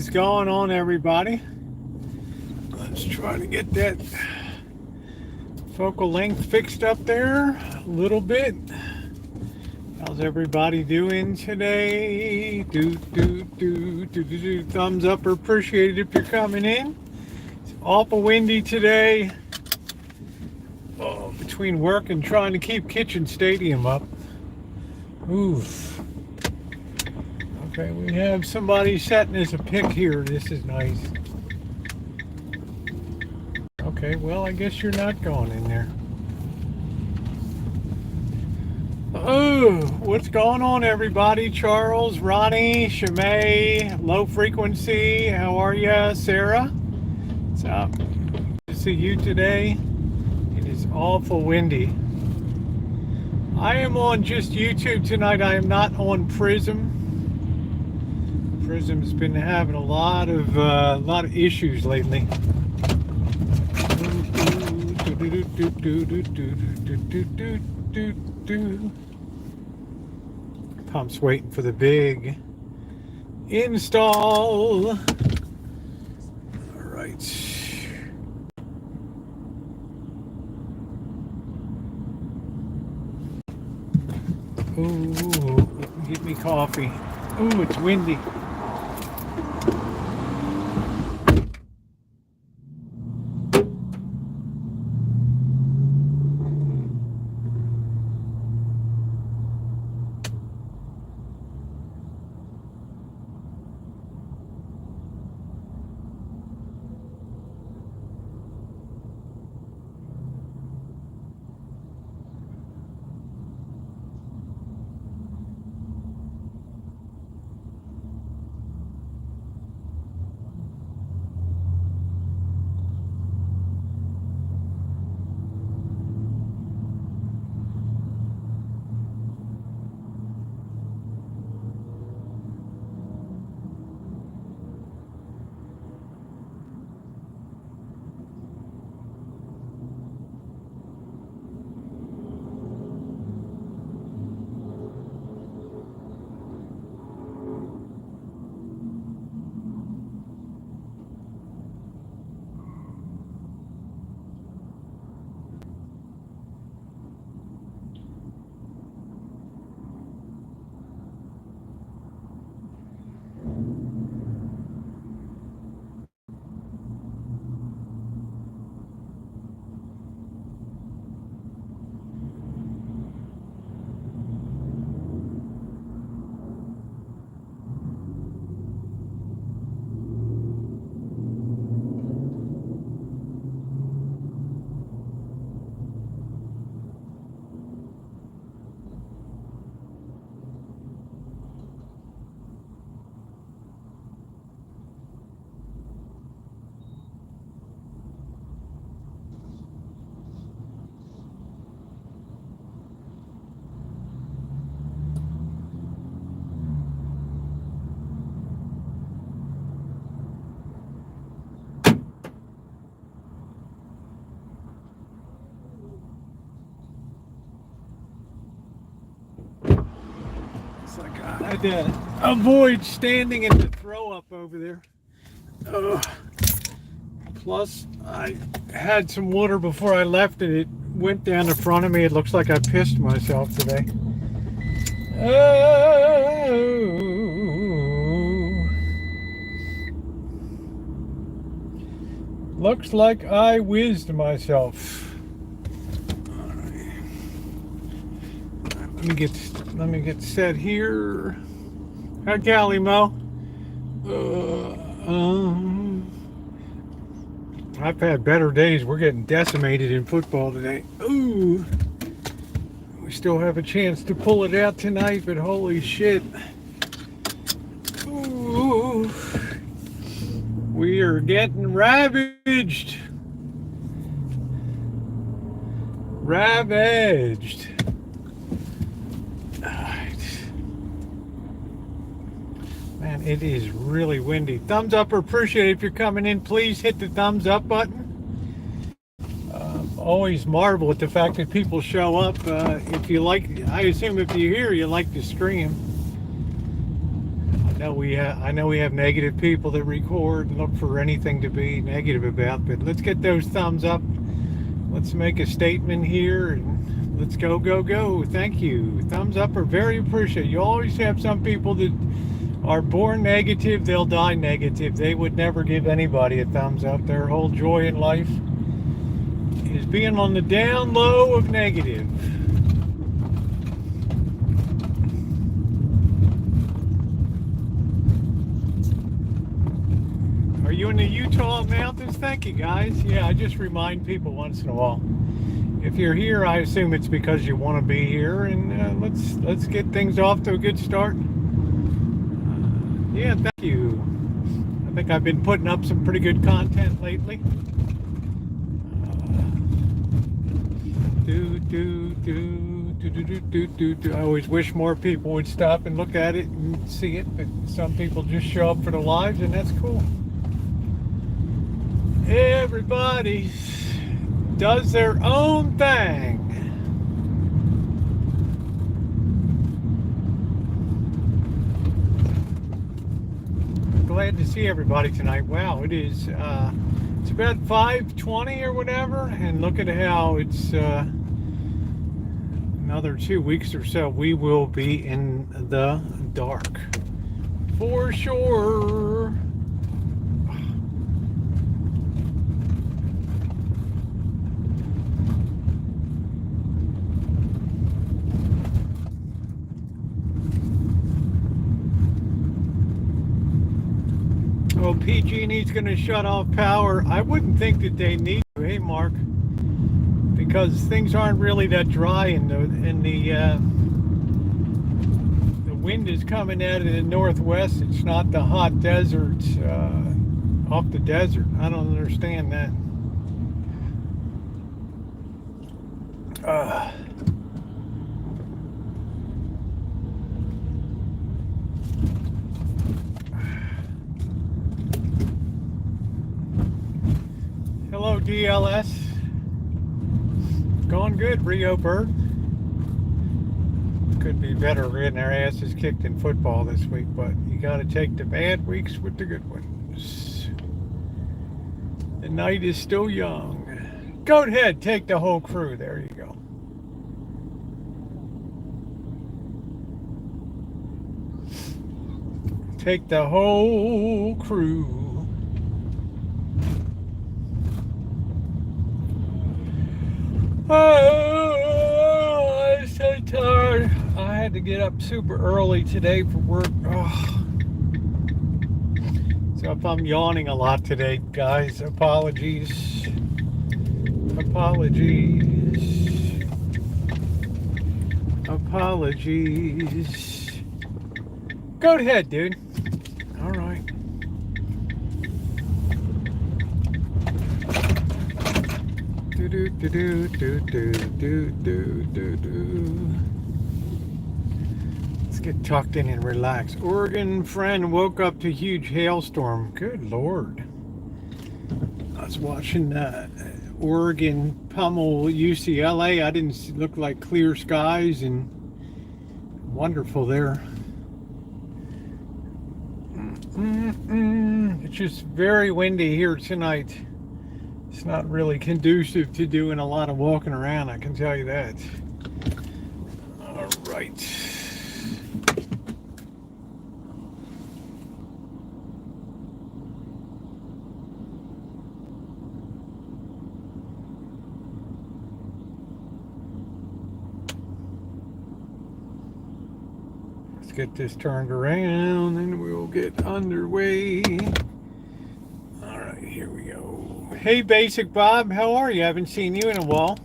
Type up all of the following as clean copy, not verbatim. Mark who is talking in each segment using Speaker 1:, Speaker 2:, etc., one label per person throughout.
Speaker 1: What's going on, everybody? Let's try to get that focal length fixed up there a little bit. How's everybody doing today? Thumbs up are appreciated if you're coming in. It's awful windy today. Oh, between work and trying to keep Kitchen Stadium up. Oof. Okay, we have somebody setting us a pick here. This is nice. Okay, well, I guess you're not going in there. Oh, what's going on, everybody? Charles, Ronnie, Shimei, Low Frequency. How are ya? Sarah? What's up? Good to see you today. It is awful windy. I am on just YouTube tonight. I am not on Prism. Prism's been having a lot of issues lately. Pump's waiting for the big install. All right. Ooh, get me coffee. Ooh, it's windy. I had to avoid standing in the throw up over there. Plus, I had some water before I left and it went down the front of me. It looks like I pissed myself today. Oh. Looks like I whizzed myself. All right. Let me get set here. Hi, Callie Mo. I've had better days. We're getting decimated in football today. Ooh. We still have a chance to pull it out tonight, but holy shit. Ooh. We are getting ravaged. Ravaged. Man, it is really windy. Thumbs up are appreciated if you're coming in. Please hit the thumbs up button. Always marvel at the fact that people show up. If you like, I assume if you're here, you like to stream. I know we have negative people that record and look for anything to be negative about, but let's get those thumbs up. Let's make a statement here and let's go, go, go. Thank you. Thumbs up are very appreciated. You always have some people that are born negative, they'll die negative. They would never give anybody a thumbs up. Their whole joy in life is being on the down low of negative. Are you in the Utah mountains? Thank you, guys. Yeah, I just remind people once in a while. If you're here, I assume it's because you want to be here, and let's get things off to a good start. Yeah, thank you. I think I've been putting up some pretty good content lately. I always wish more people would stop and look at it and see it, but some people just show up for the lives, and that's cool. Everybody does their own thing. Glad to see everybody tonight. Wow, it is it's about 5:20 or whatever, and look at how it's another 2 weeks or so we will be in the dark for sure. Oh, PG&E's going to shut off power. I wouldn't think that they need to. Hey, Mark, because things aren't really that dry, and the wind is coming out of the northwest. It's not the hot desert off the desert. I don't understand that. Hello, DLS. Going good, Rio Bird. Could be better getting their asses kicked in football this week, but you got to take the bad weeks with the good ones. The night is still young. Go ahead, take the whole crew. There you go. Take the whole crew. Oh, I'm so tired. I had to get up super early today for work. Oh. So if I'm yawning a lot today, guys, apologies. Apologies. Apologies. Go ahead, dude. All right. Let's get tucked in and relax. Oregon friend woke up to huge hailstorm. Good Lord. I was watching Oregon pummel UCLA. I didn't look like clear skies, and wonderful there. It's just very windy here tonight. It's not really conducive to doing a lot of walking around, I can tell you that. All right. Let's get this turned around and we'll get underway. All right, here we go. Hey, Basic Bob, how are you? I haven't seen you in a while.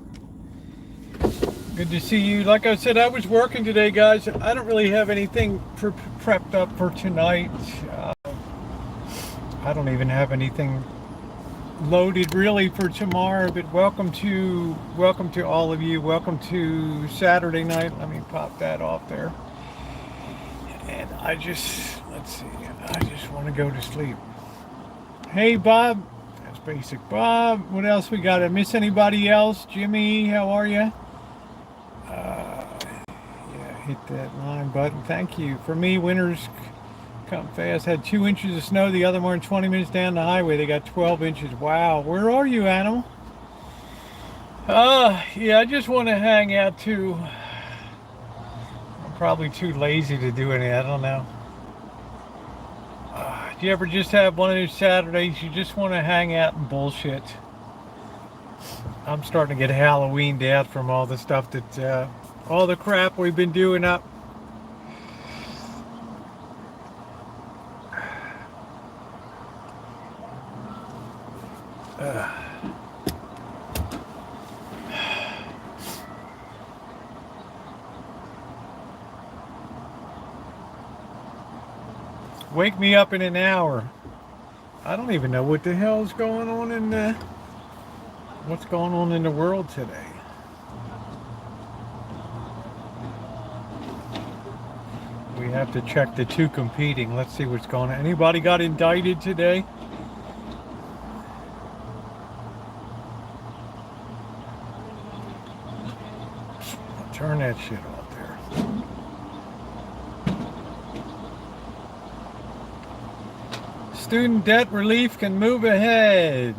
Speaker 1: Good to see you. Like I said, I was working today, guys. I don't really have anything prepped up for tonight. I don't even have anything loaded really for tomorrow, but welcome to all of you. Welcome to Saturday night. Let me pop that off there. And let's see, I just want to go to sleep. Hey, Bob. Basic Bob. What else we got? Did I miss anybody else? Jimmy, how are you? Yeah, hit that line button. Thank you. For me, winter's Come fast. Had 2 inches of snow the other morning, 20 minutes down the highway. They got 12 inches. Wow. Where are you, animal? Yeah, I just want to hang out too. I'm probably too lazy to do any. I don't know. Do you ever just have one of those Saturdays you just want to hang out and bullshit? I'm starting to get Halloweened out from all the stuff that, all the crap we've been doing up. Wake me up in an hour. I don't even know what the hell's going on in the, what's going on in the world today. We have to check the two competing. Let's see what's going on. Anybody got indicted today? Turn that shit off there. Student debt relief can move ahead.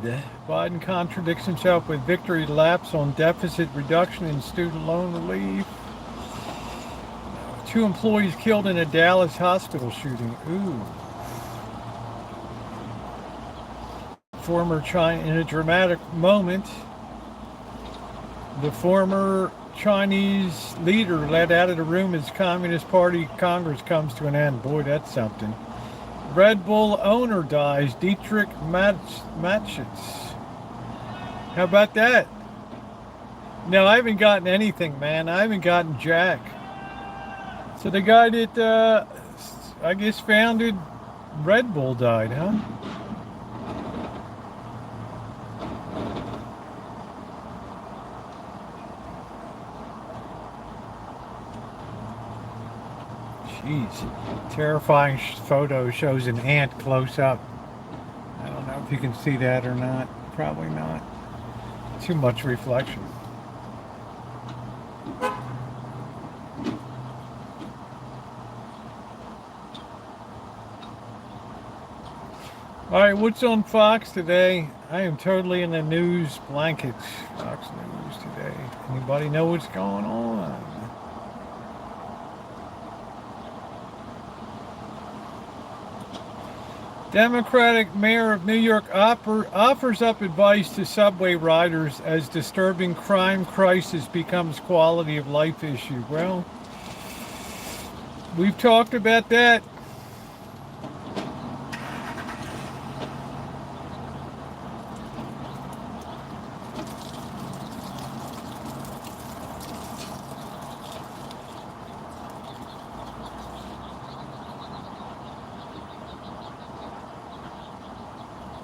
Speaker 1: Biden contradicts himself with victory laps on deficit reduction and student loan relief. 2 employees killed in a Dallas hospital shooting. Ooh. Former China, in a dramatic moment, the former Chinese leader led out of the room as Communist Party Congress comes to an end. Boy, that's something. Red Bull owner dies, Dietrich Mateschitz. How about that? No, I haven't gotten anything, man. I haven't gotten jack. So the guy that, I guess, founded Red Bull died, huh? Jeez. Terrifying photo shows an ant close up. I don't know if you can see that or not. Probably not. Too much reflection. All right, what's on Fox today? I am totally in the news blankets. Fox News today. Anybody know what's going on? Democratic mayor of New York offers up advice to subway riders as disturbing crime crisis becomes quality of life issue. Well, we've talked about that.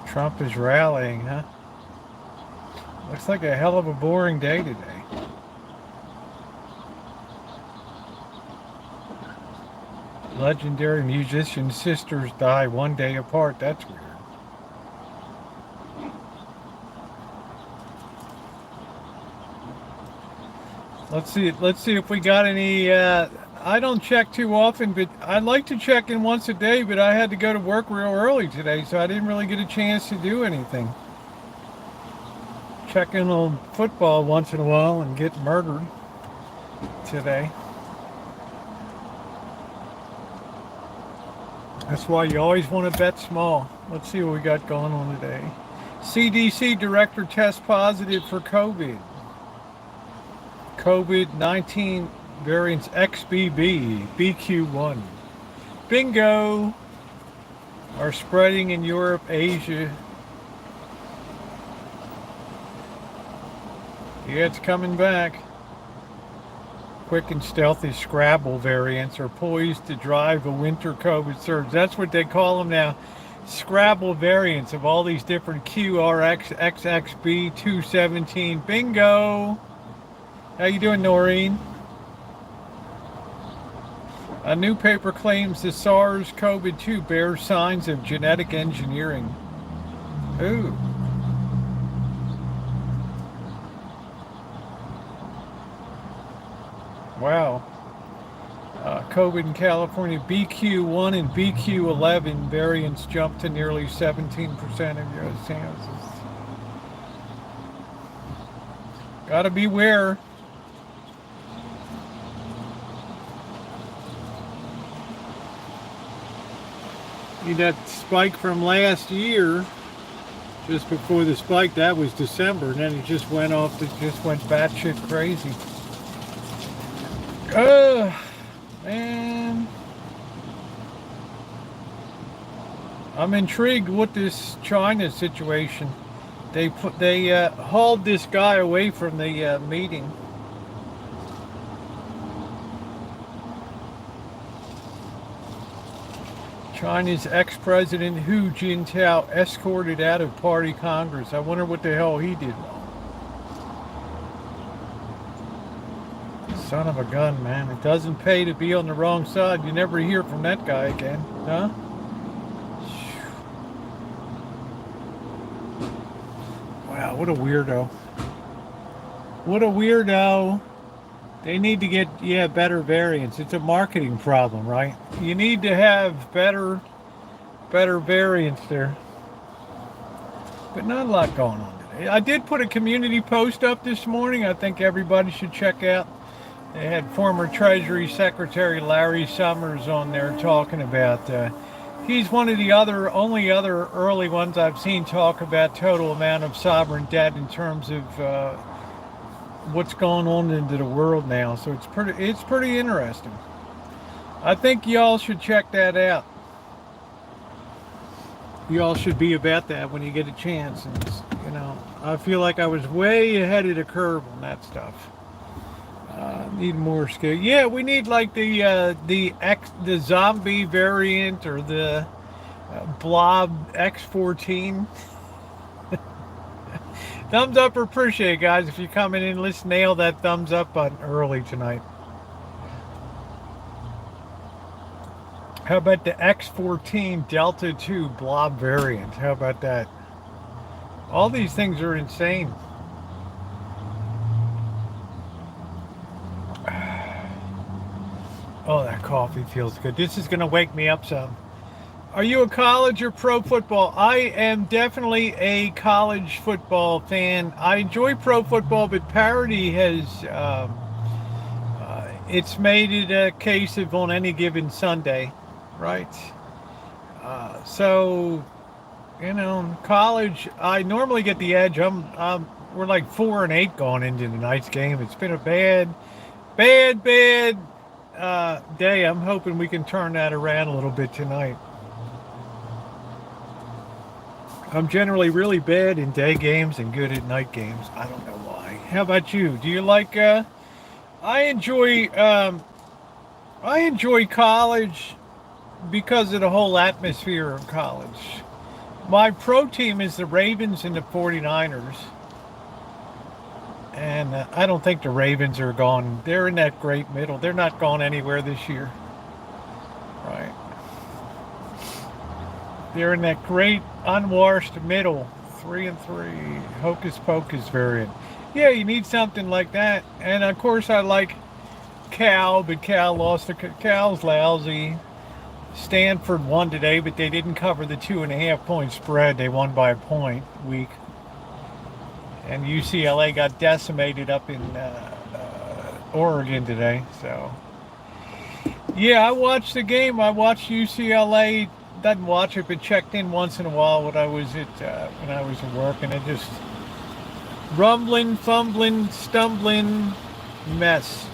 Speaker 1: Trump is rallying, huh? Looks like a hell of a boring day today. Legendary musician sisters die 1 day apart. That's weird. Let's see if we got any. I don't check too often, but I like to check in once a day, but I had to go to work real early today, so I didn't really get a chance to do anything. Check in on football once in a while and get murdered today. That's why you always want to bet small. Let's see what we got going on today. CDC director tests positive for COVID-19 variants XBB, BQ1. Bingo! Are spreading in Europe, Asia. Yeah, it's coming back. Quick and stealthy Scrabble variants are poised to drive a winter COVID surge. That's what they call them now. Scrabble variants of all these different QRX, XXB, 217. Bingo! How you doing, Noreen? A new paper claims the SARS-CoV-2 bears signs of genetic engineering. Ooh. Wow. COVID in California, BQ1 and BQ11 variants jumped to nearly 17% of U.S. census. Gotta beware. That spike from last year, just before the spike, that was December, and then it just went off, it just went batshit crazy. Man. I'm intrigued with this China situation. They hauled this guy away from the meeting. China's ex-president Hu Jintao escorted out of party Congress. I wonder what the hell he did. Son of a gun, man. It doesn't pay to be on the wrong side. You never hear from that guy again, huh? Wow, what a weirdo. What a weirdo. They need to get, better variants. It's a marketing problem, right? You need to have better variants there. But not a lot going on today. I did put a community post up this morning. I think everybody should check out. They had former Treasury Secretary Larry Summers on there talking about, he's one of the only other early ones I've seen talk about total amount of sovereign debt in terms of what's going on into the world now. So it's pretty interesting. I think y'all should check that out. Y'all should be about that when you get a chance. And, I feel like I was way ahead of the curve on that stuff. Need more skill. Yeah, we need like the zombie variant or the blob X14. Thumbs up or appreciate it, guys. If you're coming in, let's nail that thumbs up button early tonight. How about the X14 Delta 2 blob variant? How about that? All these things are insane. Oh, that coffee feels good. This is going to wake me up some. Are you a college or pro football? I am definitely a college football fan. I enjoy pro football, but parity has, it's made it a case of on any given Sunday, right? So, college, I normally get the edge. We're like 4-8 going into tonight's game. It's been a bad day. I'm hoping we can turn that around a little bit tonight. I'm generally really bad in day games and good at night games. I don't know why. How about you? Do you like I enjoy college because of the whole atmosphere of college. My pro team is the Ravens and the 49ers. And I don't think the Ravens are gone. They're in that great middle. They're not going anywhere this year. Right. They're in that great unwashed middle. 3-3. Hocus pocus variant. Yeah, you need something like that. And of course I like Cal, but Cal lost. Cal's lousy. Stanford won today, but they didn't cover the 2.5 point spread. They won by a point. Weak. And UCLA got decimated up in Oregon today. So, yeah, I watched the game. I watched UCLA. Doesn't watch it, but checked in once in a while when I was at work, and it just rumbling, fumbling, stumbling mess.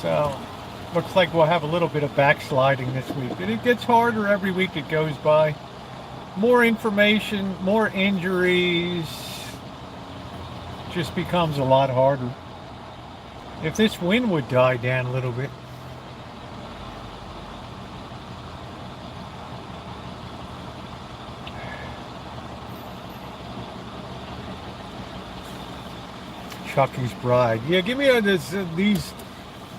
Speaker 1: So. Looks like we'll have a little bit of backsliding this week. And it gets harder every week that goes by. More information, more injuries. Just becomes a lot harder. If this wind would die down a little bit. Chucky's Bride. Yeah, give me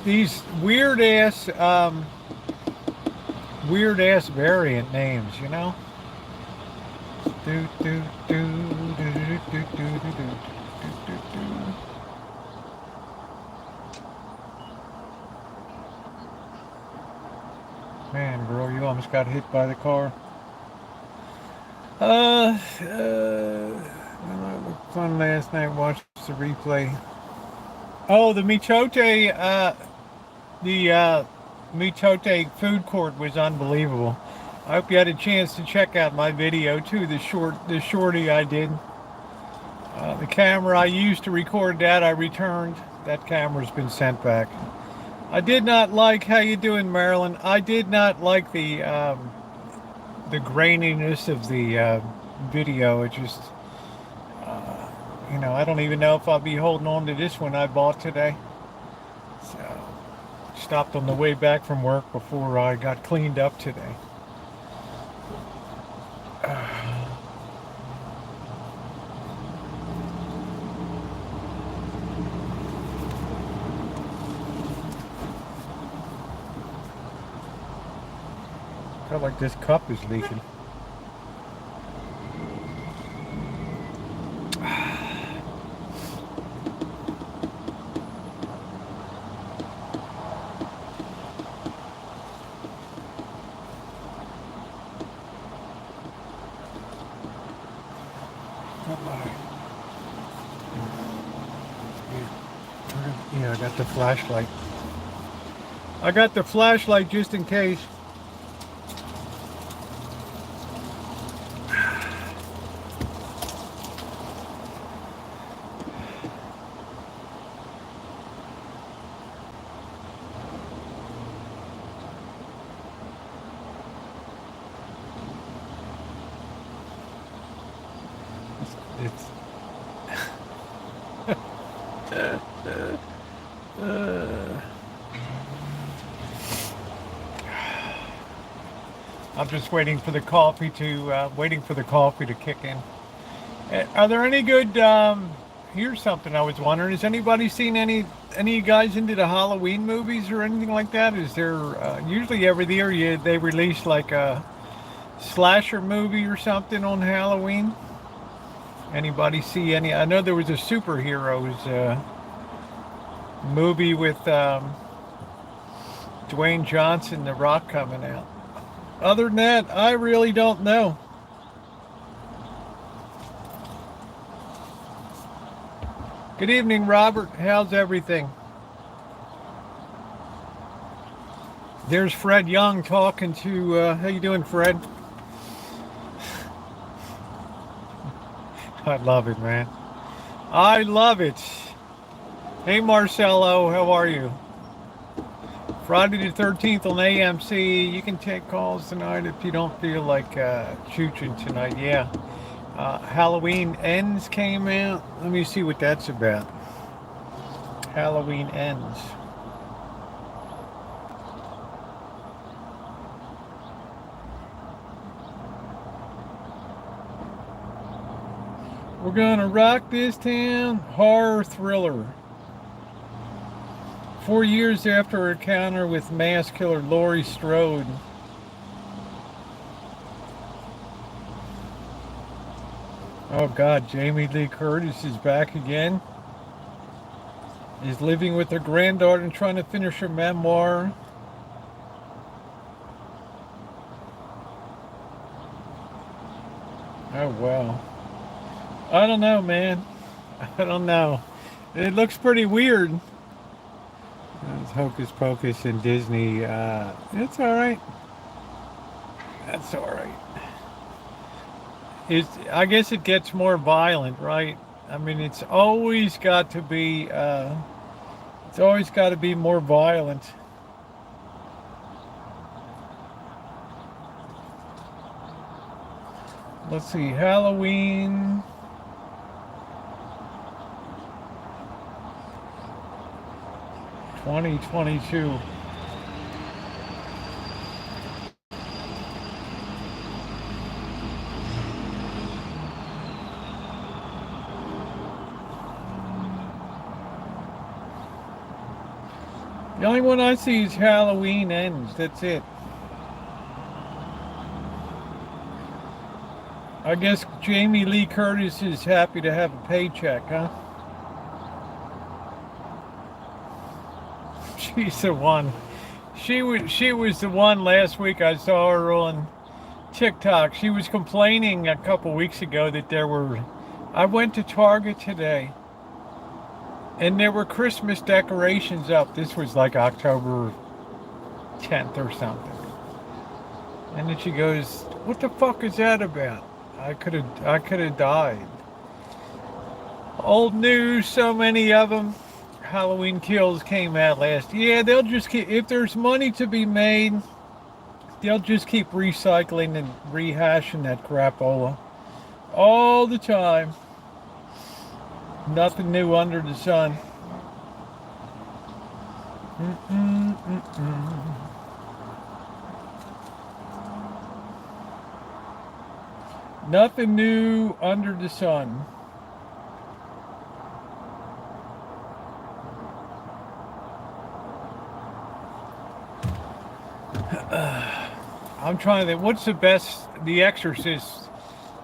Speaker 1: these weird ass variant names, Do, do, do, do, do, do, do. Man, girl, you almost got hit by the car. Fun last night. Watched the replay. Oh, the Mitote food court was unbelievable. I hope you had a chance to check out my video too. The shorty I did. The camera I used to record that I returned. That camera's been sent back. I did not like how you doing, Marilyn. I did not like the graininess of the video. It just, I don't even know if I'll be holding on to this one I bought today. So, stopped on the way back from work before I got cleaned up today. I feel like this cup is leaking. Yeah, I got the flashlight. I got the flashlight just in case. I'm just waiting for the coffee to kick in. Are there any good? Here's something I was wondering: has anybody seen any of you guys into the Halloween movies or anything like that? Is there usually every year they release like a slasher movie or something on Halloween? Anybody see any? I know there was a superheroes movie with Dwayne Johnson, The Rock coming out. Other than that, I really don't know. Good evening, Robert. How's everything? There's Fred Young talking to, how you doing, Fred? I love it, man. I love it. Hey, Marcelo, how are you? Friday the 13th on AMC. You can take calls tonight if you don't feel like chooching tonight. Yeah. Halloween Ends came out. Let me see what that's about. Halloween Ends. We're gonna rock this town. Horror thriller. 4 years after her encounter with mass killer Laurie Strode. Oh God, Jamie Lee Curtis is back again. Is living with her granddaughter and trying to finish her memoir. Oh wow. I don't know, man. I don't know. It looks pretty weird. It's Hocus Pocus and Disney. It's all right. That's all right. I guess it gets more violent, right? I mean, it's always got to be. It's always got to be more violent. Let's see, Halloween. (2022). The only one I see is Halloween Ends. That's it. I guess Jamie Lee Curtis is happy to have a paycheck, huh? She's the one. She was the one last week I saw her on TikTok. She was complaining a couple weeks ago that I went to Target today and there were Christmas decorations up. This was like October 10th or something. And then she goes, "What the fuck is that about? I could have died." Old news, so many of them. Halloween Kills came out last. Yeah, they'll just keep, if there's money to be made, they'll just keep recycling and rehashing that crapola all the time. Nothing new under the sun. Nothing new under the sun. I'm trying to think, what's the best, The Exorcist?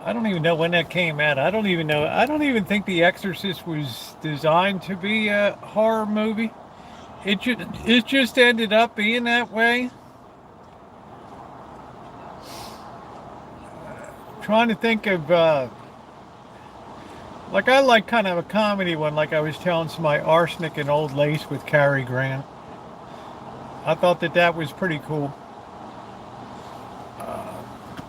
Speaker 1: I don't even know when that came out. I don't even know. I don't even think The Exorcist was designed to be a horror movie. It just ended up being that way. Trying to think of, like I like kind of a comedy one, like I was telling somebody, Arsenic and Old Lace with Cary Grant. I thought that was pretty cool.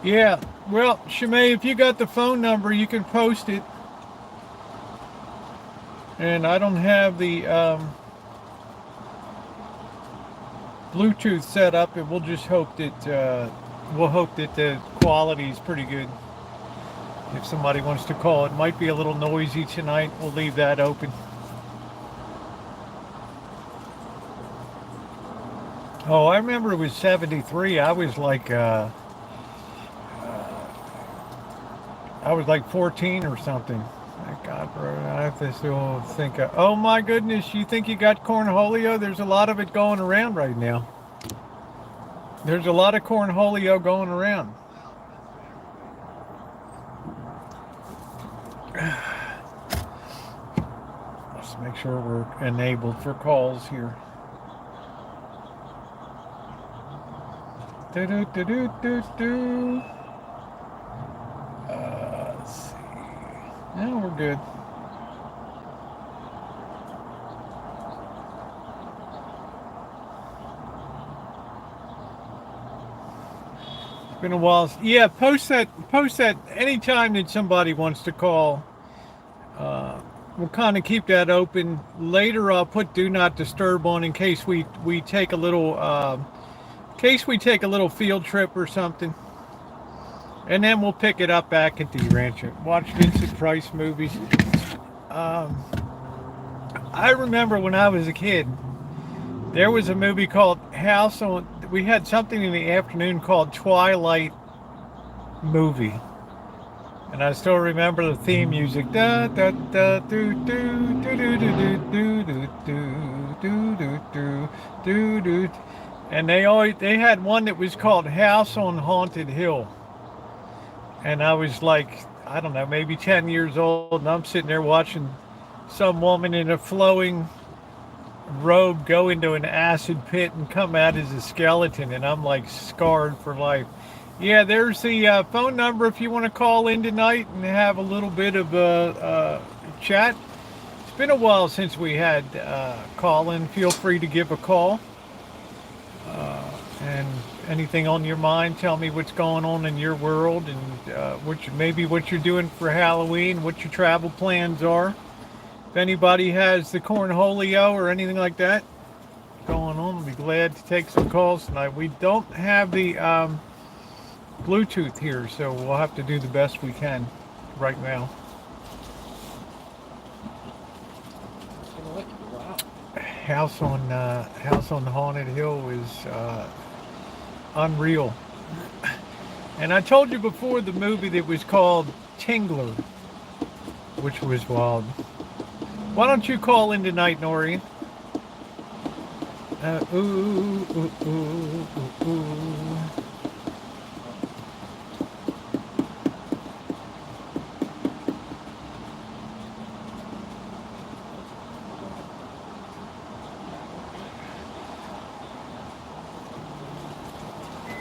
Speaker 1: Yeah, well, Shimei, if you got the phone number, you can post it. And I don't have the Bluetooth set up, and we'll just hope that the quality is pretty good. If somebody wants to call, it might be a little noisy tonight. We'll leave that open. Oh, I remember it was 73. I was like 14 or something. Thank God, bro. I have to still think. Oh my goodness, you think you got cornholio? There's a lot of it going around right now. There's a lot of cornholio going around. Let's make sure we're enabled for calls here. Do. Let's see. No, we're good. It's been a while. Yeah, post that anytime that somebody wants to call. We'll kind of keep that open. Later I'll put do not disturb on in case we take a little field trip or something. And then we'll pick it up back at the Rancho. Watch Vincent Price movies. I remember when I was a kid, there was a movie called we had something in the afternoon called Twilight Movie. And I still remember the theme music. Da da da do do do do do do do do do do do. And they had one that was called House on Haunted Hill. And I was like, I don't know, maybe 10 years old, and I'm sitting there watching some woman in a flowing robe go into an acid pit and come out as a skeleton, and I'm like scarred for life. Yeah, there's the phone number if you want to call in tonight and have a little bit of a chat. It's been a while since we had call-in. Feel free to give a call. And anything on your mind, tell me what's going on in your world and what you're doing for Halloween, what your travel plans are. If anybody has the cornholio or anything like that going on, I'll be glad to take some calls tonight. We don't have the Bluetooth here, so we'll have to do the best we can right now. House on Haunted Hill is unreal. And I told you before the movie that was called Tingler, which was wild. Why don't you call in tonight, Nori? Ooh.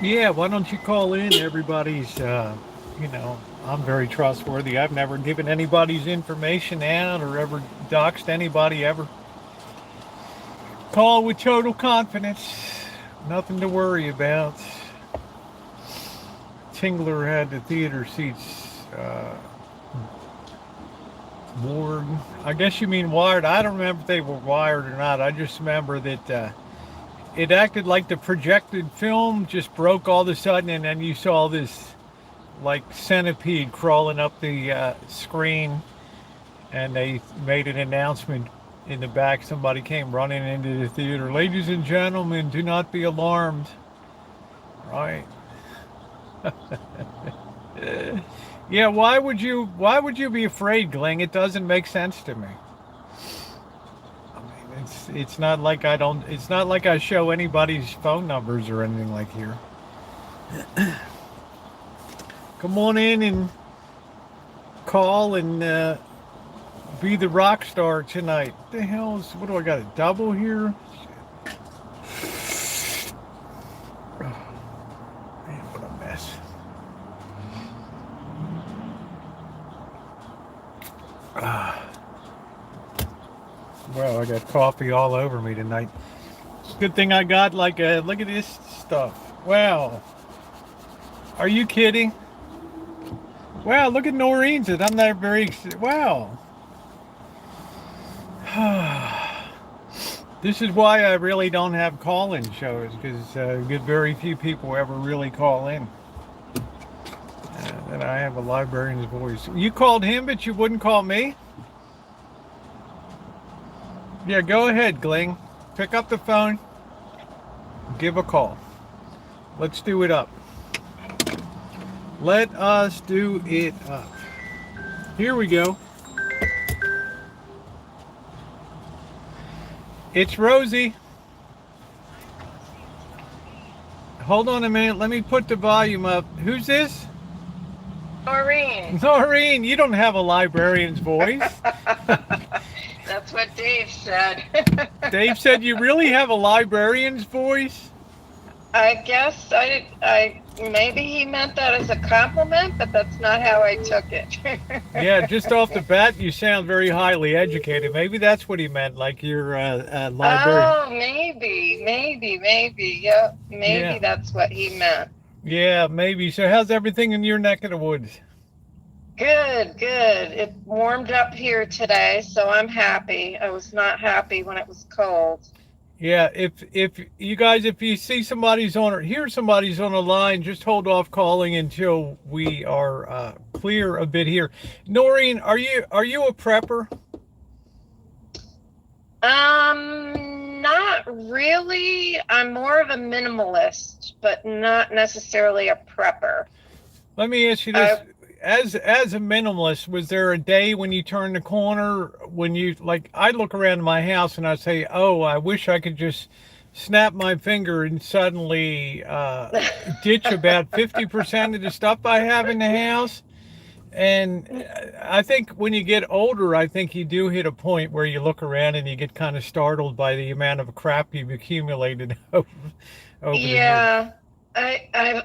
Speaker 1: Yeah, why don't you call in? Everybody's, you know, I'm very trustworthy. I've never given anybody's information out or ever doxed anybody ever. Call with total confidence. Nothing to worry about. Tingler had the theater seats ward. I guess you mean wired. I don't remember if they were wired or not. I just remember that it acted like the projected film just broke all of a sudden, and then you saw this like centipede crawling up the screen, and they made an announcement in the back. Somebody came running into the theater. Ladies and gentlemen, do not be alarmed. Right? Yeah. Why would you? Why would you be afraid, Gling? It doesn't make sense to me. I mean, it's not like I don't. It's not like I show anybody's phone numbers or anything like here. Come on in and call and be the rock star tonight. What the hell is? What do I got? A double here? Man, what a mess. Well, I got coffee all over me tonight. Good thing I got like a look at this stuff. Wow. Are you kidding? Wow, look at Noreen's. It. I'm not very. Wow. This is why I really don't have call-in shows because very few people ever really call in. And I have a librarian's voice. You called him, but you wouldn't call me? Yeah, go ahead, Gling. Pick up the phone. Give a call. Let's do it up. Let us do it up. Here we go. It's Rosie. Hold on a minute. Let me put the volume up. Who's this?
Speaker 2: Noreen.
Speaker 1: Noreen, you don't have a librarian's voice.
Speaker 2: That's what Dave said.
Speaker 1: Dave said you really have a librarian's voice?
Speaker 2: I guess I maybe he meant that as a compliment, but that's not how I took it.
Speaker 1: Yeah, just off the bat, you sound very highly educated. Maybe that's what he meant, like you're a librarian.
Speaker 2: Oh, maybe. Yeah, maybe
Speaker 1: Yeah,
Speaker 2: that's what he meant.
Speaker 1: yeah, maybe. So how's everything in your neck of the woods?
Speaker 2: Good. It warmed up here today, so I'm happy. I was not happy when it was cold.
Speaker 1: Yeah, if you guys, if you see somebody's on or hear somebody's on a line, just hold off calling until we are clear a bit here. Noreen, are you a prepper?
Speaker 2: Not really. I'm more of a minimalist, but not necessarily a prepper.
Speaker 1: Let me ask you this. As a minimalist, was there a day when you turned the corner when you like I look around my house and I say, "Oh, I wish I could just snap my finger and suddenly ditch about 50% of the stuff I have in the house." And I think when you get older, I think you do hit a point where you look around and you get kind of startled by the amount of crap you've accumulated over the years.
Speaker 2: Yeah, I've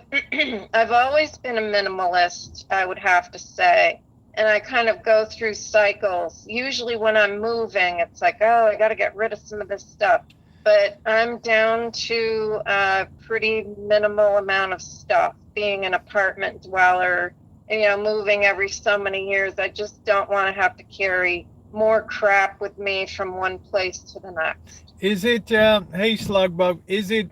Speaker 2: I've always been a minimalist, I would have to say. And I kind of go through cycles. Usually when I'm moving, it's like, oh, I got to get rid of some of this stuff. But I'm down to a pretty minimal amount of stuff. Being an apartment dweller, moving every so many years, I just don't want to have to carry more crap with me from one place to the next.
Speaker 1: Is it, hey Slugbug, is it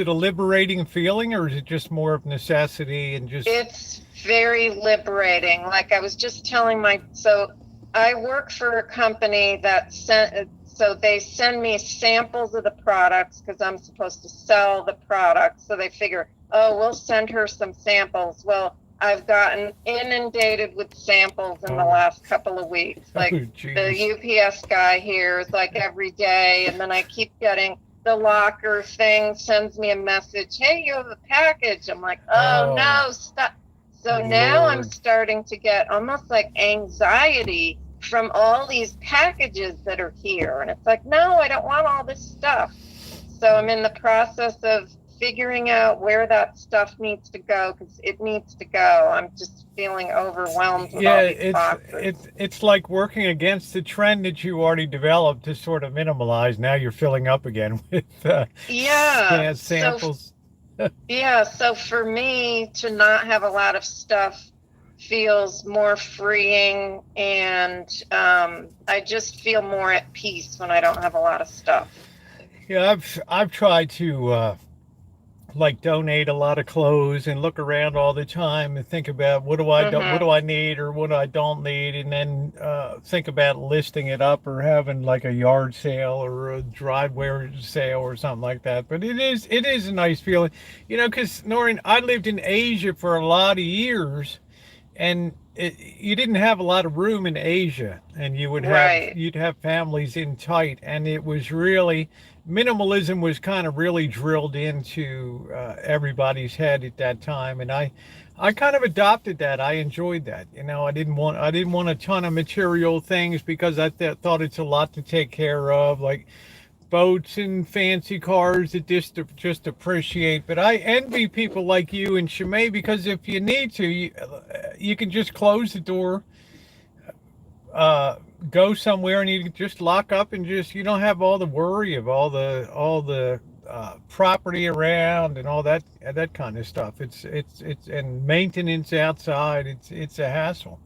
Speaker 1: a liberating feeling or is it just more of necessity and just
Speaker 2: It's very liberating. Like I was just telling so I work for a company so they send me samples of the products because I'm supposed to sell the products. So they figure, oh, we'll send her some samples. Well, I've gotten inundated with samples in the last couple of weeks. Like the UPS guy here is like every day, and then I keep getting the locker thing sends me a message, hey, you have a package. I'm like, oh no, stop. So now I'm starting to get almost like anxiety from all these packages that are here. And it's like, no, I don't want all this stuff. So I'm in the process of figuring out where that stuff needs to go, because it needs to go. I'm just feeling overwhelmed with
Speaker 1: Yeah,
Speaker 2: all these boxes.
Speaker 1: it's like working against the trend that you already developed to sort of minimalize. Now you're filling up again with
Speaker 2: Yeah.
Speaker 1: samples.
Speaker 2: Yeah, so for me to not have a lot of stuff feels more freeing, and I just feel more at peace when I don't have a lot of stuff.
Speaker 1: Yeah, I've tried to like donate a lot of clothes and look around all the time and think about what
Speaker 2: Mm-hmm.
Speaker 1: do I need or what I don't need, and then think about listing it up or having like a yard sale or a driveway sale or something like that. But it is a nice feeling, because Noreen, I lived in Asia for a lot of years, and you didn't have a lot of room in Asia, and
Speaker 2: Right.
Speaker 1: you'd have families in tight, and it was really minimalism was kind of really drilled into everybody's head at that time, and I kind of adopted that. I enjoyed that. I didn't want a ton of material things because I thought it's a lot to take care of, like boats and fancy cars that just appreciate. But I envy people like you and Shimei, because if you need to, you can just close the door, uh, go somewhere, and you can just lock up and just you don't have all the worry of all the property around and all that kind of stuff. It's and maintenance outside. It's a hassle.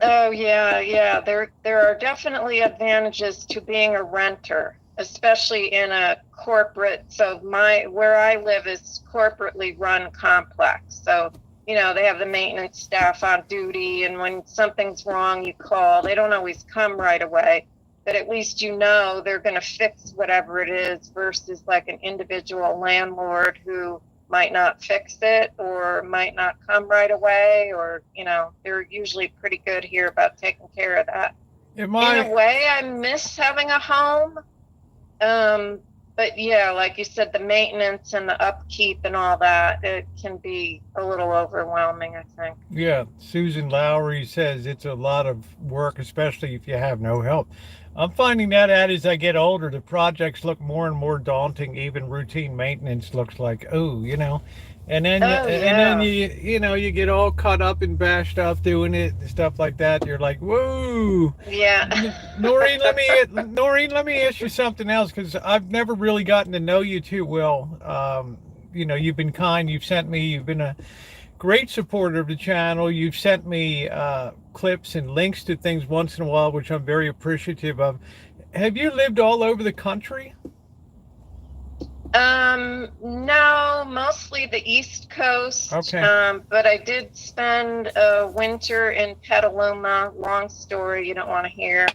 Speaker 2: Oh yeah, yeah. There are definitely advantages to being a renter, especially in a corporate. So my where I live is corporately run complex. So, they have the maintenance staff on duty, and when something's wrong, you call. They don't always come right away, but at least they're going to fix whatever it is versus like an individual landlord who might not fix it or might not come right away, or they're usually pretty good here about taking care of that.
Speaker 1: Am
Speaker 2: In a
Speaker 1: I?
Speaker 2: way, I miss having a home, but yeah, like you said, the maintenance and the upkeep and all that, it can be a little overwhelming, I think.
Speaker 1: Yeah, Susan Lowry says it's a lot of work, especially if you have no help. I'm finding that out as I get older, the projects look more and more daunting. Even routine maintenance looks like, oh,
Speaker 2: Oh
Speaker 1: and then
Speaker 2: yeah.
Speaker 1: you get all caught up and bashed up doing it and stuff like that. You're like, whoa.
Speaker 2: Yeah.
Speaker 1: Noreen, let me ask you something else, because I've never really gotten to know you too well. You've been kind. You've been a great supporter of the channel. You've sent me clips and links to things once in a while, which I'm very appreciative of. Have you lived all over the country?
Speaker 2: No, mostly the East Coast.
Speaker 1: Okay.
Speaker 2: But I did spend a winter in Petaluma. Long story, you don't want to hear.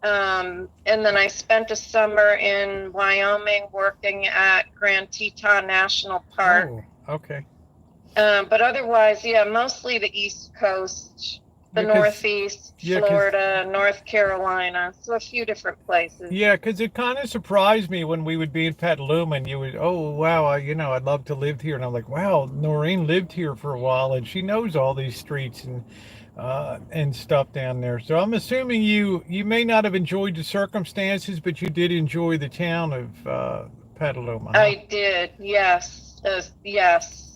Speaker 2: And then I spent a summer in Wyoming working at Grand Teton National Park.
Speaker 1: Oh, okay.
Speaker 2: But otherwise, yeah, mostly the East Coast, the
Speaker 1: Yeah, cause
Speaker 2: Northeast,
Speaker 1: yeah, cause
Speaker 2: Florida, North Carolina, so a few different places.
Speaker 1: yeah, cause it kind of surprised me when we would be in Petaluma, and you would, oh wow, I'd love to live here, and I'm like, wow, Noreen lived here for a while, and she knows all these streets and stuff down there. So I'm assuming you may not have enjoyed the circumstances, but you did enjoy the town of Petaluma, huh?
Speaker 2: I did, yes, yes.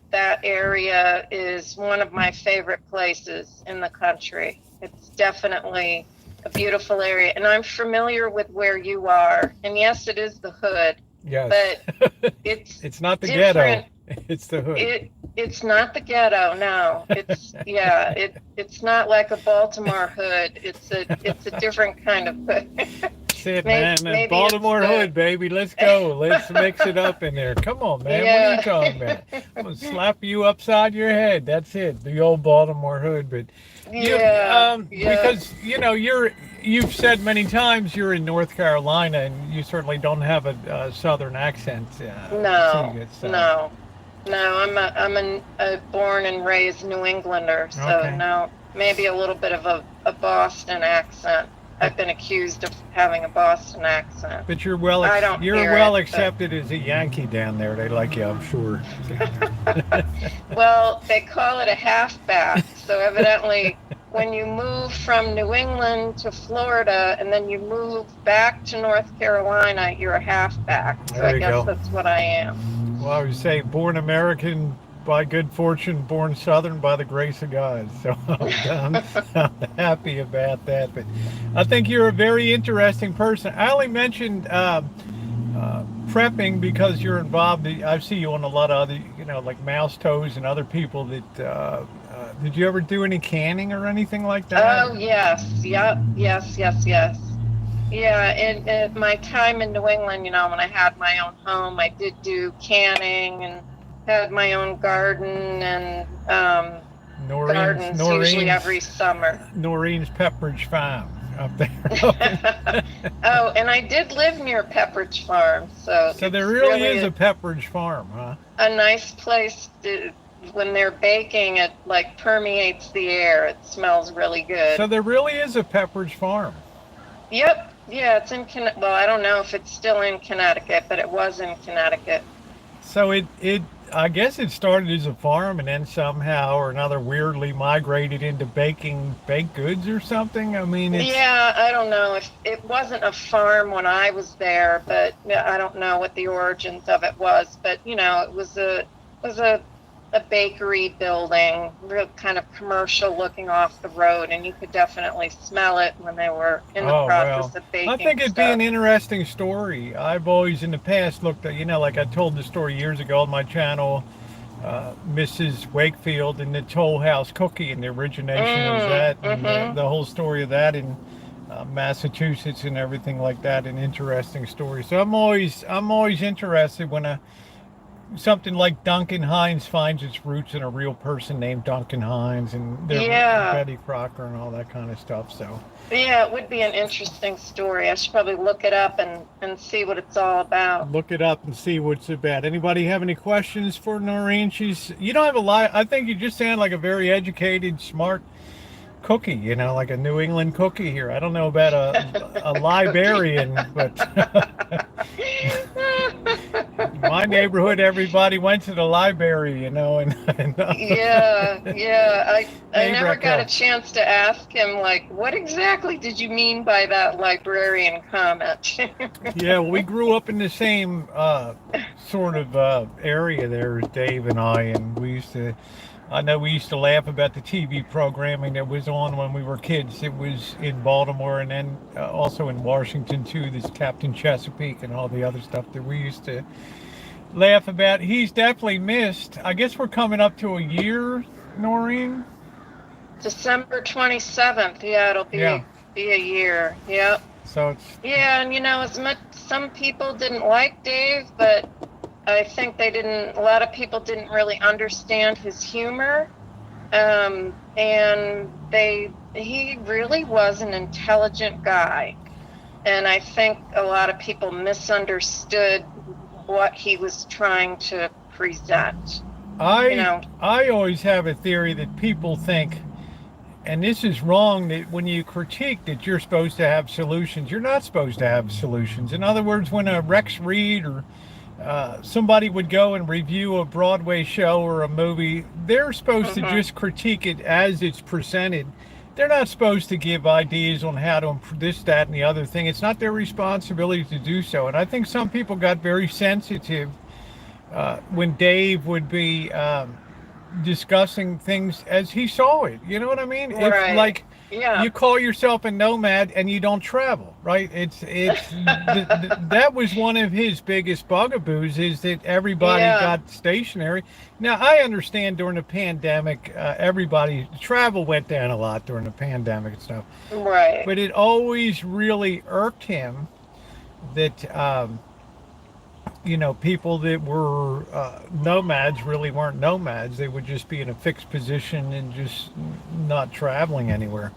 Speaker 2: That area is one of my favorite places in the country. It's definitely a beautiful area, and I'm familiar with where you are. And yes, it is the hood,
Speaker 1: Yes.
Speaker 2: but it's
Speaker 1: It's not the
Speaker 2: different.
Speaker 1: ghetto. It's the hood.
Speaker 2: It's not the ghetto, no. It's not like a Baltimore hood. It's a different kind of hood.
Speaker 1: That's it,
Speaker 2: maybe
Speaker 1: man. That
Speaker 2: maybe it's
Speaker 1: Baltimore
Speaker 2: the
Speaker 1: hood, baby. Let's go. Let's mix it up in there. Come on, man. What are you talking about? I'm gonna slap you upside your head. That's it. The old Baltimore hood. But
Speaker 2: Yeah, yeah.
Speaker 1: because you've said many times you're in North Carolina, and you certainly don't have a southern accent to
Speaker 2: No,
Speaker 1: you. So
Speaker 2: no, no. I'm a born and raised New Englander, so
Speaker 1: okay.
Speaker 2: no, maybe a little bit of a Boston accent.
Speaker 1: But
Speaker 2: I've been accused of having a Boston accent.
Speaker 1: but
Speaker 2: I don't
Speaker 1: you're
Speaker 2: hear
Speaker 1: well
Speaker 2: it, but
Speaker 1: accepted as a Yankee down there. They like you, I'm sure.
Speaker 2: well, they call it a halfback, so evidently when you move from New England to Florida and then you move back to North Carolina, you're a halfback. So I
Speaker 1: There you
Speaker 2: guess
Speaker 1: go.
Speaker 2: that's what I am.
Speaker 1: Well, I would say born American by good fortune, born Southern by the grace of God. So I'm happy about that. But I think you're a very interesting person. I only mentioned prepping because you're involved. I see you on a lot of other, like Mouse Toes and other people that. Did you ever do any canning or anything like that?
Speaker 2: Oh, yes. Yep. Yes, yes, yes. Yeah, in my time in New England, when I had my own home, I did do canning and had my own garden and gardens usually every summer.
Speaker 1: Noreen's Pepperidge Farm up there.
Speaker 2: Oh, and I did live near Pepperidge Farm, so
Speaker 1: So there
Speaker 2: it's
Speaker 1: really
Speaker 2: really
Speaker 1: is a Pepperidge Farm, huh?
Speaker 2: a nice place to, when they're baking, it like permeates the air. It smells really good.
Speaker 1: So there really is a Pepperidge Farm.
Speaker 2: Yep. Yeah, it's in well, I don't know if it's still in Connecticut, but it was in Connecticut.
Speaker 1: So I guess it started as a farm and then somehow or another weirdly migrated into baking baked goods or something. I mean,
Speaker 2: Yeah, I don't know if it wasn't a farm when I was there, but I don't know what the origins of it was. But it was a bakery building, real kind of commercial looking off the road, and you could definitely smell it when they were in the process of baking.
Speaker 1: I think it'd be an interesting story. I've always in the past looked at, like I told the story years ago on my channel, Mrs. Wakefield and the Toll House cookie and the origination of that, and the whole story of that in Massachusetts and everything like that. An interesting story. So I'm always interested when something like Duncan Hines finds its roots in a real person named Duncan Hines and Betty Crocker and all that kind of stuff. So
Speaker 2: yeah, it would be an interesting story. I should probably look it up and see what it's all about.
Speaker 1: Look it up and see what it's about. Anybody have any questions for Noreen? You don't have a lot. I think you just sound like a very educated, smart cookie, like a New England cookie here. I don't know about a librarian, but my neighborhood, everybody went to the library, and
Speaker 2: yeah. I never got a chance to ask him, like, what exactly did you mean by that librarian comment?
Speaker 1: Yeah, well, we grew up in the same sort of area there as Dave and and I know we used to laugh about the TV programming that was on when we were kids. It was in Baltimore and then also in Washington too. This Captain Chesapeake and all the other stuff that we used to laugh about. He's definitely missed. I guess we're coming up to a year, Noreen.
Speaker 2: December 27th. Yeah, it'll be a year. Yep.
Speaker 1: So it's
Speaker 2: and as much some people didn't like Dave, but I think a lot of people didn't really understand his humor. And he really was an intelligent guy. And I think a lot of people misunderstood what he was trying to present.
Speaker 1: I always have a theory that people think, and this is wrong, that when you critique that you're supposed to have solutions, you're not supposed to have solutions. In other words, when a Rex Reed or somebody would go and review a Broadway show or a movie, they're supposed to just critique it as it's presented. They're not supposed to give ideas on how to improve this, that, and the other thing. It's not their responsibility to do so. And I think some people got very sensitive when Dave would be discussing things as he saw it. You know what I mean?
Speaker 2: Right.
Speaker 1: It's like you call yourself a nomad and you don't travel, right? That was one of his biggest bugaboos, is that everybody got stationary. Now, I understand during the pandemic, travel went down a lot during the pandemic and stuff.
Speaker 2: Right.
Speaker 1: But it always really irked him that, people that were nomads really weren't nomads. They would just be in a fixed position and just not traveling anywhere.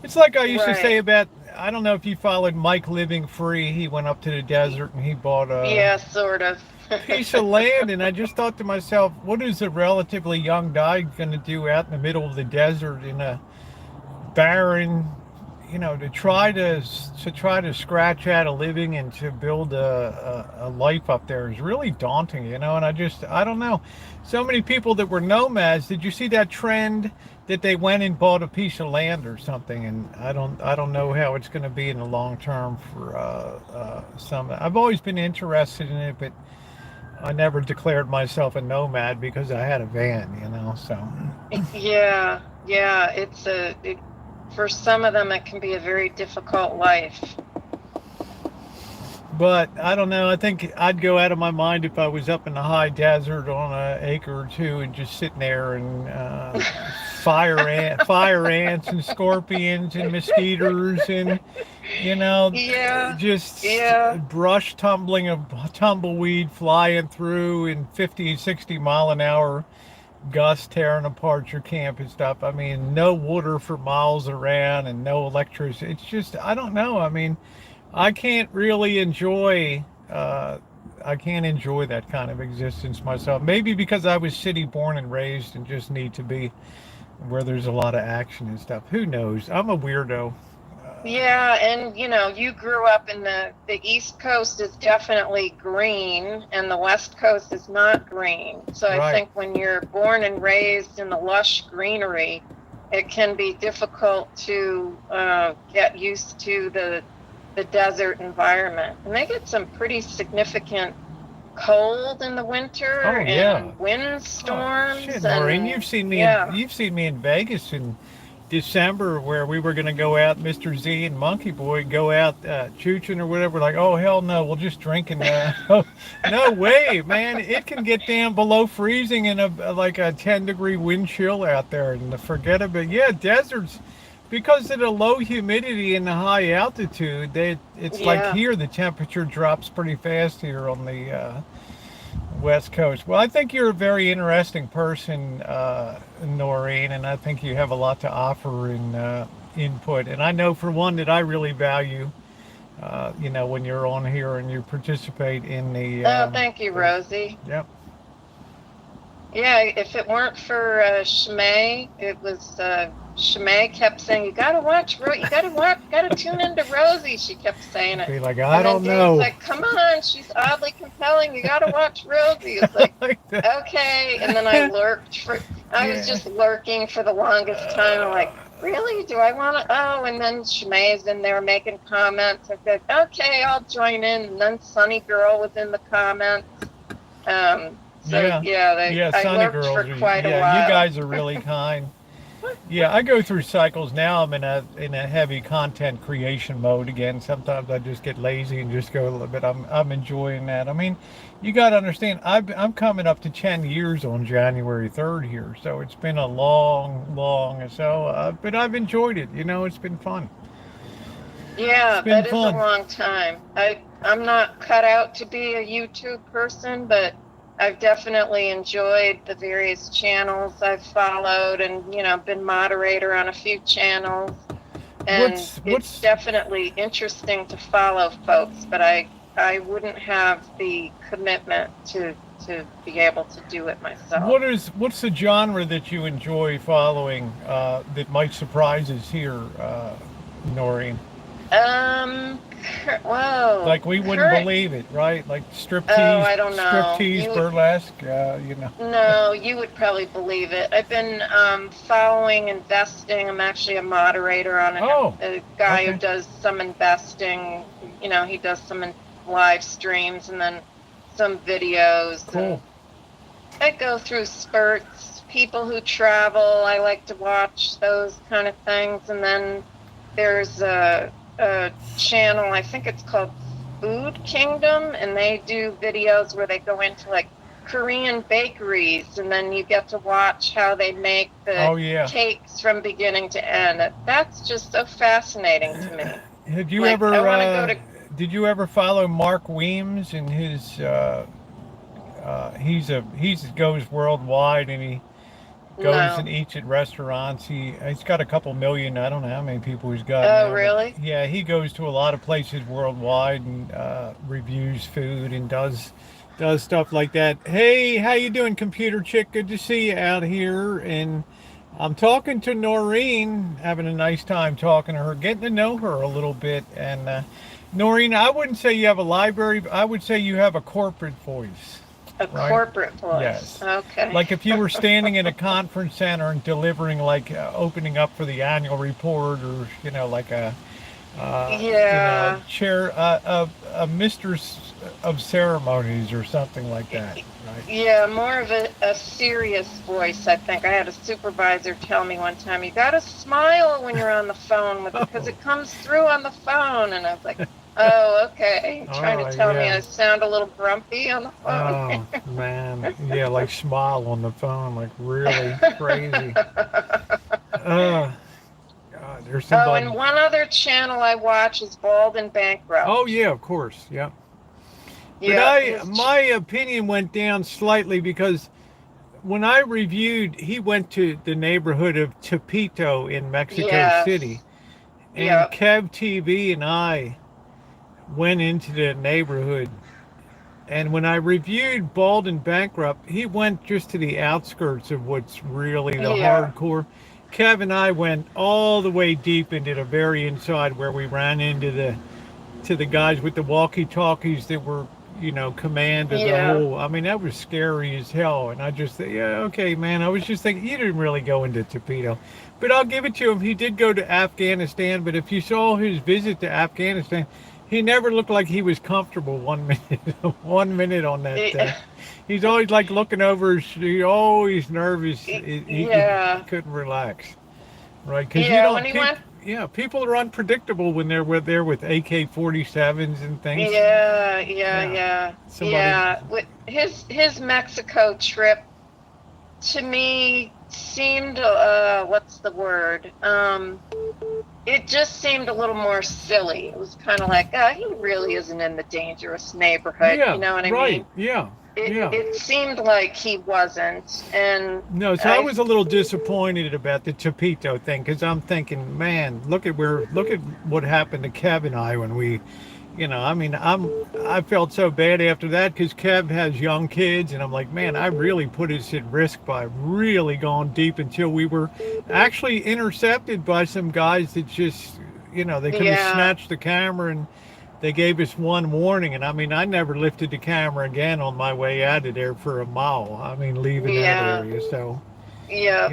Speaker 1: It's like I used to say about, I don't know if you followed Mike Living Free. He went up to the desert and he bought
Speaker 2: sort of.
Speaker 1: piece of land. And I just thought to myself, what is a relatively young guy going to do out in the middle of the desert in a barren, to scratch out a living and to build a life up there is really daunting, and I don't know. So many people that were nomads, did you see that trend that they went and bought a piece of land or something? And I don't know how it's going to be in the long term for some. I've always been interested in it, but I never declared myself a nomad because I had a van. So
Speaker 2: Yeah, yeah, for some of them it can be a very difficult life.
Speaker 1: but I don't know. I think I'd go out of my mind if I was up in the high desert on an acre or two and just sitting there and fire ants and scorpions and mosquitoes and you know
Speaker 2: Yeah,
Speaker 1: just
Speaker 2: yeah,
Speaker 1: brush tumbling a tumbleweed flying through in 50, 60 mile an hour gusts tearing apart your camp and stuff. I mean, no water for miles around and no electricity. It's just, I don't know. I mean, I can't really enjoy. I can't enjoy that kind of existence myself. Maybe because I was city born and raised and just need to be where there's a lot of action and stuff. Who knows? I'm a weirdo.
Speaker 2: yeah. And you grew up in the East Coast is definitely green, and the West Coast is not green. So I
Speaker 1: Right.
Speaker 2: think when you're born and raised in the lush greenery, it can be difficult to get used to the desert environment. And they get some pretty significant cold in the winter
Speaker 1: Oh yeah.
Speaker 2: and
Speaker 1: Oh
Speaker 2: windstorms
Speaker 1: shit, Maureen,
Speaker 2: and yeah.
Speaker 1: you've seen me in Vegas in December where we were going to go out, Mr. Z and Monkey Boy go out chooching or whatever. Like, oh hell no, we'll just drink and no way, man. It can get down below freezing in like a 10-degree wind chill out there, and forget it. But yeah, deserts because of the low humidity and the high altitude. It's like
Speaker 2: Yeah.
Speaker 1: here the temperature drops pretty fast here on the West Coast. Well, I think you're a very interesting person, Noreen, and I think you have a lot to offer in input. And I know for one that I really value, when you're on here and you participate in the.
Speaker 2: Oh, thank you,
Speaker 1: The
Speaker 2: Rosie.
Speaker 1: yep.
Speaker 2: Yeah, if it weren't for Shmay, it was Shmay kept saying, you gotta tune into Rosie. She kept saying it.
Speaker 1: Be like, I
Speaker 2: And then
Speaker 1: don't
Speaker 2: Dave's
Speaker 1: know.
Speaker 2: like, come on, she's oddly compelling. You gotta watch Rosie. It's like,
Speaker 1: Like that.
Speaker 2: okay. And then I was
Speaker 1: Yeah.
Speaker 2: just lurking for the longest time. I'm like, really? Do I want to? Oh, and then Shmay's in there making comments. I said, okay, I'll join in. And then Sunny Girl was in the comments. So
Speaker 1: Yeah.
Speaker 2: yeah,
Speaker 1: Yeah,
Speaker 2: I
Speaker 1: Sunny
Speaker 2: lurked
Speaker 1: Girls.
Speaker 2: for quite a
Speaker 1: Yeah, you
Speaker 2: while.
Speaker 1: guys are really kind. Yeah, I go through cycles now. I'm in a heavy content creation mode again. Sometimes I just get lazy and just go a little bit. I'm enjoying that. I mean, you got to understand. I'm coming up to 10 years on January 3rd here, so it's been a long. So, but I've enjoyed it. It's been fun. It's
Speaker 2: Yeah,
Speaker 1: been
Speaker 2: that is a
Speaker 1: fun.
Speaker 2: long time. I'm not cut out to be a YouTube person, but I've definitely enjoyed the various channels I've followed and, been moderator on a few channels. And
Speaker 1: What's
Speaker 2: it's
Speaker 1: what's
Speaker 2: definitely interesting to follow folks, but I wouldn't have the commitment to be able to do it myself.
Speaker 1: what's the genre that you enjoy following that might surprise us here, Noreen?
Speaker 2: Um,
Speaker 1: Like we wouldn't
Speaker 2: current,
Speaker 1: believe it, right? Like
Speaker 2: oh, I don't know.
Speaker 1: striptease, burlesque.
Speaker 2: No, you would probably believe it. I've been following investing. I'm actually a moderator on
Speaker 1: Oh,
Speaker 2: a guy who
Speaker 1: okay,
Speaker 2: does some investing. He does some live streams and then some videos. And
Speaker 1: cool.
Speaker 2: I go through spurts. People who travel, I like to watch those kind of things. And then there's a channel, I think it's called Food Kingdom, and they do videos where they go into like Korean bakeries, and then you get to watch how they make the
Speaker 1: Oh yeah.
Speaker 2: cakes from beginning to end. That's just so fascinating to me.
Speaker 1: Had you
Speaker 2: Like, I
Speaker 1: ever?
Speaker 2: want to go to,
Speaker 1: Did you ever follow Mark Weems and his? He's goes worldwide and he goes and
Speaker 2: no.
Speaker 1: eats at restaurants. He's got a couple million. I don't know how many people he's got
Speaker 2: Oh,
Speaker 1: now, but
Speaker 2: really?
Speaker 1: yeah, he goes to a lot of places worldwide and reviews food and does stuff like that. Hey, how you doing, computer chick? Good to see you out here. And I'm talking to Noreen, having a nice time talking to her, getting to know her a little bit. And Noreen, I wouldn't say you have a library, I would say you have a corporate voice,
Speaker 2: A
Speaker 1: right?
Speaker 2: corporate voice.
Speaker 1: Yes.
Speaker 2: Okay.
Speaker 1: Like if you were standing in a conference center and delivering, like opening up for the annual report, or like
Speaker 2: Yeah.
Speaker 1: chair, a mistress of ceremonies or something like that, right?
Speaker 2: Yeah, more of a serious voice, I think. I had a supervisor tell me one time, you got to smile when you're on the phone with because
Speaker 1: Oh,
Speaker 2: it comes through on the phone. And I was like, oh, okay.
Speaker 1: all
Speaker 2: Trying to
Speaker 1: right,
Speaker 2: tell me
Speaker 1: yeah.
Speaker 2: I sound a little grumpy on the phone.
Speaker 1: Oh man, yeah, like smile on the phone, like really crazy. Uh, God, there's
Speaker 2: Oh, and
Speaker 1: somebody.
Speaker 2: one other channel I watch is Bald and
Speaker 1: Oh
Speaker 2: Bankrupt.
Speaker 1: yeah, of course, yeah. But
Speaker 2: Yeah, his,
Speaker 1: my opinion went down slightly because when I reviewed, he went to the neighborhood of Tepito in Mexico City,
Speaker 2: yes,
Speaker 1: and
Speaker 2: yep,
Speaker 1: Kev TV and I went into the neighborhood. And when I reviewed Bald and Bankrupt, he went just to the outskirts of what's really the
Speaker 2: yeah,
Speaker 1: hardcore. Kev and I went all the way deep into the very inside, where we ran into the guys with the walkie-talkies that were, command of the
Speaker 2: yeah,
Speaker 1: whole. I mean, that was scary as hell. And I just, yeah, okay, man. I was just thinking, he didn't really go into Torpedo, but I'll give it to him. He did go to Afghanistan, but if you saw his visit to Afghanistan, he never looked like he was comfortable 1 minute, 1 minute on that. He's always like looking over. He's always nervous. He
Speaker 2: yeah,
Speaker 1: couldn't relax, right? Because you
Speaker 2: yeah.
Speaker 1: don't
Speaker 2: When he
Speaker 1: people.
Speaker 2: went,
Speaker 1: Yeah, people are unpredictable when they're there with AK-47s and things.
Speaker 2: yeah, yeah,
Speaker 1: Yeah,
Speaker 2: yeah,
Speaker 1: somebody.
Speaker 2: yeah. With his Mexico trip to me seemed, what's the word? It just seemed a little more silly. It was kind of like, he really isn't in the dangerous neighborhood. You
Speaker 1: Yeah,
Speaker 2: know what I
Speaker 1: right.
Speaker 2: mean?
Speaker 1: Yeah, yeah.
Speaker 2: It seemed like he wasn't, and
Speaker 1: No, so I
Speaker 2: I,
Speaker 1: was a little disappointed about the Chapito thing, because I'm thinking, man, look at what happened to Kev and I when we, I mean, I felt so bad after that because Kev has young kids, and I'm like, man, I really put us at risk by really going deep until we were actually intercepted by some guys that just, they could have
Speaker 2: yeah,
Speaker 1: snatched the camera, and they gave us one warning. And I mean, I never lifted the camera again on my way out of there for a mile. I mean, leaving that
Speaker 2: yeah,
Speaker 1: area. So,
Speaker 2: yeah,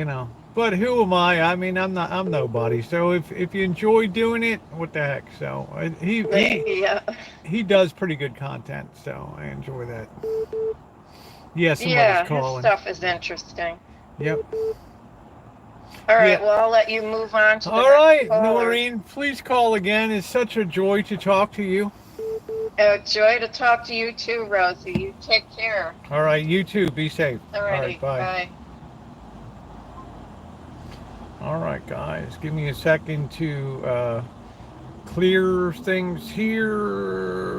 Speaker 1: but who am I? I mean, I'm nobody. So if you enjoy doing it, what the heck? So
Speaker 2: yeah,
Speaker 1: he does pretty good content. So I enjoy that. Yeah, somebody's
Speaker 2: yeah. His
Speaker 1: calling.
Speaker 2: stuff is interesting.
Speaker 1: Yep.
Speaker 2: All
Speaker 1: Yeah.
Speaker 2: right, well, I'll let you move on to the
Speaker 1: All
Speaker 2: next
Speaker 1: right,
Speaker 2: caller.
Speaker 1: Noreen, please call again. It's such a joy to talk to you.
Speaker 2: Joy to talk to you too, Rosie. You take care.
Speaker 1: All right, you too. Be safe. All right,
Speaker 2: Alrighty,
Speaker 1: bye.
Speaker 2: bye.
Speaker 1: All right, guys, give me a second to clear things here.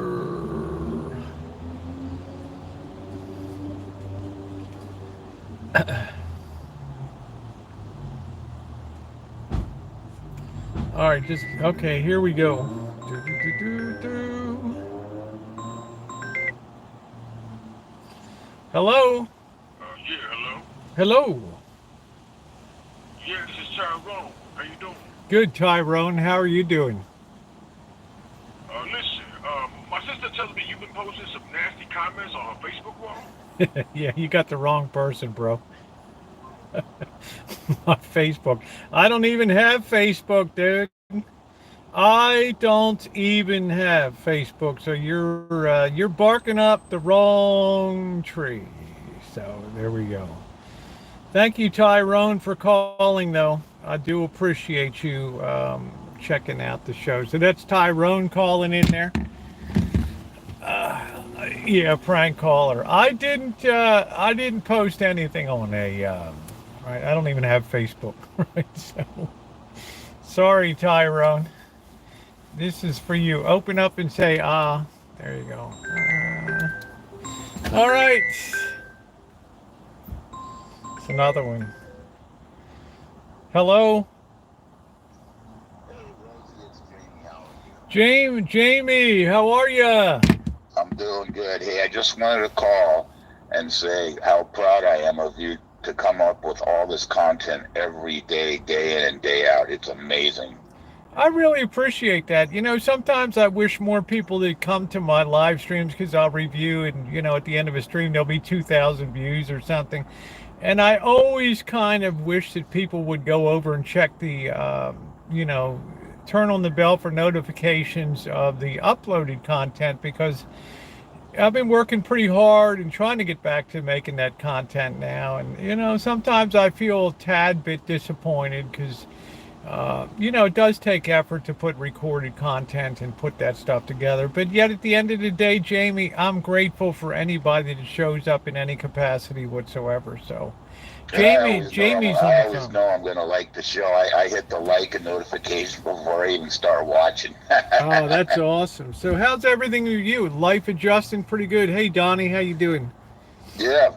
Speaker 1: All right, just okay. Here we go. Do, do, do, do, do. Hello,
Speaker 3: Yeah, hello.
Speaker 1: hello.
Speaker 3: Yes, it's Tyrone. How you doing?
Speaker 1: Good, Tyrone. How are you doing?
Speaker 3: Listen, my sister tells me you've been posting some nasty comments on her Facebook wall.
Speaker 1: Yeah, you got the wrong person, bro. My Facebook. I don't even have Facebook, dude. I don't even have Facebook, so you're barking up the wrong tree. So there we go. Thank you, Tyrone, for calling, though. I do appreciate you checking out the show. So that's Tyrone calling in there. Yeah, prank caller. I didn't post anything on a. Right, I don't even have Facebook. Right, so sorry, Tyrone. This is for you. Open up and say ah. There you go. All right. It's another one. Hello,
Speaker 4: Hey Rosie, it's Jamie. How are you?
Speaker 1: Jamie. How are ya?
Speaker 4: I'm doing good. Hey, I just wanted to call and say how proud I am of you to come up with all this content every day, day in and day out. It's amazing.
Speaker 1: I really appreciate that. Sometimes I wish more people would come to my live streams because I'll review and, at the end of a stream, there'll be 2,000 views or something. And I always kind of wish that people would go over and check turn on the bell for notifications of the uploaded content, because I've been working pretty hard and trying to get back to making that content now. And, sometimes I feel a tad bit disappointed because, it does take effort to put recorded content and put that stuff together. But yet at the end of the day, Jamie, I'm grateful for anybody that shows up in any capacity whatsoever. So, Jamie's
Speaker 4: I
Speaker 1: on the
Speaker 4: always
Speaker 1: phone.
Speaker 4: know I'm going to like the show. I hit the like and notification before I even start watching.
Speaker 1: Oh, that's awesome. So how's everything with you? Life adjusting pretty good. Hey, Donnie, how you doing?
Speaker 4: Yeah,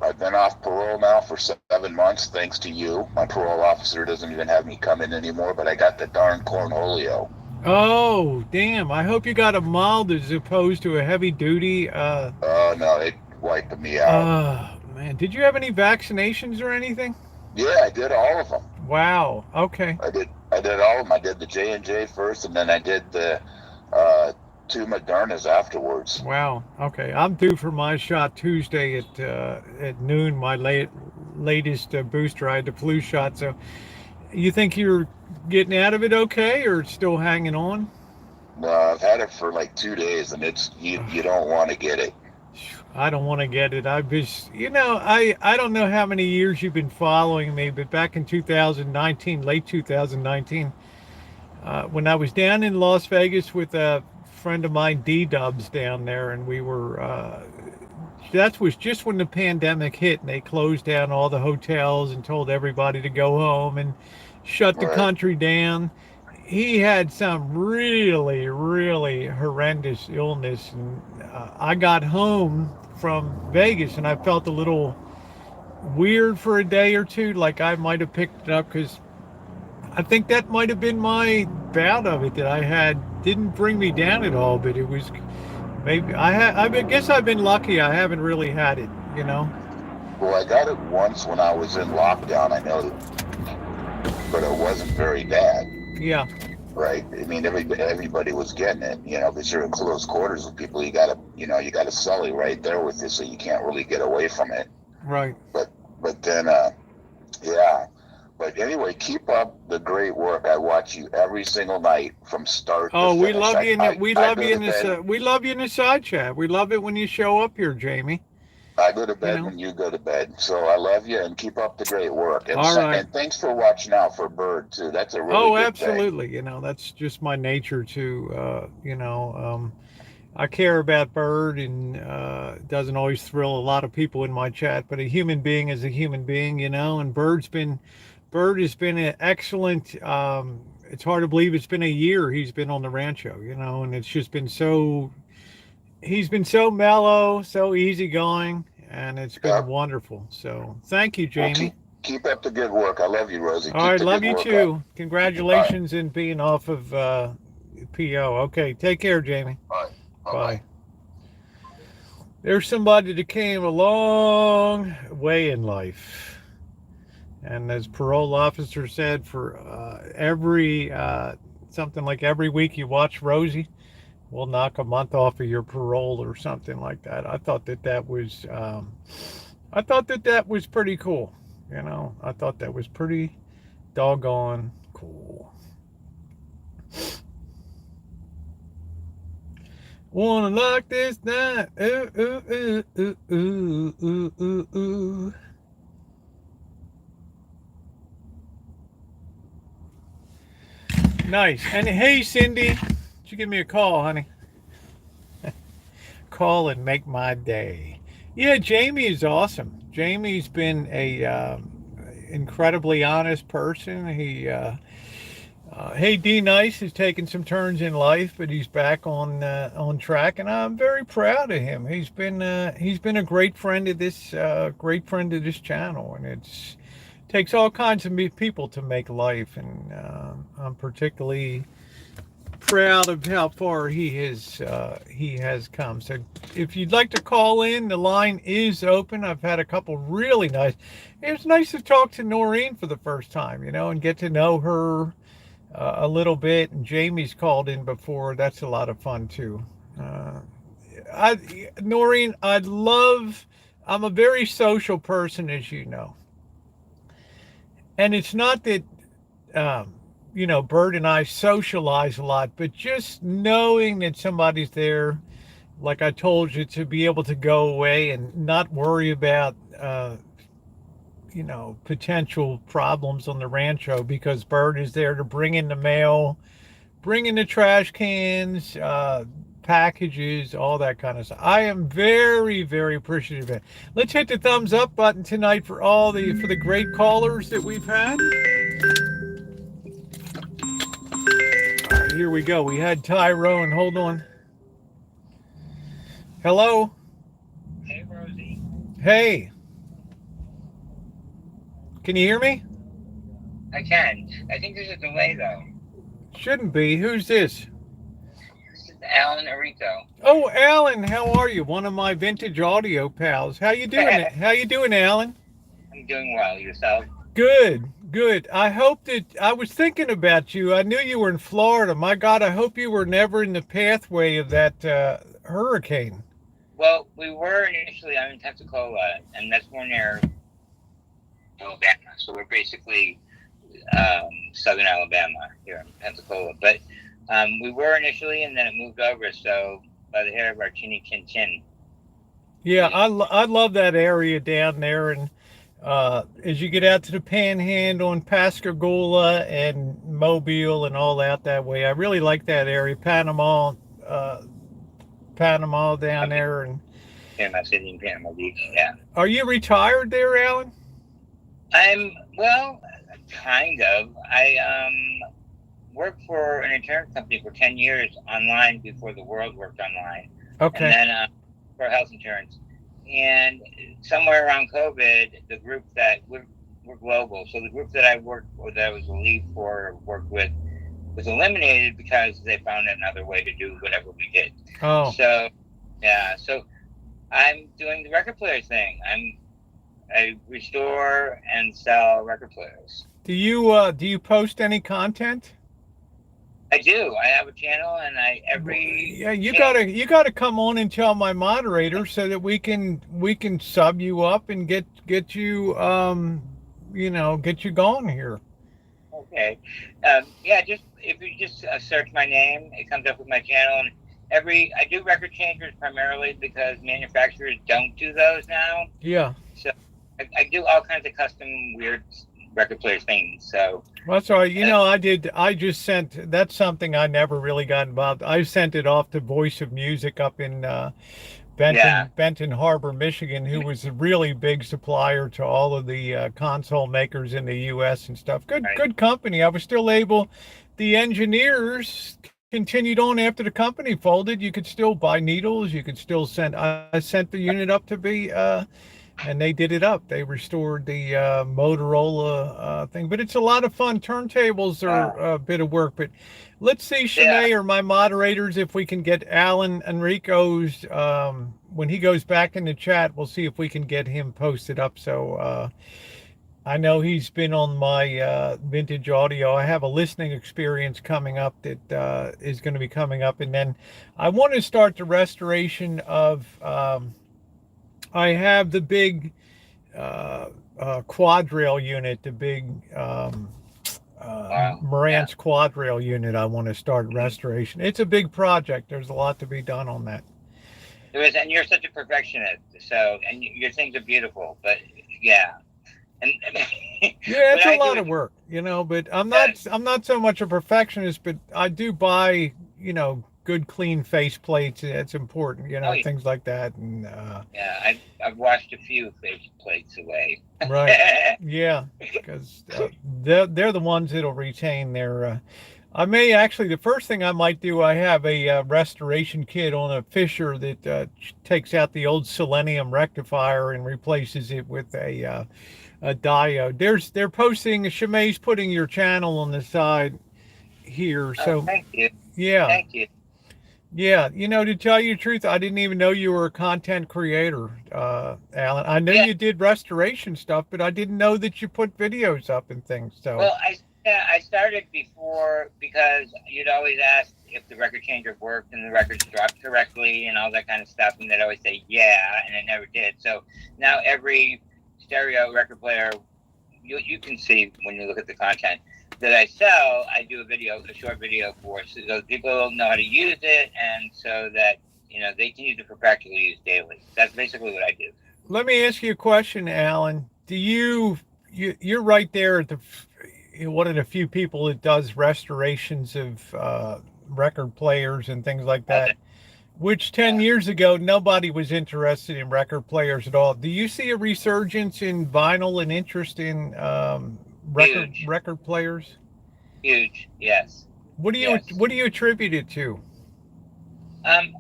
Speaker 4: I've been off parole now for 7 months, thanks to you. My parole officer doesn't even have me come in anymore, but I got the darn cornholio.
Speaker 1: Oh, damn. I hope you got a mild as opposed to a heavy duty.
Speaker 4: Oh, no, it wiped me out.
Speaker 1: Man. Did you have any vaccinations or anything?
Speaker 4: Yeah, I did all of them.
Speaker 1: Wow. Okay.
Speaker 4: I did all of them. I did the J&J first, and then I did the uh, 2 Modernas afterwards.
Speaker 1: Wow. Okay. I'm due for my shot Tuesday at noon. My latest booster. I had the flu shot. So, you think you're getting out of it okay, or still hanging on?
Speaker 4: No, I've had it for like 2 days, and it's you don't want to get it.
Speaker 1: I don't want to get it. I don't know how many years you've been following me, but back in 2019, late 2019, when I was down in Las Vegas with a friend of mine, D-Dubs, down there, and that was just when the pandemic hit, and they closed down all the hotels and told everybody to go home and shut the
Speaker 4: Right.
Speaker 1: country down. He had some really, really horrendous illness, and I got home from Vegas, and I felt a little weird for a day or two, like I might have picked it up, because I think that might have been my bout of it that I had. Didn't bring me down at all, but it was maybe I guess I've been lucky. I haven't really had it.
Speaker 4: Well, I got it once when I was in lockdown, I know, but it wasn't very bad.
Speaker 1: Yeah.
Speaker 4: Right. I mean, everybody was getting it, because you're in close quarters with people. You got a Sully right there with you, so you can't really get away from it.
Speaker 1: Right.
Speaker 4: But then, yeah. But anyway, keep up the great work. I watch you every single night from start to finish.
Speaker 1: We love you. We love you in
Speaker 4: bed.
Speaker 1: we love you in the side chat. We love it when you show up here, Jamie.
Speaker 4: I go to bed when you go to bed. So I love you, and keep up the great work. And,
Speaker 1: all right.
Speaker 4: And thanks for watching out for Bird too. That's a really good
Speaker 1: absolutely.
Speaker 4: thing.
Speaker 1: That's just my nature to I care about Bird, and it doesn't always thrill a lot of people in my chat, but a human being is a human being, and Bird has been an excellent. It's hard to believe it's been a year he's been on the Rancho, and it's just been he's been so mellow, so easygoing, and it's been wonderful. So thank you, Jamie.
Speaker 4: Well, keep up the good work. I love you, Rosie.
Speaker 1: All right, love you too. Congratulations in being off of PO. Okay, take care, Jamie.
Speaker 4: All right.
Speaker 1: Bye. There's somebody that came a long way in life. And as parole officer said, for something like every week you watch Rosie, we'll knock a month off of your parole or something like that. I thought that was pretty cool. I thought that was pretty doggone cool. Wanna lock this night. Ooh, ooh, ooh, ooh, ooh, ooh, ooh. Nice. And hey, Cindy, did you give me a call, honey? Call and make my day. Yeah, Jamie is awesome. Jamie's been a incredibly honest person. Hey, D Nice is taking some turns in life, but he's back on track, and I'm very proud of him. He's been a great friend of this channel, and it takes all kinds of people to make life, and I'm particularly proud of how far he has come. So if you'd like to call in, the line is open. I've had a couple really nice. It was nice to talk to Noreen for the first time, and get to know her a little bit. And Jamie's called in before. That's a lot of fun too. Noreen, I'm a very social person, as you know. And it's not that, Bert and I socialize a lot, but just knowing that somebody's there, like I told you, to be able to go away and not worry about, potential problems on the Rancho, because Bert is there to bring in the mail, bring in the trash cans, packages, all that kind of stuff. I am very, very appreciative of it. Let's hit the thumbs up button tonight for the great callers that we've had. All right, here we go. We had Tyrone. Hold on. Hello.
Speaker 5: Hey, Rosie.
Speaker 1: Hey. Can you hear me?
Speaker 5: I can. I think there's a delay, though.
Speaker 1: Shouldn't be. Who's this?
Speaker 5: This is Alan Arico.
Speaker 1: Oh, Alan, how are you? One of my vintage audio pals. How you doing? How you doing, Alan?
Speaker 5: I'm doing well. Yourself?
Speaker 1: Good, good. I hope that I was thinking about you. I knew you were in Florida. My God, I hope you were never in the pathway of that hurricane.
Speaker 5: Well, we were initially. I'm in Pensacola, and that's more near Alabama. So we're basically southern Alabama here in Pensacola. But we were initially, and then it moved over. So by the hair of our chinny chin chin.
Speaker 1: Yeah, I love that area down there, and as you get out to the Panhandle and Pascagoula and Mobile and all that way, I really like that area. Panama down there, and
Speaker 5: Panama City and Panama Beach. Yeah.
Speaker 1: Are you retired there, Alan?
Speaker 5: Well, kind of. I worked for an insurance company for 10 years online before the world worked online.
Speaker 1: Okay.
Speaker 5: And then for health insurance. And somewhere around COVID, the group that we're global. So the group that I worked for, that I was the lead for, worked with, was eliminated because they found another way to do whatever we did.
Speaker 1: Oh.
Speaker 5: So, yeah. So I'm doing the record player thing. I restore and sell record players.
Speaker 1: Do you post any content?
Speaker 5: I do. I have a channel, and
Speaker 1: you gotta come on and tell my moderator so that we can sub you up and get you get you going here.
Speaker 5: Okay. Just if you just search my name, it comes up with my channel, and I do record changers primarily because manufacturers don't do those now.
Speaker 1: Yeah.
Speaker 5: So I do all kinds of custom weird record player things. So
Speaker 1: well, that's all right. I just sent, that's something I never really got involved. I sent it off to Voice of Music up in Benton Harbor, Michigan, who was a really big supplier to all of the console makers in the U.S. and stuff. Good company. I was still able, the engineers continued on after the company folded. You could still buy needles. You could still I sent the unit up to be, and they did it up. They restored the Motorola thing. But it's a lot of fun. Turntables are a bit of work. But let's see, Shanae, or my moderators, if we can get Alan Enrico's, when he goes back in the chat, we'll see if we can get him posted up. So I know he's been on my vintage audio. I have a listening experience coming up that is going to be coming up. And then I want to start the restoration of... I have the big quad rail unit, the big Marantz quad rail unit. I want to start restoration. It's a big project. There's a lot to be done on that.
Speaker 5: There is, and you're such a perfectionist. So, and your things are beautiful. But yeah, and
Speaker 1: yeah, it's a lot of work, But I'm not so much a perfectionist, but I do buy, good clean face plates. It's important, things like that. And
Speaker 5: I've washed a few face plates away.
Speaker 1: Right. Yeah, because they're the ones that'll retain their. I may actually, the first thing I might do, I have a restoration kit on a Fisher that takes out the old selenium rectifier and replaces it with a diode. They're posting. Shemai's putting your channel on the side here, so
Speaker 5: thank you.
Speaker 1: Yeah.
Speaker 5: Thank you.
Speaker 1: Yeah, to tell you the truth, I didn't even know you were a content creator, Alan. I knew
Speaker 5: Yeah.
Speaker 1: you did restoration stuff, but I didn't know that you put videos up and things. So,
Speaker 5: Well, I started before because you'd always ask if the record changer worked and the records dropped correctly and all that kind of stuff, and they'd always say yeah, and it never did. So now every stereo record player, you can see when you look at the content that I sell, I do a short video for, so people know how to use it, and so that they can use it for practical use daily. That's basically what I do.
Speaker 1: let me ask you a question, Alan. Do you're right there at one of the few people that does restorations of record players and things like that,
Speaker 5: Okay.
Speaker 1: which 10 years ago nobody was interested in record players at all. Do you see a resurgence in vinyl and interest in
Speaker 5: Huge,
Speaker 1: record players?
Speaker 5: huge, yes, yes.
Speaker 1: What do you attribute it to?
Speaker 5: Um,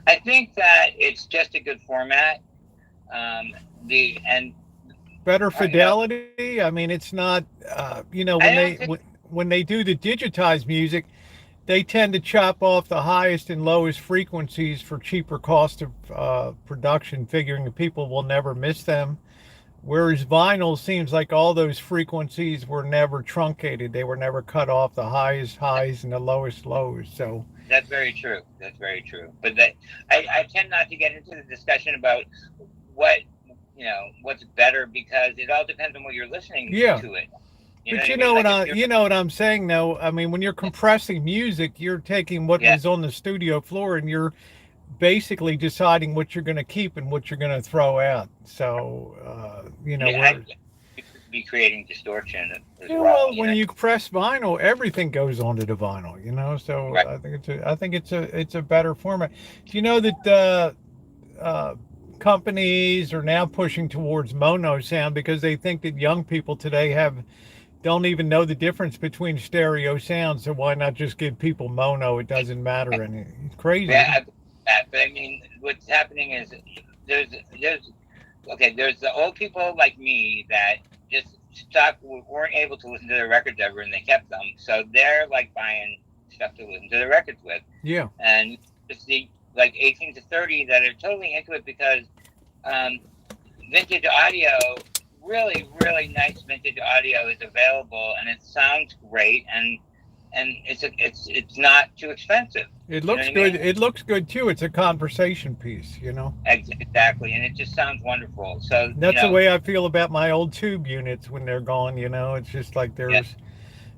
Speaker 5: I think that it's just a good format. The and
Speaker 1: Better
Speaker 5: you know,
Speaker 1: fidelity? I mean, it's not
Speaker 5: I don't think.
Speaker 1: when they do the digitized music, they tend to chop off the highest and lowest frequencies for cheaper cost of production, figuring that people will never miss them. Whereas vinyl seems like all those frequencies were never truncated. They were never cut off the highest highs and the lowest lows. So,
Speaker 5: That's very true. That's very true. But I tend not to get into the discussion about what what's better because it all depends on what you're listening
Speaker 1: yeah.
Speaker 5: to it.
Speaker 1: But
Speaker 5: What I mean? Like if you're
Speaker 1: you know what I'm saying though. I mean, when you're compressing music, you're taking what
Speaker 5: yeah
Speaker 1: was on the studio floor and you're basically deciding what you're going to keep and what you're going to throw out. So,
Speaker 5: I be creating distortion as
Speaker 1: yeah,
Speaker 5: well.
Speaker 1: well, when you press vinyl, everything goes onto the vinyl. So
Speaker 5: Right.
Speaker 1: I think it's a better format. Do you know that companies are now pushing towards mono sound because they think that young people today don't even know the difference between stereo sounds. So why not just give people mono? It doesn't matter, and it's crazy.
Speaker 5: Yeah, but I mean, what's happening is there's there's the old people like me that just weren't able to listen to their records ever, and they kept them, so they're like buying stuff to listen to their records with,
Speaker 1: Yeah.
Speaker 5: and it's the like 18 to 30 that are totally into it because vintage audio, really nice vintage audio is available, and it sounds great, and it's not too expensive.
Speaker 1: It looks good. It looks good too. It's a conversation piece.
Speaker 5: Exactly, and it just sounds wonderful. So
Speaker 1: That's the way I feel about my old tube units when they're gone. It's just like there's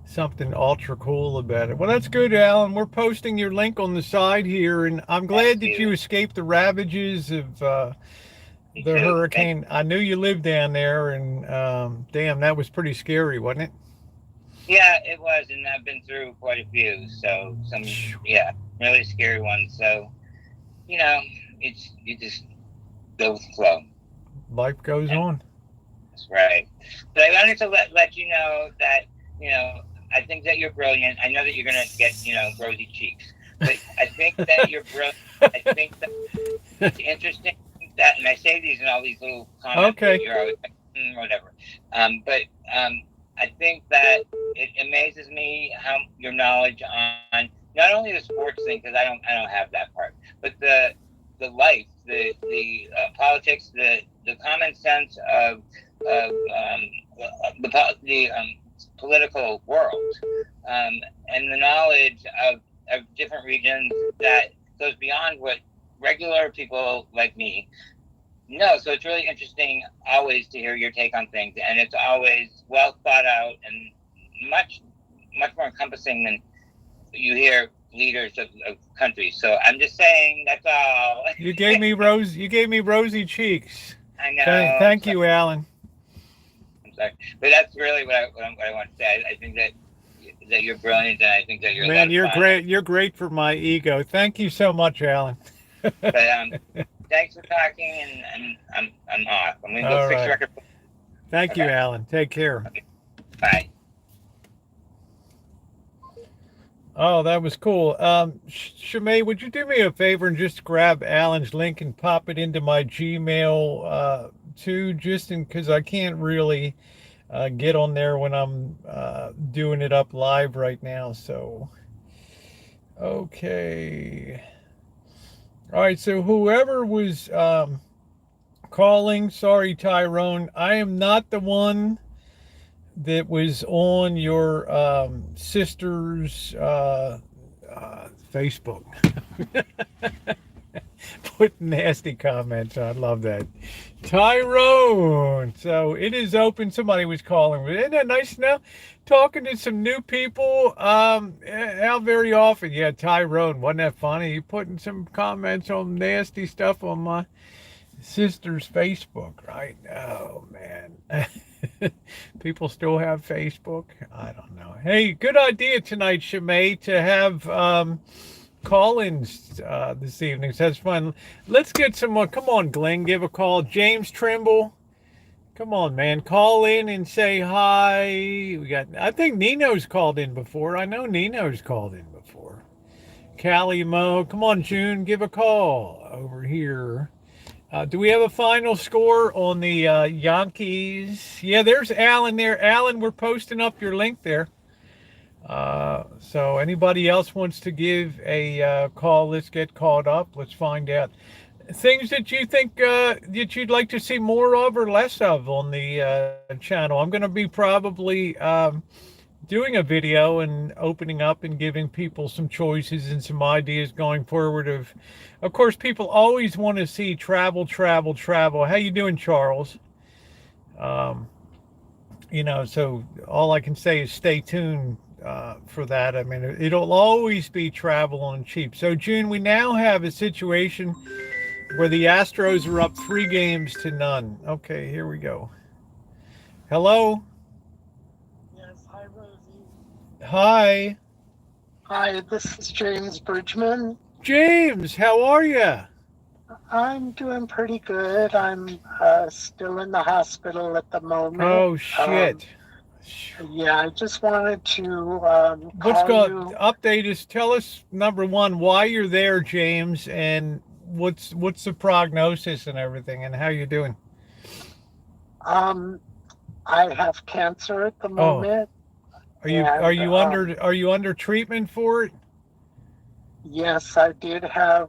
Speaker 1: something ultra cool about it. Well, that's good, Alan. We're posting your link on the side here, and I'm glad that you escaped the ravages of the hurricane. I knew you lived down there, and damn, that was pretty scary, wasn't it?
Speaker 5: Yeah, it was, and I've been through quite a few. So some really scary ones. So you just go with the flow.
Speaker 1: Life goes on.
Speaker 5: That's right. But I wanted to let you know that I think that you're brilliant. I know that you're gonna get rosy cheeks, but I think that you're brilliant. I think that it's interesting that, and I say these in all these little comments.
Speaker 1: Okay.
Speaker 5: You're always like, whatever. But I think that it amazes me how your knowledge on not only the sports thing, because I don't have that part, but the life, the politics, the common sense of the political world, and the knowledge of different regions that goes beyond what regular people like me know. So it's really interesting always to hear your take on things, and it's always well thought out and much more encompassing than you hear leaders of countries. So I'm just saying, that's all.
Speaker 1: You gave me rosy cheeks.
Speaker 5: I know.
Speaker 1: Thank you, Alan.
Speaker 5: I'm sorry, but that's really what I want to say. I think that you're brilliant, and I think that you're
Speaker 1: Man, you're great. You're great for my ego. Thank you so much, Alan.
Speaker 5: But thanks for talking, and I'm off. I'm gonna go fix record.
Speaker 1: Thank you, Alan. Take care.
Speaker 5: Okay. Bye.
Speaker 1: Oh, that was cool. Shimei, would you do me a favor and just grab Alan's link and pop it into my Gmail too, just because I can't really get on there when I'm doing it up live right now. So Okay. All right, so whoever was calling, sorry, Tyrone, I am not the one that was on your sister's Facebook. Put nasty comments. I love that. Tyrone. So it is open. Somebody was calling. Isn't that nice now? Talking to some new people. How very often? Yeah, Tyrone. Wasn't that funny? You putting some comments on nasty stuff on my sister's Facebook, right? Oh man. People still have Facebook? I don't know. Hey, good idea tonight, Shimei, to have call-ins this evening. So that's fun. Let's get some more. Come on, Glenn, give a call. James Trimble, come on, man, call in and say hi. We got. I think Nino's called in before. I know Nino's called in before. Callie Mo, come on, June, give a call over here. Do we have a final score on the Yankees? Yeah, there's Alan there. Alan, we're posting up your link there. So anybody else wants to give a call, let's get caught up. Let's find out things that you think that you'd like to see more of or less of on the channel. I'm going to be probably doing a video and opening up and giving people some choices and some ideas going forward. Of course, people always want to see travel. How you doing, Charles? So all I can say is stay tuned for that. I mean, it'll always be travel on cheap. So June, we now have a situation where the Astros are up 3-0. Okay, here we go. Hello.
Speaker 6: Yes, hi Rosie.
Speaker 1: Hi.
Speaker 6: Hi, this is James Bridgman.
Speaker 1: James, how are you?
Speaker 6: I'm doing pretty good. I'm still in the hospital at the moment.
Speaker 1: Oh shit.
Speaker 6: Yeah, I just wanted to
Speaker 1: What's
Speaker 6: call
Speaker 1: going
Speaker 6: you.
Speaker 1: update us? Tell us, number one, why you're there, James, and what's the prognosis and everything, and how you doing?
Speaker 6: I have cancer at the moment.
Speaker 1: Are you under treatment for it?
Speaker 6: Yes, I did have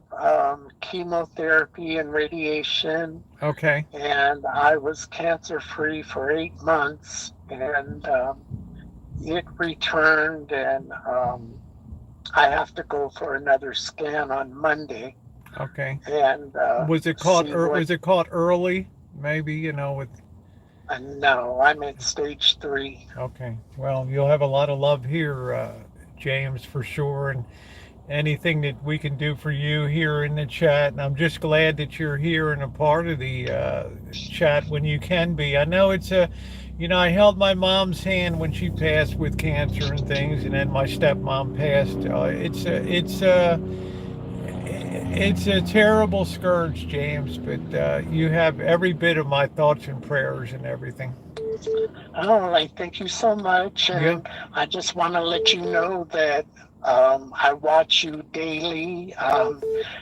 Speaker 6: chemotherapy and radiation.
Speaker 1: Okay.
Speaker 6: And I was cancer-free for 8 months, and it returned, and I have to go for another scan on Monday.
Speaker 1: Okay.
Speaker 6: And
Speaker 1: was it caught early? Maybe, with.
Speaker 6: No, I'm at stage 3.
Speaker 1: Okay. Well, you'll have a lot of love here, James, for sure, and anything that we can do for you here in the chat. And I'm just glad that you're here and a part of the chat when you can be. I know it's I held my mom's hand when she passed with cancer and things, and then my stepmom passed. It's a terrible scourge, James, but you have every bit of my thoughts and prayers and everything.
Speaker 6: All right, thank you so much. And I just want to let you know that I watch you daily.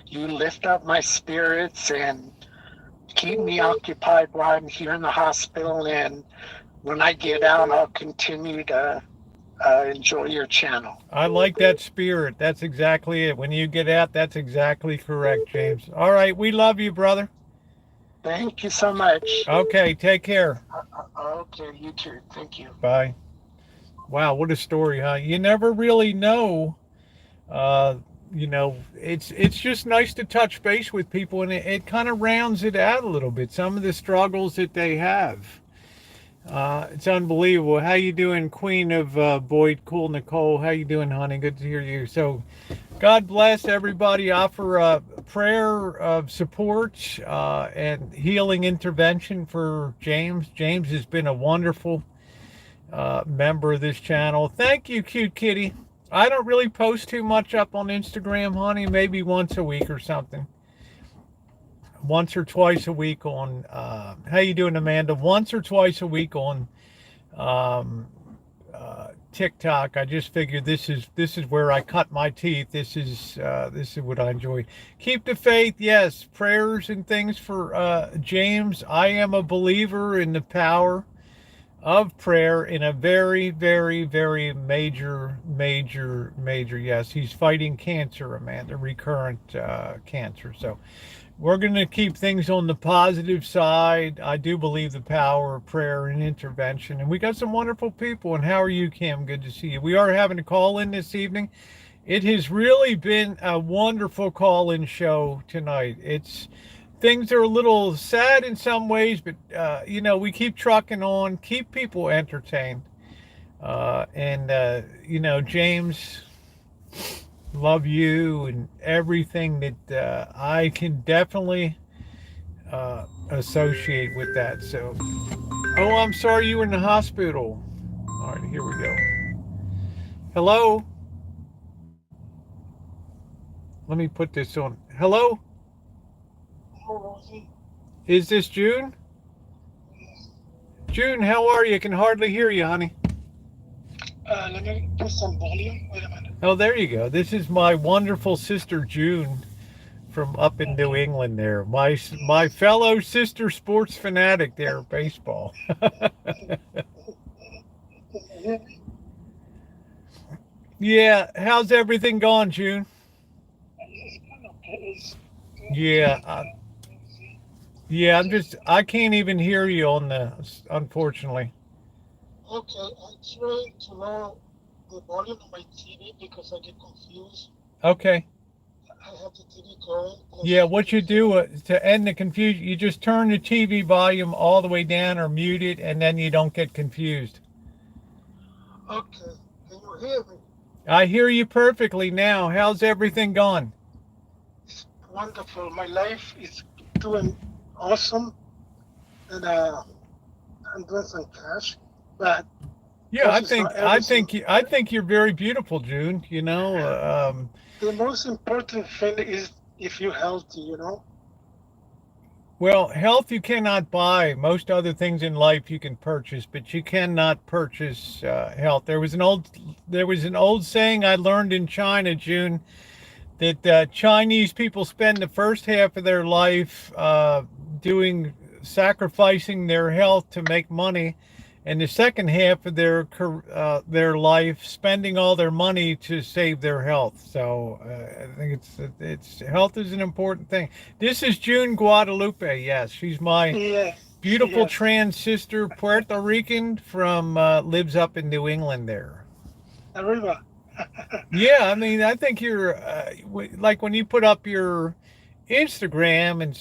Speaker 6: You lift up my spirits and keep me occupied while I'm here in the hospital. And when I get out, I'll continue to enjoy your channel.
Speaker 1: I like that spirit. That's exactly it. When you get out, that's exactly correct, James. All right, we love you, brother.
Speaker 6: Thank you so much. Okay,
Speaker 1: take care.
Speaker 6: Okay, you too. Thank you.
Speaker 1: Bye. Wow, what a story, huh? You never really know. It's just nice to touch base with people, and it kind of rounds it out a little bit. Some of the struggles that they have. It's unbelievable. How you doing, Queen of Boyd? Cool, Nicole. How you doing, honey? Good to hear you. So, God bless everybody. Offer a prayer of support and healing intervention for James. James has been a wonderful member of this channel. Thank you, cute kitty. I don't really post too much up on Instagram, honey. Maybe once a week or something. Once or twice a week on how you doing, Amanda? Once or twice a week on TikTok. I just figured this is where I cut my teeth. This is what I enjoy. Keep the faith. Yes, prayers and things for James. I am a believer in the power of prayer in a very, very, very major, yes. He's fighting cancer, Amanda, recurrent cancer. So we're going to keep things on the positive side. I do believe the power of prayer and intervention. And we got some wonderful people. And how are you, Kim? Good to see you. We are having a call in this evening. It has really been a wonderful call-in show tonight. Things are a little sad in some ways, but we keep trucking on, keep people entertained. James, love you and everything that I can definitely associate with that. So, oh, I'm sorry you were in the hospital. All right, here we go. Hello. Let me put this on. Hello.
Speaker 6: Hello, Rosie.
Speaker 1: Is this June? June, how are you? I can hardly hear you, honey.
Speaker 6: Let me put some volume. Wait a minute.
Speaker 1: Oh, there you go. This is my wonderful sister June from up in New England there. My fellow sister sports fanatic there, baseball. Yeah, how's everything going, June? Yeah, yeah, I can't even hear you on unfortunately.
Speaker 6: Okay, I'm trying to know the volume of my TV because I get confused.
Speaker 1: Okay.
Speaker 6: I have the TV going.
Speaker 1: Yeah, what you do to end the confusion, you just turn the TV volume all the way down or mute it, and then you don't get confused.
Speaker 6: Okay, can you hear me?
Speaker 1: I hear you perfectly now. How's everything going?
Speaker 6: It's wonderful. My life is doing awesome, and I'm doing some cash, but
Speaker 1: Yeah,
Speaker 6: cash is not everything.
Speaker 1: I think you're very beautiful, June.
Speaker 6: The most important thing is if you're healthy,
Speaker 1: Well, health you cannot buy. Most other things in life you can purchase, but you cannot purchase health. There was an old saying I learned in China, June, that Chinese people spend the first half of their life sacrificing their health to make money, and the second half of their life spending all their money to save their health. So I think it's health is an important thing. This is June Guadalupe. Yes, she's my beautiful trans sister, Puerto Rican from lives up in New England there.
Speaker 6: Arriba.
Speaker 1: Yeah, I mean, I think you're like when you put up your Instagram and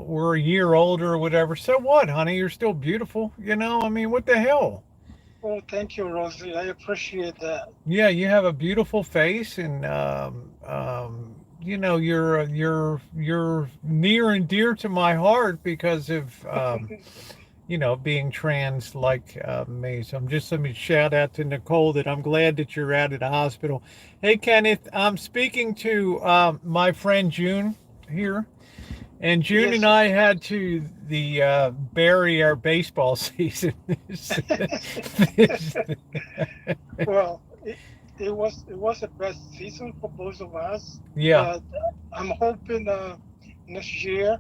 Speaker 1: we're a year older or whatever. So what, honey? You're still beautiful. I mean, what the hell?
Speaker 6: Oh, thank you, Rosie. I appreciate that.
Speaker 1: Yeah, you have a beautiful face, and you're near and dear to my heart because of being trans like me. So let me shout out to Nicole that I'm glad that you're out of the hospital. Hey, Kenneth, I'm speaking to my friend June here. And June and I had to bury our baseball season.
Speaker 6: Well, it was the best season for both of us.
Speaker 1: Yeah.
Speaker 6: But I'm hoping next year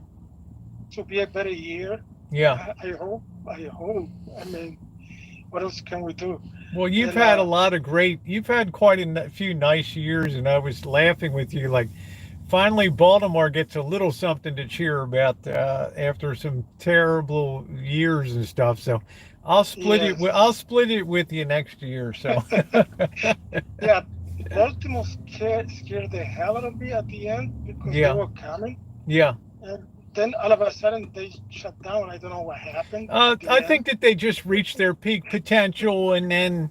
Speaker 6: to be a better year.
Speaker 1: Yeah.
Speaker 6: I hope. I mean, what else can we do?
Speaker 1: Well, you've had quite a few nice years, and I was laughing with you like, finally, Baltimore gets a little something to cheer about after some terrible years and stuff. So I'll split it. I'll split it with you next year. So
Speaker 6: yeah, Baltimore scared the hell out of me at the end because they were coming.
Speaker 1: Yeah.
Speaker 6: And then all of a sudden they shut down. I don't know what happened.
Speaker 1: I think that they just reached their peak potential, and then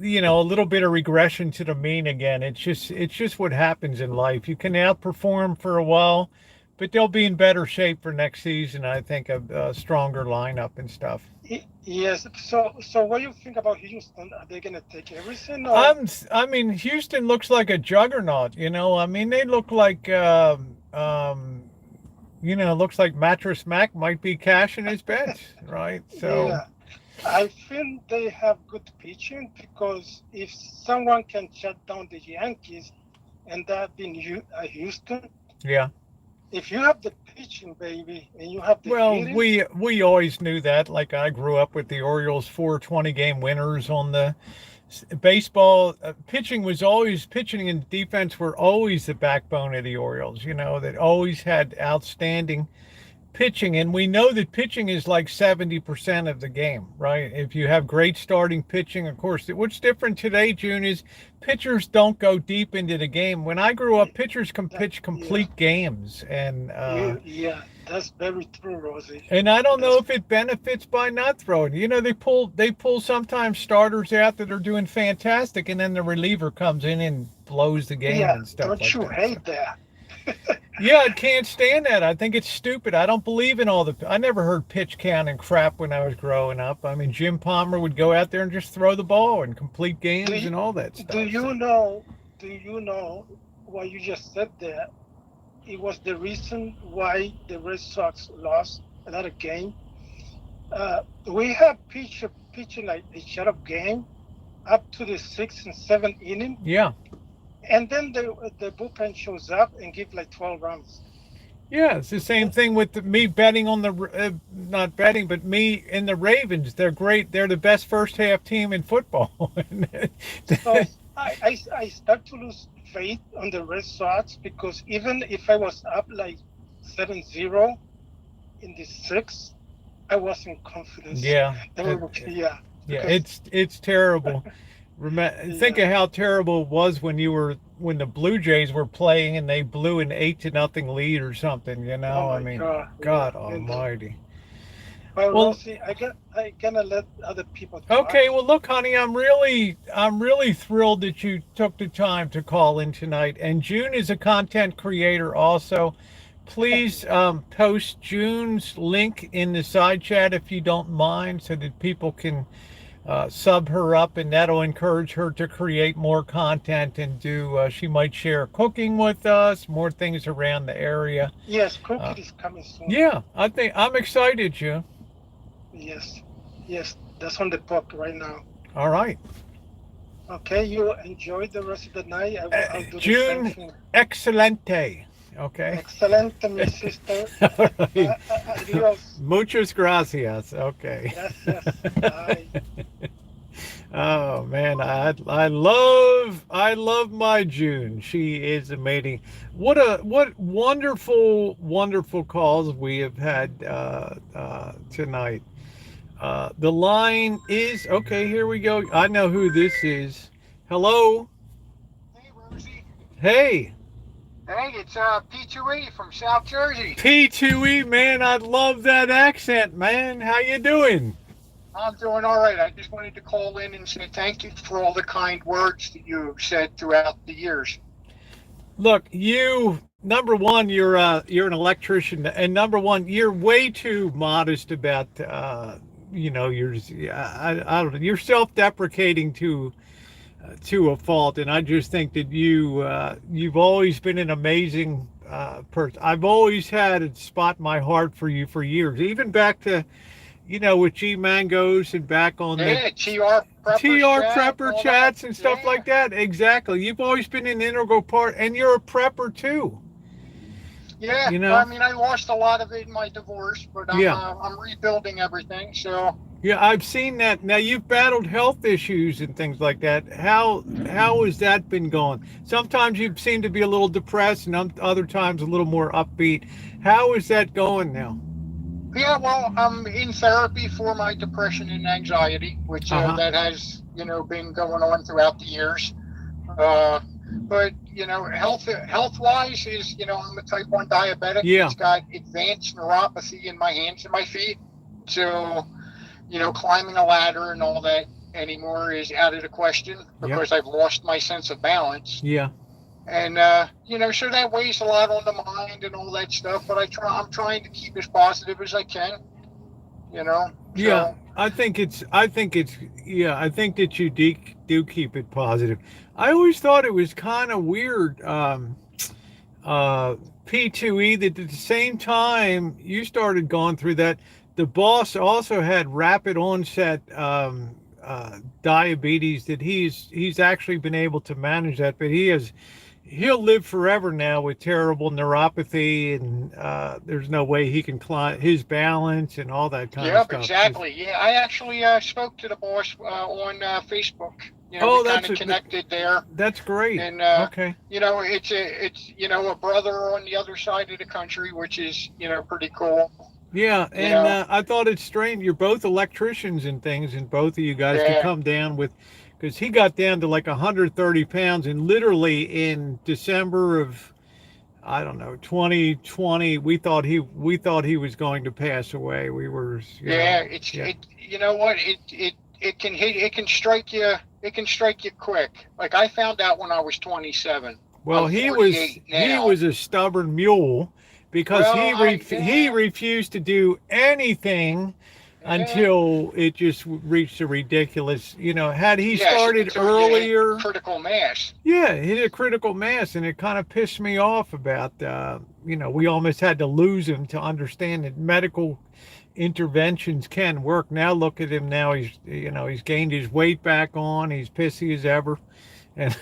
Speaker 1: a little bit of regression to the mean again. It's just what happens in life. You can outperform for a while, but they'll be in better shape for next season. I think a stronger lineup and stuff.
Speaker 6: Yes. So what do you think about Houston? Are they going to take everything? Or?
Speaker 1: I mean, Houston looks like a juggernaut. I mean, they look like looks like Mattress Mac might be cashing his bets, right? So.
Speaker 6: Yeah. I think they have good pitching because if someone can shut down the Yankees, and that being Houston,
Speaker 1: yeah,
Speaker 7: if you have the pitching, baby, and you have the
Speaker 1: Well,
Speaker 7: hitting,
Speaker 1: we always knew that. Like I grew up with the Orioles 420 game winners on the baseball. Pitching and defense were always the backbone of the Orioles. You know, that always had outstanding pitching, and we know that pitching is like 70% of the game, right? If you have great starting pitching, of course. What's different today, June, is pitchers don't go deep into the game. When I grew up, pitchers can pitch complete games, and
Speaker 7: yeah, that's very true, Rosie.
Speaker 1: and I don't know if it benefits by not throwing. You know, they pull sometimes starters out that are doing fantastic, and then the reliever comes in and blows the game
Speaker 7: Yeah,
Speaker 1: and stuff
Speaker 7: don't
Speaker 1: like
Speaker 7: you
Speaker 1: that.
Speaker 7: hate that?
Speaker 1: Yeah, I can't stand that. I think it's stupid. I don't believe in all the. I never heard pitch count and crap when I was growing up. I mean, Jim Palmer would go out there and just throw the ball and complete games and all that stuff.
Speaker 7: Do you know why you just said that? It was the reason why the Red Sox lost a lot of game. We have pitching like a shut-up game up to the 6th and 7th inning.
Speaker 1: Yeah.
Speaker 7: And then the bullpen shows up and give like 12 runs.
Speaker 1: Yeah, it's the same thing with me betting on the not betting, but me in the Ravens. They're great. They're the best first half team in football.
Speaker 7: So I start to lose faith on the Red Sox because even if I was up like 7-0 in the 6th, I wasn't confident.
Speaker 1: Yeah.
Speaker 7: Yeah.
Speaker 1: Yeah, it's terrible. Think of how terrible it was when the Blue Jays were playing and they blew an 8-0 lead or something. You know,
Speaker 7: Oh
Speaker 1: I
Speaker 7: my
Speaker 1: mean,
Speaker 7: God.
Speaker 1: Almighty.
Speaker 7: Well,
Speaker 1: Well-
Speaker 7: Rosie, I gonna let other people talk.
Speaker 1: Okay, well, look, honey, I'm really thrilled that you took the time to call in tonight. And June is a content creator also. Please post June's link in the side chat if you don't mind, so that people can sub her up, and that'll encourage her to create more content and do. She might share cooking with us, more things around the area.
Speaker 7: Yes, cookie is coming soon.
Speaker 1: Yeah, I think I'm excited, June.
Speaker 7: Yes, that's on the book right now.
Speaker 1: All right.
Speaker 7: Okay, you enjoy the rest of the night. I'll do
Speaker 1: June,
Speaker 7: the same thing.
Speaker 1: excelente. Okay.
Speaker 7: Excellent, mi sister.
Speaker 1: All right.
Speaker 7: Adios.
Speaker 1: Muchas gracias. Okay.
Speaker 7: Yes. Bye.
Speaker 1: Oh man, I love my June. She is amazing. What wonderful calls we have had tonight. The line is okay. Here we go. I know who this is. Hello.
Speaker 8: Hey, Rosie.
Speaker 1: Hey.
Speaker 8: Hey, it's P2E from South Jersey.
Speaker 1: P2E, man. I love that accent, man. How you doing?
Speaker 8: I'm doing all right. I just wanted to call in and say thank you for all the kind words that you've said throughout the years.
Speaker 1: Look, number one, you're an electrician, and number one, you're way too modest about I don't know, you're self-deprecating to a fault, and I just think that you've always been an amazing person. I've always had a spot in my heart for you for years, even back to with G Mangoes and back on the
Speaker 8: TR
Speaker 1: prepper chats and stuff like that. Exactly. You've always been an integral part, and you're a prepper too.
Speaker 8: Yeah, I mean, I lost a lot of it in my divorce, but I'm rebuilding everything. So
Speaker 1: yeah, I've seen that. Now you've battled health issues and things like that. How has that been going? Sometimes you seem to be a little depressed, and other times a little more upbeat. How is that going now?
Speaker 8: yeah, well, I'm in therapy for my depression and anxiety, which that has been going on throughout the years. But health wise is I'm a type 1 diabetic.
Speaker 1: Yeah.
Speaker 8: It's got advanced neuropathy in my hands and my feet. So, climbing a ladder and all that anymore is out of the question because I've lost my sense of balance.
Speaker 1: Yeah.
Speaker 8: And so that weighs a lot on the mind and all that stuff. But I'm trying to keep as positive as I can.
Speaker 1: Yeah, I think that you do keep it positive. I always thought it was kind of weird, P2E, that at the same time you started going through that, the boss also had rapid onset diabetes, that he's actually been able to manage that, but he he'll live forever now with terrible neuropathy, and there's no way he can climb his balance and all that kind of
Speaker 8: Yep,
Speaker 1: stuff.
Speaker 8: exactly. Yeah, I actually spoke to the boss on Facebook.
Speaker 1: Oh,
Speaker 8: we kind of connected there.
Speaker 1: That's great.
Speaker 8: And
Speaker 1: okay.
Speaker 8: it's a brother on the other side of the country, which is pretty cool.
Speaker 1: Yeah, and I thought it's strange. You're both electricians and things, and both of you guys to come down with, because he got down to like 130 pounds, and literally in December of, I don't know, 2020, we thought he was going to pass away. We were.
Speaker 8: It can strike you quick. Like I found out when I was 27.
Speaker 1: Well, he was a stubborn mule, because he refused to do anything until it just reached a ridiculous, had he started earlier.
Speaker 8: Critical mass.
Speaker 1: Yeah, he hit a critical mass, and it kind of pissed me off about, we almost had to lose him to understand that medical interventions can work. Now look at him now. He's gained his weight back on. He's pissy as ever. And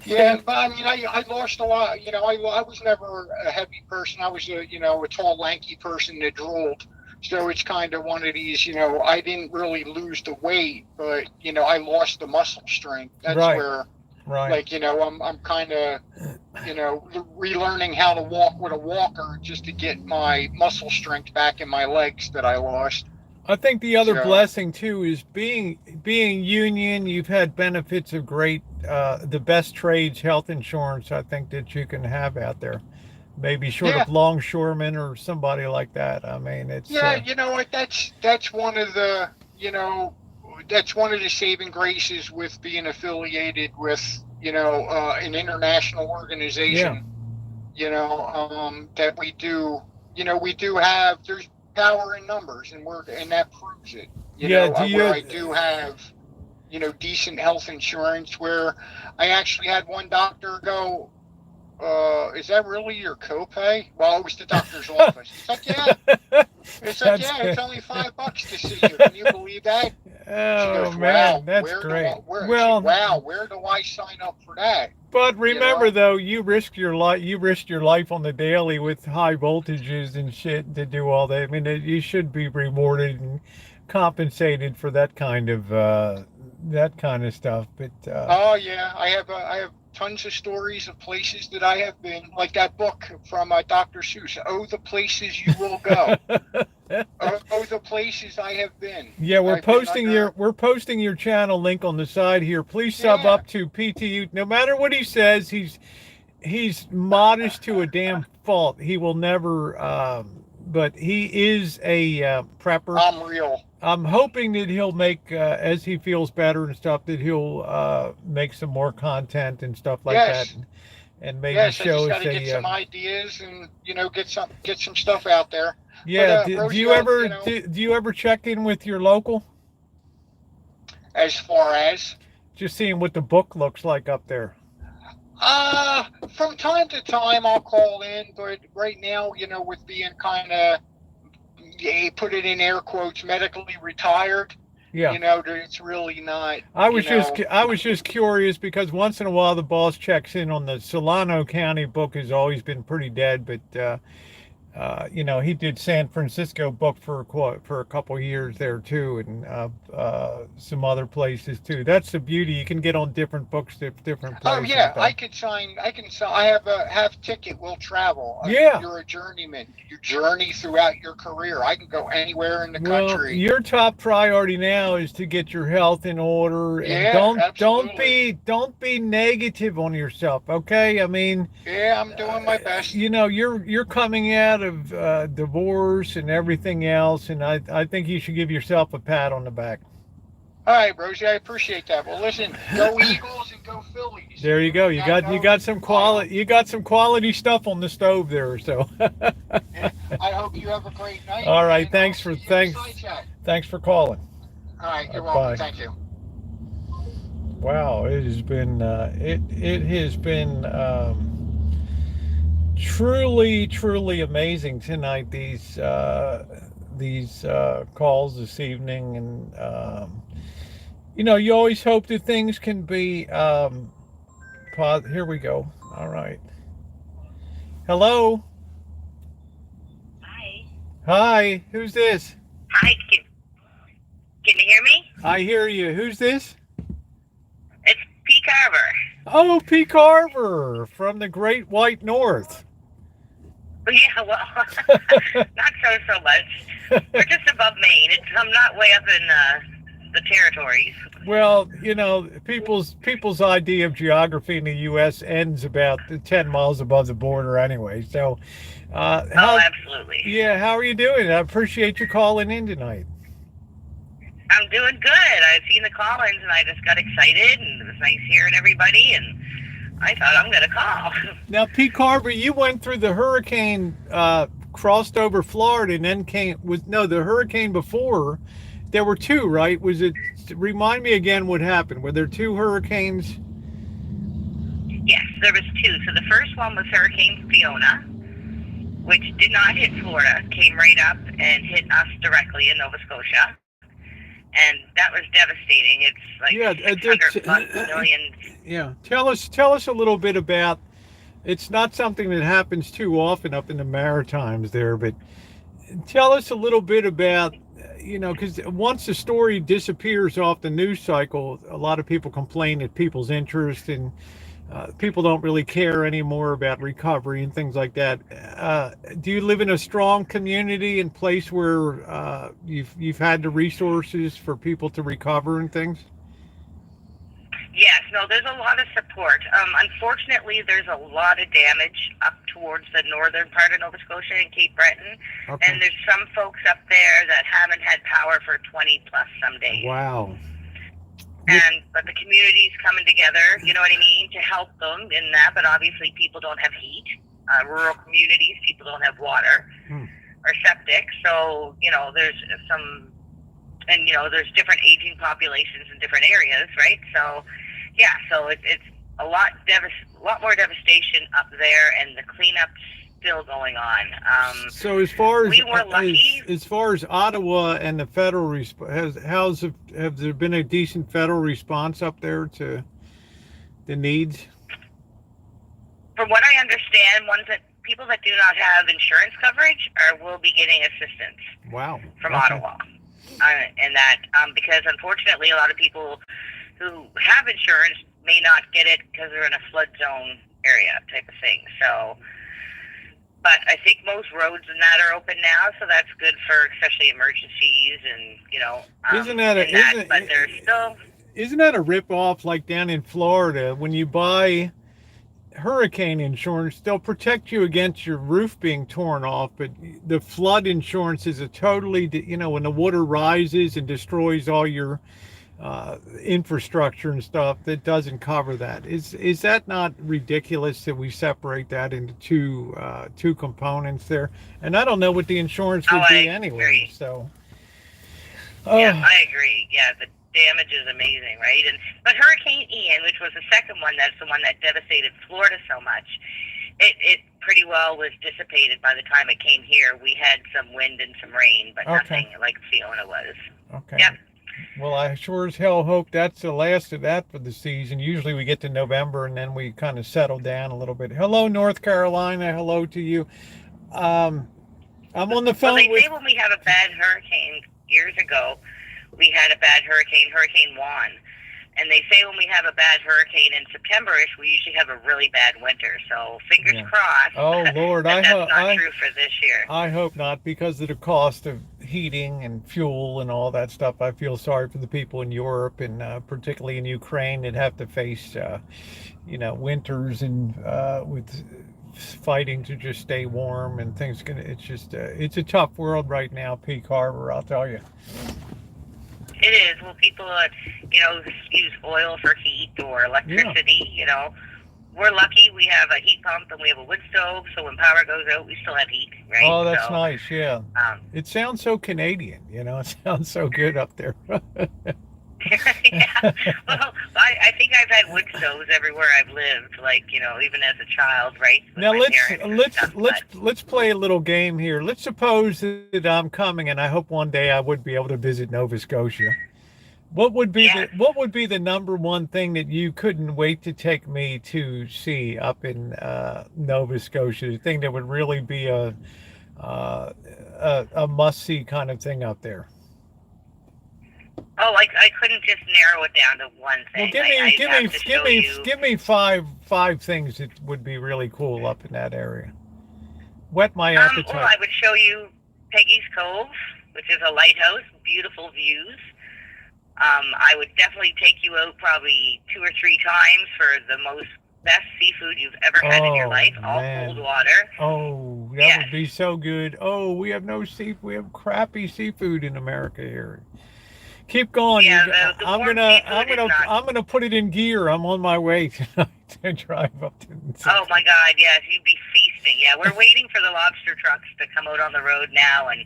Speaker 8: yeah, but I mean, I lost a lot. I was never a heavy person. I was a tall, lanky person that drooled. So it's kind of one of these, I didn't really lose the weight, but I lost the muscle strength. That's where, I'm kind of, relearning how to walk with a walker just to get my muscle strength back in my legs that I lost.
Speaker 1: I think the other blessing too is being union. You've had benefits of great, the best trades health insurance, I think, that you can have out there. Maybe short of longshoremen or somebody like that. I mean, it's
Speaker 8: that's one of the that's one of the saving graces with being affiliated with an international organization. That we do have. There's power in numbers, and that proves it. I do have decent health insurance, where I actually had one doctor go, is that really your copay? Well, it was the doctor's office. It's like, it's only $5 to see you. Can you believe that?
Speaker 1: Oh,
Speaker 8: goes,
Speaker 1: man,
Speaker 8: wow,
Speaker 1: that's great.
Speaker 8: Where do I sign up for that?
Speaker 1: But remember, though, you risked your life on the daily with high voltages and shit to do all that. I mean, you should be rewarded and compensated for that kind of stuff. But
Speaker 8: I have tons of stories of places that I have been, like that book from Dr. Seuss. Oh, the places you will go. Oh, the places I have been.
Speaker 1: Yeah, we're posting your channel link on the side here. Please sub up to PTU. No matter what he says, he's modest to a damn fault. He will never. But he is a prepper.
Speaker 8: I'm real.
Speaker 1: I'm hoping that he'll make, as he feels better and stuff, that he'll make some more content and stuff like that, and maybe show us.
Speaker 8: I just got to get some ideas and get some stuff out there.
Speaker 1: Yeah. But, do you ever check in with your local?
Speaker 8: As far as
Speaker 1: just seeing what the book looks like up there.
Speaker 8: From time to time I'll call in, but right now, with being kind of, put it in air quotes, medically retired. Yeah. It's really not.
Speaker 1: I was just curious, because once in a while the boss checks in on the Solano County book. Has always been pretty dead, but he did San Francisco book for a couple years there too, and some other places too. That's the beauty. You can get on different books, different places.
Speaker 8: Oh yeah, I can sign. I have a ticket. Will travel. You're a journeyman. You journey throughout your career. I can go anywhere in the country.
Speaker 1: Your top priority now is to get your health in order, and don't be negative on yourself. Okay, I mean.
Speaker 8: Yeah, I'm doing my best.
Speaker 1: You're coming out of divorce and everything else, and I think you should give yourself a pat on the back.
Speaker 8: All right, Rosie, I appreciate that. Well, listen, go Eagles and go Phillies.
Speaker 1: There you go. You got some quality stuff on the stove there. So.
Speaker 8: I hope you have a great night.
Speaker 1: All right, thanks for calling.
Speaker 8: All right, you're welcome. Bye. Thank you.
Speaker 1: Wow, it has been truly amazing tonight, these calls this evening, and You know, you always hope that things can be. Here we go. All right. Hello.
Speaker 9: Hi.
Speaker 1: Hi. Who's this?
Speaker 9: Hi, can you hear me?
Speaker 1: I hear you. Who's this?
Speaker 9: It's P. Carver.
Speaker 1: Oh, P. Carver from the Great White North.
Speaker 9: Yeah, well, not so much. We're just above Maine. I'm not way up in the territories.
Speaker 1: Well, you know, people's idea of geography in the U.S. ends about 10 miles above the border anyway. So,
Speaker 9: Oh, absolutely.
Speaker 1: Yeah, how are you doing? I appreciate you calling in tonight.
Speaker 9: I'm doing good. I've seen the call-ins, and I just got excited, and it was nice hearing everybody, and I thought I'm going to call.
Speaker 1: Now, Pete Carver, you went through the hurricane, crossed over Florida, and then the hurricane before. There were two, right? Remind me again what happened. Were there two hurricanes?
Speaker 9: Yes, there was two. So the first one was Hurricane Fiona, which did not hit Florida, came right up and hit us directly in Nova Scotia. And that was devastating. It's like 600 million.
Speaker 1: Yeah. Tell us a little bit about, it's not something that happens too often up in the Maritimes there, but tell us a little bit about, you know, because once the story disappears off the news cycle, a lot of people complain that people's interest and people don't really care anymore about recovery and things like that. Do you live in a strong community and place where you've had the resources for people to recover and things?
Speaker 9: Yes, no, there's a lot of support. Unfortunately, there's a lot of damage up towards the northern part of Nova Scotia and Cape Breton. Okay. And there's some folks up there that haven't had power for 20 plus some days.
Speaker 1: Wow.
Speaker 9: But the community's coming together, you know what I mean, to help them in that. But obviously, people don't have heat. Rural communities, people don't have water or septic. So, you know, there's there's different aging populations in different areas, right? So, yeah, so it's a lot more devastation up there, and the cleanup's still going on.
Speaker 1: So as far as
Speaker 9: we were lucky,
Speaker 1: as far as Ottawa and the federal response, have there been a decent federal response up there to the needs?
Speaker 9: From what I understand, people that do not have insurance coverage will be getting assistance.
Speaker 1: Wow.
Speaker 9: From Ottawa, and that because unfortunately a lot of people who have insurance may not get it because they're in a flood zone area type of thing. So. But I think most roads and that are open now, so that's good for especially emergencies and, you know. But there's still.
Speaker 1: Isn't that a ripoff like down in Florida when you buy hurricane insurance? They'll protect you against your roof being torn off, but the flood insurance is a totally, you know, when the water rises and destroys all your infrastructure and stuff, that doesn't cover that. Is that not ridiculous that we separate that into two components there? And I don't know what the insurance would be anyway.
Speaker 9: Agree.
Speaker 1: So
Speaker 9: yeah, I agree. Yeah, the damage is amazing, right? But Hurricane Ian, which was the second one, that's the one that devastated Florida so much, it pretty well was dissipated by the time it came here. We had some wind and some rain, but nothing like Fiona was.
Speaker 1: Okay.
Speaker 9: Yep.
Speaker 1: Well, I sure as hell hope that's the last of that for the season. Usually we get to November and then we kind of settle down a little bit. Hello, North Carolina. Hello to you. I'm on the phone
Speaker 9: Well, they say when we have a bad hurricane, years ago, we had a bad hurricane, Hurricane Juan. And they say when we have a bad hurricane in September-ish, we usually have a really bad winter. So fingers crossed.
Speaker 1: Oh, Lord.
Speaker 9: That's not true for this year.
Speaker 1: I hope not, because of the cost of heating and fuel and all that stuff. I feel sorry for the people in Europe and particularly in Ukraine that have to face, winters and with fighting to just stay warm and things. It's just, it's a tough world right now, P. Carver, I'll tell you.
Speaker 9: It is. Well, people, use oil for heat or electricity, We're lucky we have a heat pump and we have a wood stove, so when power goes out, we still have heat, right?
Speaker 1: Oh, that's nice, yeah. It sounds so Canadian, it sounds so good up there.
Speaker 9: Yeah. Well, I think I've had wood stoves everywhere I've lived, even as a child, right?
Speaker 1: Now let's play a little game here. Let's suppose that I'm coming, and I hope one day I would be able to visit Nova Scotia. What would be
Speaker 9: Yes.
Speaker 1: what would be the number one thing that you couldn't wait to take me to see up in Nova Scotia? The thing that would really be a must see kind of thing up there.
Speaker 9: Oh, I couldn't just narrow it down to one
Speaker 1: Well,
Speaker 9: thing. I'd have to show you.
Speaker 1: give me five things that would be really cool up in that area. Whet my appetite.
Speaker 9: Well, I would show you Peggy's Cove, which is a lighthouse, beautiful views. I would definitely take you out probably 2 or 3 times for the best seafood you've ever had in your life, all cold water.
Speaker 1: Oh, that would be so good. Oh, we have no seafood. We have crappy seafood in America here. Keep going.
Speaker 9: Yeah,
Speaker 1: I'm gonna put it in gear. I'm on my way tonight to drive up to.
Speaker 9: Oh my God, yes, you'd be feasting. Yeah, we're waiting for the lobster trucks to come out on the road now, and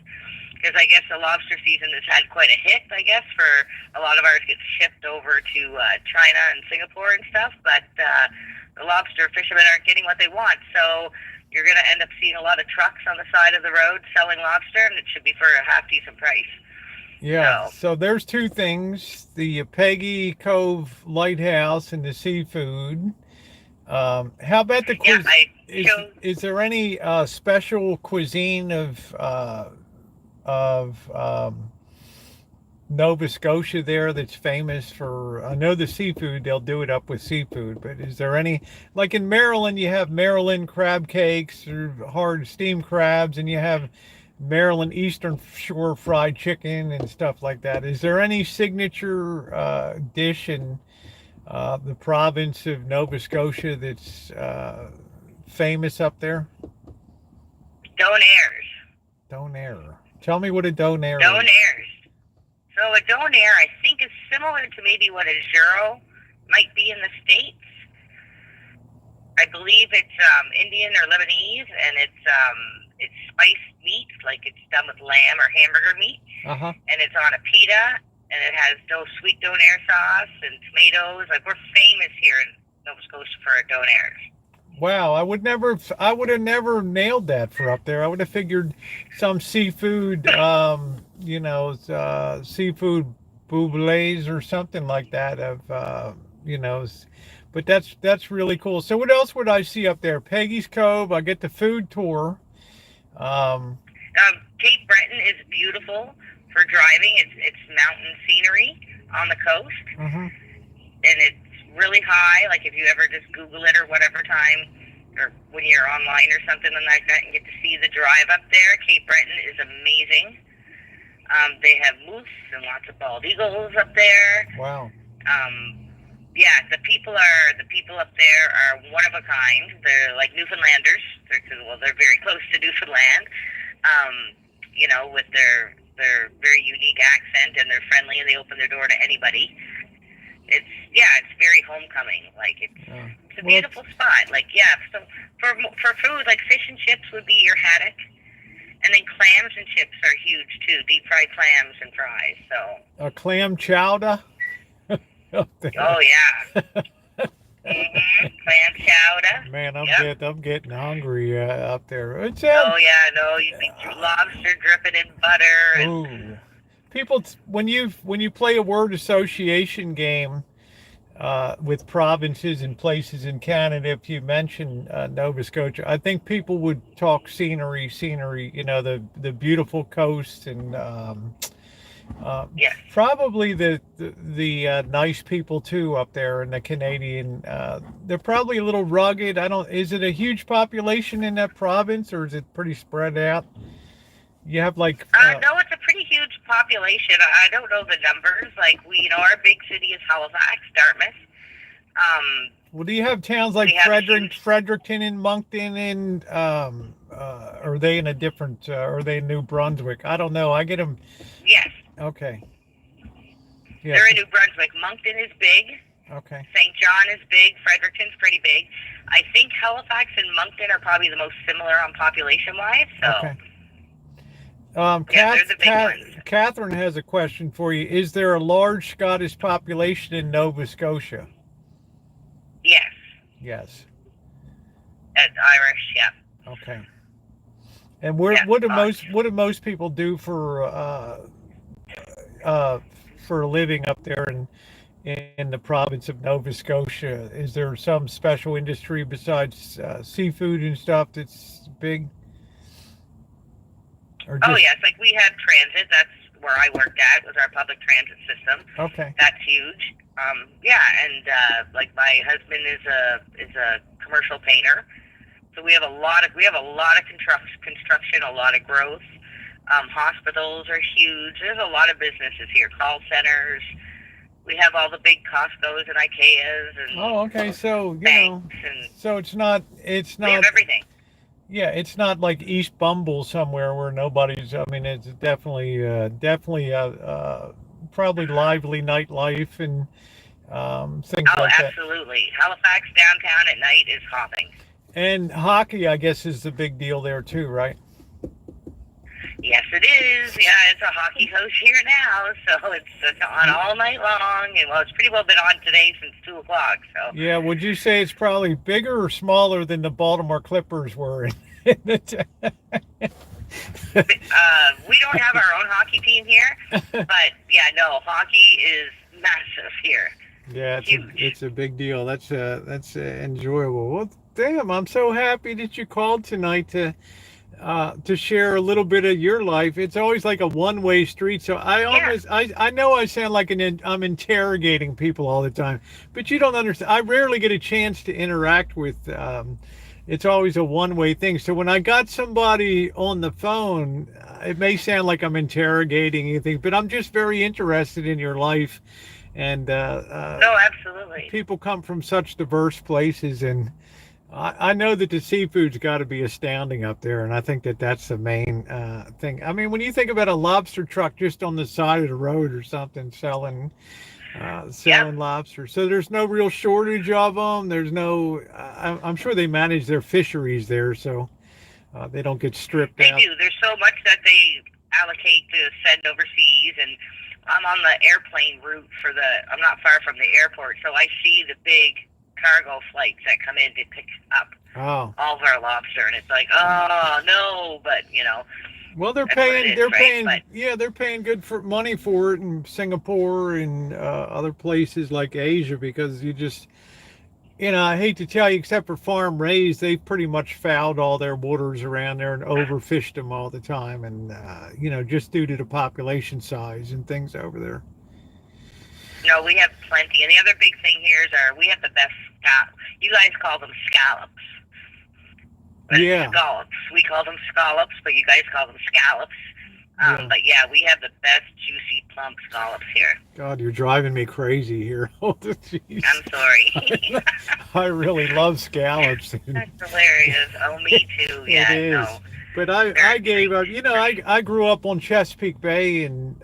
Speaker 9: because I guess the lobster season has had quite a hit. I guess for a lot of ours gets shipped over to China and Singapore and stuff, but the lobster fishermen aren't getting what they want. So you're going to end up seeing a lot of trucks on the side of the road selling lobster, and it should be for a half decent price.
Speaker 1: Yeah, so there's 2 things, the Peggy Cove Lighthouse and the seafood. How about the cuisine? Is there any special cuisine of Nova Scotia there that's famous for? I know the seafood, they'll do it up with seafood, but is there any, like in Maryland, you have Maryland crab cakes or hard steamed crabs, and you have Maryland Eastern Shore fried chicken and stuff like that. Is there any signature dish in the province of Nova Scotia that's famous up there? Donair. Tell me what a donair is.
Speaker 9: Donairs. So a donair, I think, is similar to maybe what a gyro might be in the States. I believe it's Indian or Lebanese, and it's spiced meat, like it's done with lamb or hamburger meat, and it's on a pita, and it has sweet donair sauce and tomatoes. Like, we're famous here in Nova Scotia for our donairs.
Speaker 1: Wow, I would have never nailed that for up there. I would have figured some seafood, seafood boublés or something like that but that's really cool. So what else would I see up there? Peggy's Cove, I get the food tour.
Speaker 9: Cape Breton is beautiful for driving. It's mountain scenery on the coast, and it's really high. Like, if you ever just Google it or whatever time, or when you're online or something like that, and get to see the drive up there, Cape Breton is amazing. They have moose and lots of bald eagles up there.
Speaker 1: Wow.
Speaker 9: Yeah, the people up there are one of a kind. They're like Newfoundlanders. They're very close to Newfoundland. With their very unique accent, and they're friendly, and they open their door to anybody. It's very homecoming. Like, it's a beautiful spot. Like, yeah, so for food, like fish and chips would be your haddock, and then clams and chips are huge too. Deep fried clams and fries. So
Speaker 1: a clam chowder.
Speaker 9: Oh yeah. Clam chowder.
Speaker 1: Man, I'm getting hungry up there.
Speaker 9: You'd be lobster dripping in butter.
Speaker 1: Ooh. People, when you play a word association game with provinces and places in Canada, if you mention Nova Scotia, I think people would talk scenery. The beautiful coast and probably the nice people too up there in the Canadian. They're probably a little rugged. Is it a huge population in that province, or is it pretty spread out? You have like
Speaker 9: no, it's a pretty huge population. I don't know the numbers. Like, our big city is Halifax, Dartmouth.
Speaker 1: Well, do you have towns like Fredericton and Moncton, and are they in a different? Are they in New Brunswick? I don't know. I get them.
Speaker 9: Yes.
Speaker 1: Okay.
Speaker 9: Yes. They're in New Brunswick. Moncton is big.
Speaker 1: Okay.
Speaker 9: St. John is big. Fredericton's pretty big. I think Halifax and Moncton are probably the most similar on population-wise. So.
Speaker 1: Okay.
Speaker 9: They're the big ones.
Speaker 1: Catherine has a question for you. Is there a large Scottish population in Nova Scotia?
Speaker 9: Yes.
Speaker 1: Yes.
Speaker 9: It's Irish, yeah.
Speaker 1: Okay. And what do most people do for for a living up there in the province of Nova Scotia? Is there some special industry besides seafood and stuff that's big? Or
Speaker 9: Oh
Speaker 1: just
Speaker 9: yes, like we have transit. That's where I worked at, was our public transit system.
Speaker 1: okay?
Speaker 9: That's huge. Yeah, and like my husband is a commercial painter, so we have a lot of construction, a lot of growth. Hospitals are huge. There's a lot of businesses here, call centers. We have all the big Costco's and IKEAs and
Speaker 1: Oh, okay. So
Speaker 9: banks, and
Speaker 1: so it's not
Speaker 9: we have everything.
Speaker 1: yeah, it's not like East Bumble somewhere where nobody's. I mean, it's definitely probably lively nightlife and things
Speaker 9: Oh,
Speaker 1: like that.
Speaker 9: absolutely. Halifax downtown at night is hopping.
Speaker 1: And hockey, I guess, is the big deal there too, right?
Speaker 9: Yes, it is. Yeah, it's a hockey host here now, so it's on all night long. And well, it's pretty well been on today since 2:00. So
Speaker 1: Yeah. Would you say it's probably bigger or smaller than the Baltimore Clippers were in the
Speaker 9: we don't have our own hockey team here, but yeah, no, hockey is massive here.
Speaker 1: Yeah,
Speaker 9: Huge.
Speaker 1: it's a big deal. That's enjoyable. Well, damn, I'm so happy that you called tonight to share a little bit of your life. It's always like a one-way street. So I know I sound like I'm interrogating people all the time, but you don't understand. I rarely get a chance to interact with. It's always a one-way thing. So when I got somebody on the phone, it may sound like I'm interrogating anything, but I'm just very interested in your life. And
Speaker 9: No, absolutely.
Speaker 1: people come from such diverse places, and I know that the seafood's got to be astounding up there, and I think that that's the main thing. I mean, when you think about a lobster truck just on the side of the road or something selling lobster, so there's no real shortage of them. There's no, I'm sure they manage their fisheries there, so they don't get stripped
Speaker 9: They
Speaker 1: out.
Speaker 9: do. There's so much that they allocate to send overseas, and I'm on the airplane route I'm not far from the airport, so I see the big cargo flights that come in to pick up
Speaker 1: Oh.
Speaker 9: all of our lobster, and it's like, oh no, but
Speaker 1: Well, they're
Speaker 9: that's what
Speaker 1: paying.
Speaker 9: it is,
Speaker 1: They're
Speaker 9: right?
Speaker 1: paying.
Speaker 9: But
Speaker 1: Yeah, they're paying good for money for it in Singapore and other places like Asia, because I hate to tell you, except for farm raised, they've pretty much fouled all their waters around there and overfished them all the time, and just due to the population size and things over there.
Speaker 9: no, we have plenty. And the other big thing here is we have the best you guys call them scallops. But
Speaker 1: Yeah.
Speaker 9: it's scallops. We call them scallops, but you guys call them scallops.
Speaker 1: Yeah.
Speaker 9: But yeah, we have the best juicy plump scallops here.
Speaker 1: God, you're driving me crazy here. Oh, jeez.
Speaker 9: I'm sorry.
Speaker 1: I really love scallops.
Speaker 9: That's hilarious. Oh, me too. Yeah,
Speaker 1: It is.
Speaker 9: no.
Speaker 1: But I gave up. I grew up on Chesapeake Bay in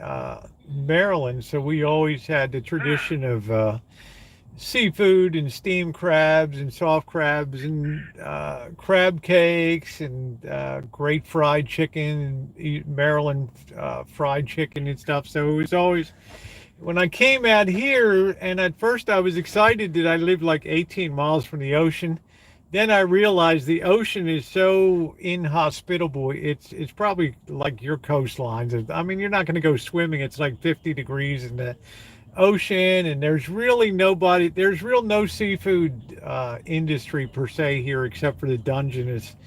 Speaker 1: Maryland, so we always had the tradition of seafood and steamed crabs and soft crabs and crab cakes and great fried chicken and eat Maryland fried chicken and stuff. So it was always, when I came out here, and at first I was excited that I lived like 18 miles from the ocean. Then I realized the ocean is so inhospitable. It's probably like your coastlines. I mean, you're not going to go swimming. It's like 50 degrees in the ocean, and there's no seafood industry per se here, except for the Dungeness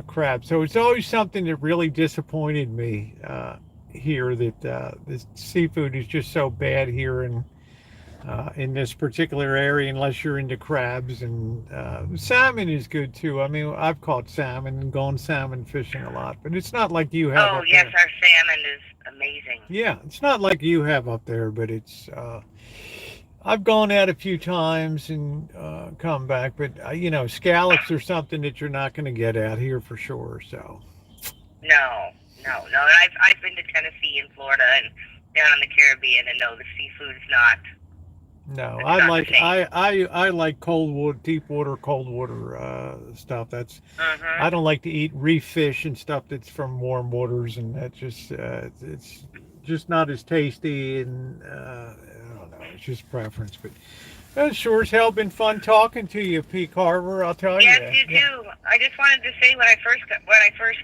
Speaker 1: crab. So it's always something that really disappointed me here, that the seafood is just so bad here in this particular area, unless you're into crabs. And salmon is good too. I mean, I've caught salmon and gone salmon fishing a lot, but it's not like you have.
Speaker 9: Oh,
Speaker 1: up
Speaker 9: yes,
Speaker 1: there.
Speaker 9: our salmon is amazing.
Speaker 1: Yeah, it's not like you have up there, but it's I've gone out a few times and come back, but scallops are something that you're not going to get out here for sure. So
Speaker 9: No. And I've been to Tennessee and Florida and down in the Caribbean, and no, the seafood's not.
Speaker 1: no,
Speaker 9: It's
Speaker 1: I
Speaker 9: not
Speaker 1: like
Speaker 9: the same.
Speaker 1: I like deep water, cold water stuff. That's
Speaker 9: Mhm.
Speaker 1: I don't like to eat reef fish and stuff that's from warm waters, and that just it's just not as tasty, and I don't know, it's just preference. But it's sure as hell been fun talking to you, P. Carver. I'll tell you.
Speaker 9: Yes, you do. I just wanted to say when I first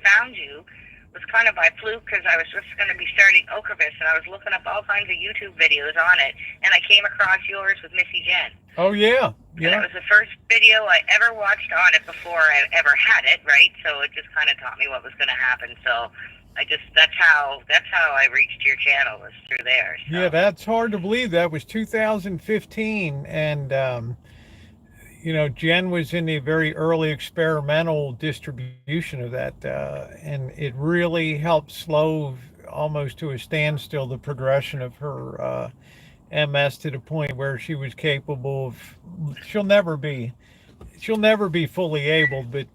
Speaker 9: found you, was kind of by fluke because I was just going to be starting Ocrevus, and I was looking up all kinds of YouTube videos on it, and I came across yours with Missy Jen.
Speaker 1: Oh yeah,
Speaker 9: And it was the first video I ever watched on it before I ever had it, right? So it just kind of taught me what was going to happen. So that's how I reached your channel, was through there. So.
Speaker 1: Yeah, that's hard to believe. That was 2015, and you know, Jen was in the very early experimental distribution of that, and it really helped slow almost to a standstill the progression of her MS to the point where she was capable of, she'll never be fully able, but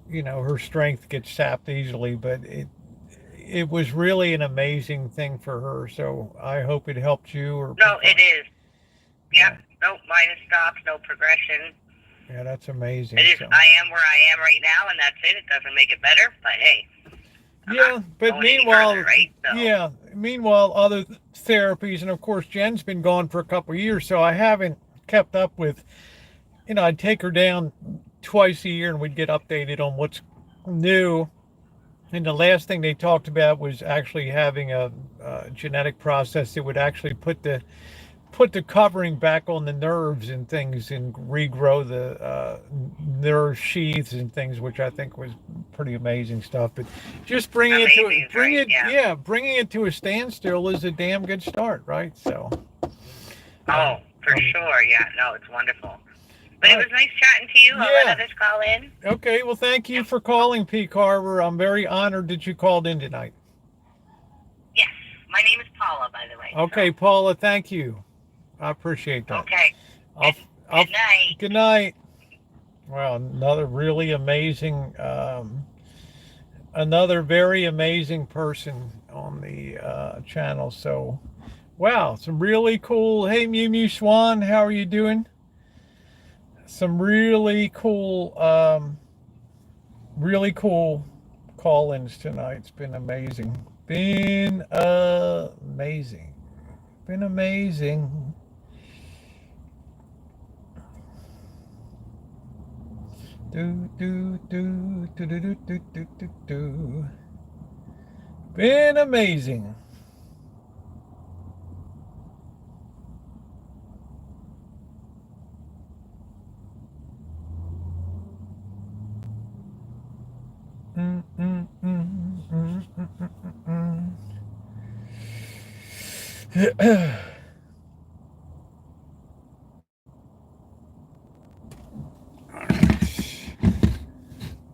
Speaker 1: you know, her strength gets sapped easily, but it was really an amazing thing for her. So I hope it helped you. Or
Speaker 9: no, it is. Yep. No minus stops, no progression.
Speaker 1: Yeah, that's amazing.
Speaker 9: It is.
Speaker 1: So.
Speaker 9: I am where I am right now, and that's it. It doesn't make it better, but hey.
Speaker 1: Yeah, but meanwhile,
Speaker 9: further, right? So.
Speaker 1: Yeah, meanwhile, other therapies, and of course, Jen's been gone for a couple of years, so I haven't kept up with, you know, I'd take her down twice a year and we'd get updated on what's new. And the last thing they talked about was actually having a genetic process that would actually put the covering back on the nerves and things and regrow the nerve sheaths and things, which I think was pretty amazing stuff. But just bringing it to a standstill is a damn good start, right? So.
Speaker 9: Oh, for sure. Yeah. No, it's wonderful. But it was nice chatting to you. I'll let others call in.
Speaker 1: Okay. Well, thank you for calling, P. Carver. I'm very honored that you called in tonight.
Speaker 9: Yes. My name is Paula, by the way.
Speaker 1: Okay, so. Paula, thank you. I appreciate that.
Speaker 9: Okay. Good night.
Speaker 1: Good night. Well, another really amazing, another very amazing person on the channel. So, wow, some really cool. Hey, Mew Mew Swan, how are you doing? Some really cool call-ins tonight. It's been amazing. Been amazing. Been amazing.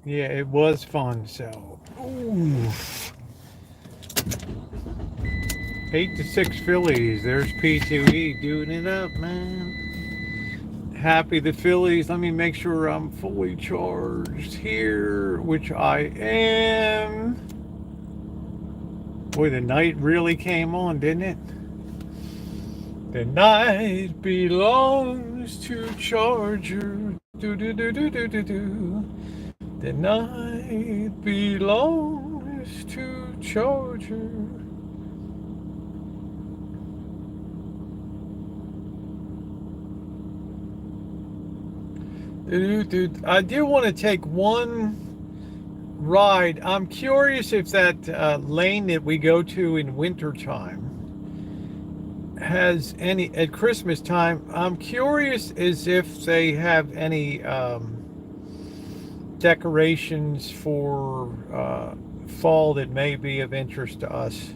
Speaker 1: Yeah, it was fun. So, 8-6 Phillies. There's P2E doing it up, man. Happy the Phillies. Let me make sure I'm fully charged here, which I am. Boy, the night really came on, didn't it? The night belongs to Charger. The night belongs to Charger. I do want to take one ride. I'm curious if that lane that we go to in wintertime has any, at Christmas time, I'm curious as if they have any decorations for fall that may be of interest to us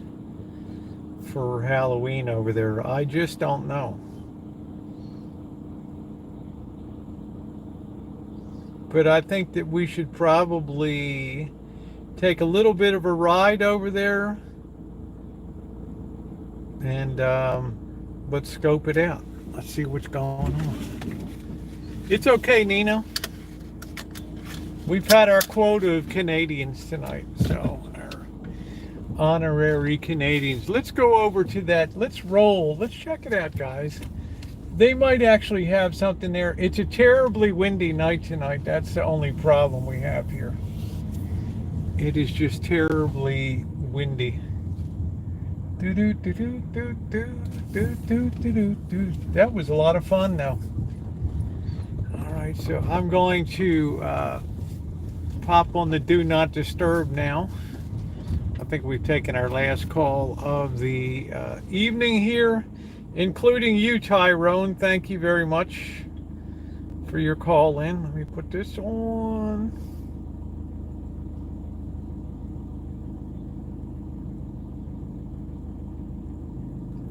Speaker 1: for Halloween over there. I just don't know. But I think that we should probably take a little bit of a ride over there and let's scope it out. Let's see what's going on. It's okay, Nino. We've had our quota of Canadians tonight, so our honorary Canadians. Let's go over to that. Let's roll. Let's check it out, guys. They might actually have something there. It's a terribly windy night tonight. That's the only problem we have here. It is just terribly windy. That was a lot of fun, though. All right, so I'm going to pop on the Do Not Disturb now. think we've taken our last call of the evening here, including you, Tyrone. Thank you very much for your call in. Let me put this on.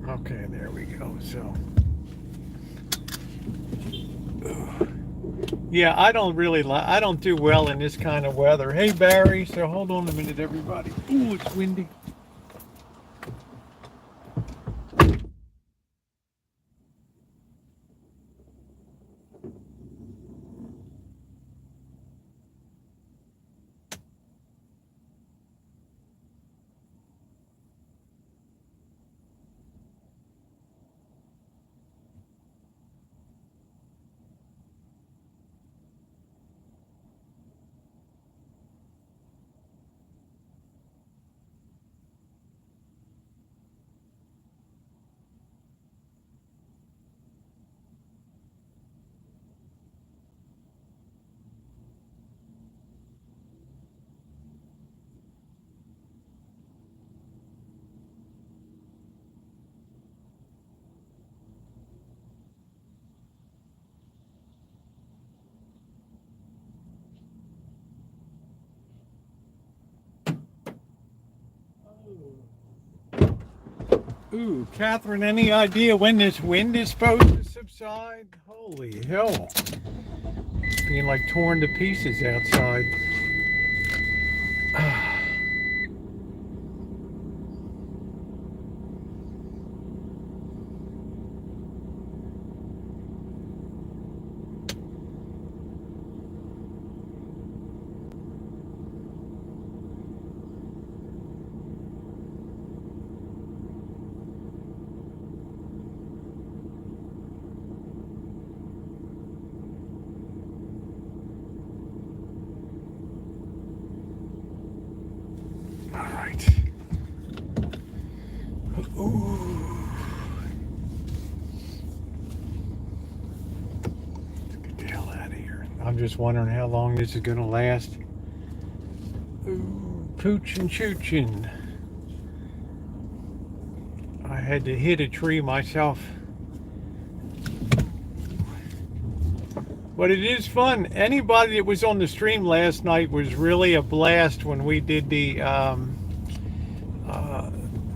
Speaker 1: Okay, there we go. So, yeah, I don't do well in this kind of weather. Hey, Barry. So hold on a minute, everybody. Ooh, it's windy. Ooh, Catherine, any idea when this wind is supposed to subside? Holy hell. It's being like torn to pieces outside. I'm just wondering how long this is going to last. Ooh, poochin' choochin'. I had to hit a tree myself. But it is fun. Anybody that was on the stream last night was really a blast when we did the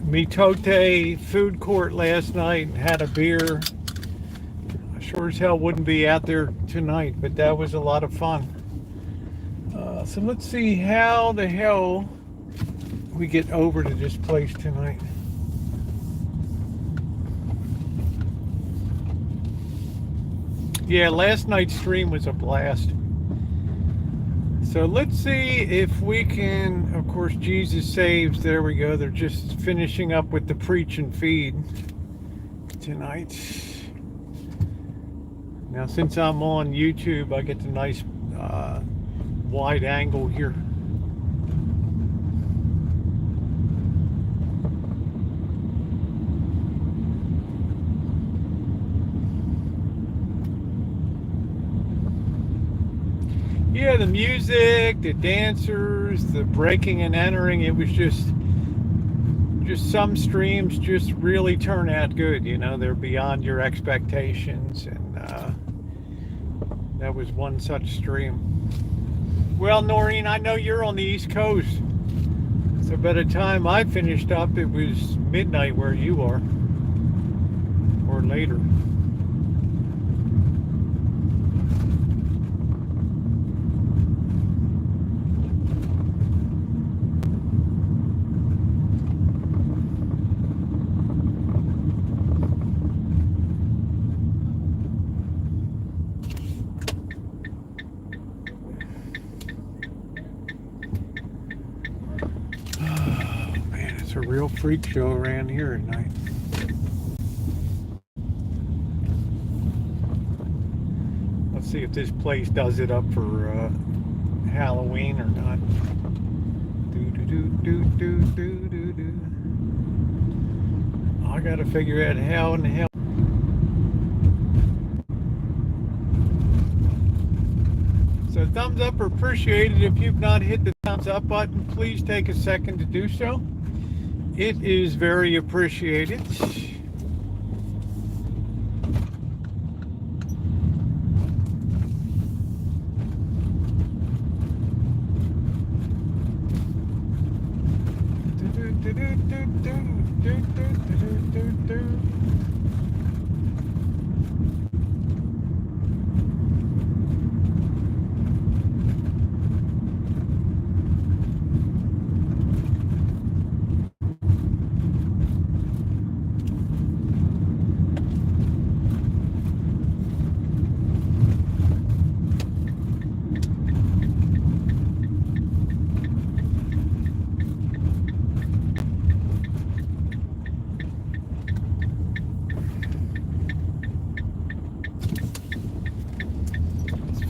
Speaker 1: Mitote food court last night and had a beer. Sure as hell wouldn't be out there tonight, but that was a lot of fun. So let's see how the hell we get over to this place tonight. Yeah, last night's stream was a blast. So let's see if we can, of course, Jesus Saves. There we go. They're just finishing up with the preach and feed tonight. Now, since I'm on YouTube, I get the nice wide angle here. Yeah, the music, the dancers, the breaking and entering, it was just some streams just really turn out good. You know, they're beyond your expectations, and that was one such stream. Well, Noreen, I know you're on the East Coast, so by the time I finished up, it was midnight where you are, or later. A real freak show around here at night. Let's see if this place does it up for Halloween or not. I gotta figure out how in the hell. So thumbs up are appreciated. If you've not hit the thumbs up button, please take a second to do so. It is very appreciated.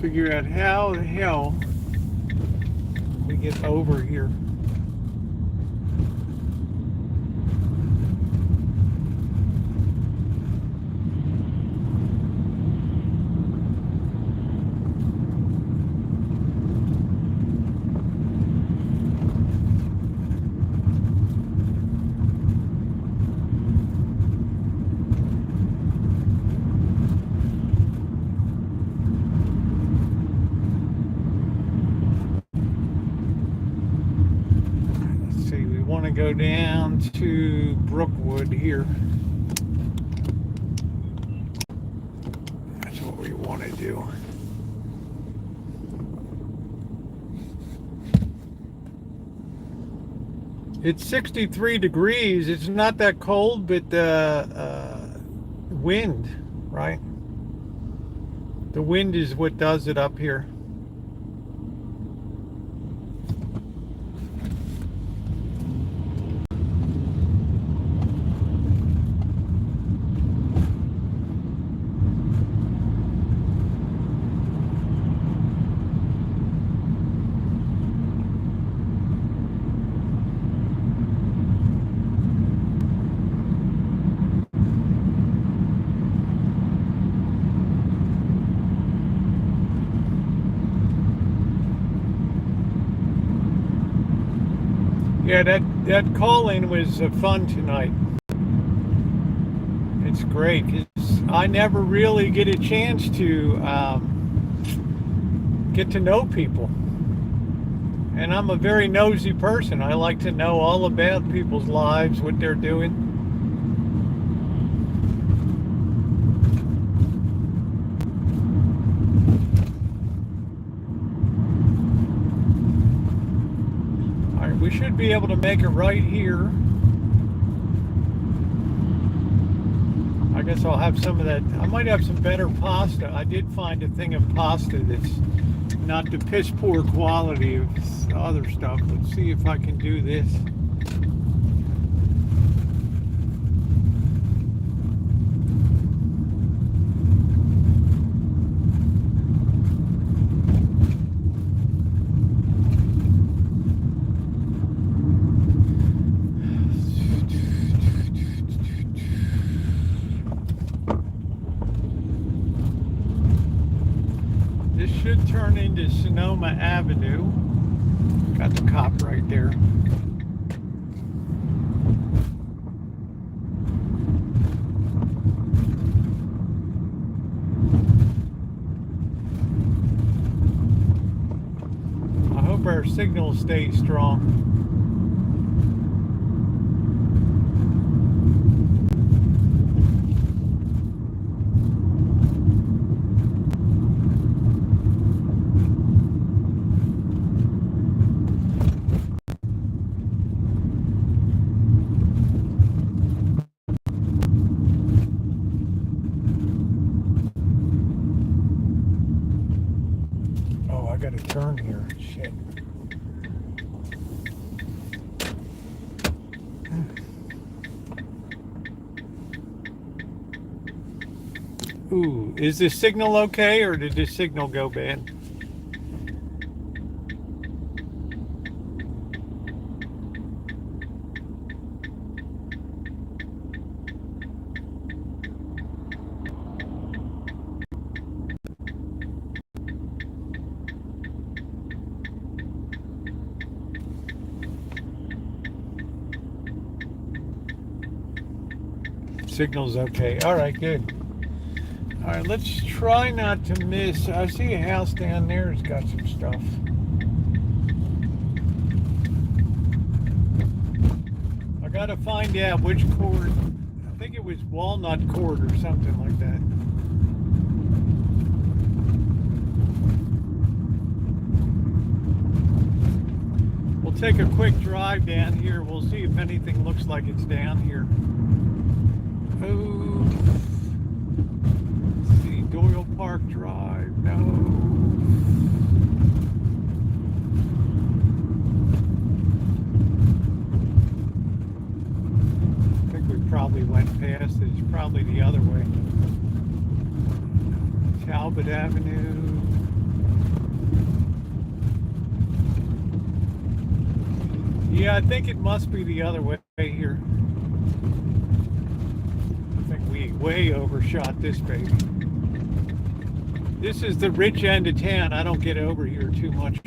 Speaker 1: Figure out how the hell we get over here. Go down to Brookwood here. That's what we want to do. It's 63 degrees. It's not that cold, but the wind, right? The wind is what does it up here. Yeah, that call-in was fun tonight. It's great because I never really get a chance to get to know people. And I'm a very nosy person. I like to know all about people's lives, what they're doing. We should be able to make it right here. I guess I'll have some of that. I might have some better pasta. I did find a thing of pasta that's not the piss poor quality of other stuff. Let's see if I can do this. Should turn into Sonoma Avenue. Got the cop right there. I hope our signal stays strong. Turn here. Shit. Ooh, is the signal okay or did the signal go bad? Signal's okay. All right, good. All right, let's try not to miss. I see a house down there. It's got some stuff. I gotta find out which court. I think it was Walnut Court or something like that. We'll take a quick drive down here. We'll see if anything looks like it's down here. Oh, let's see, Doyle Park Drive. No. I think we probably went past it. It's probably the other way. Talbot Avenue. Yeah, I think it must be the other way here. I think we way overshot this baby. This is the rich end of town. I don't get over here too much.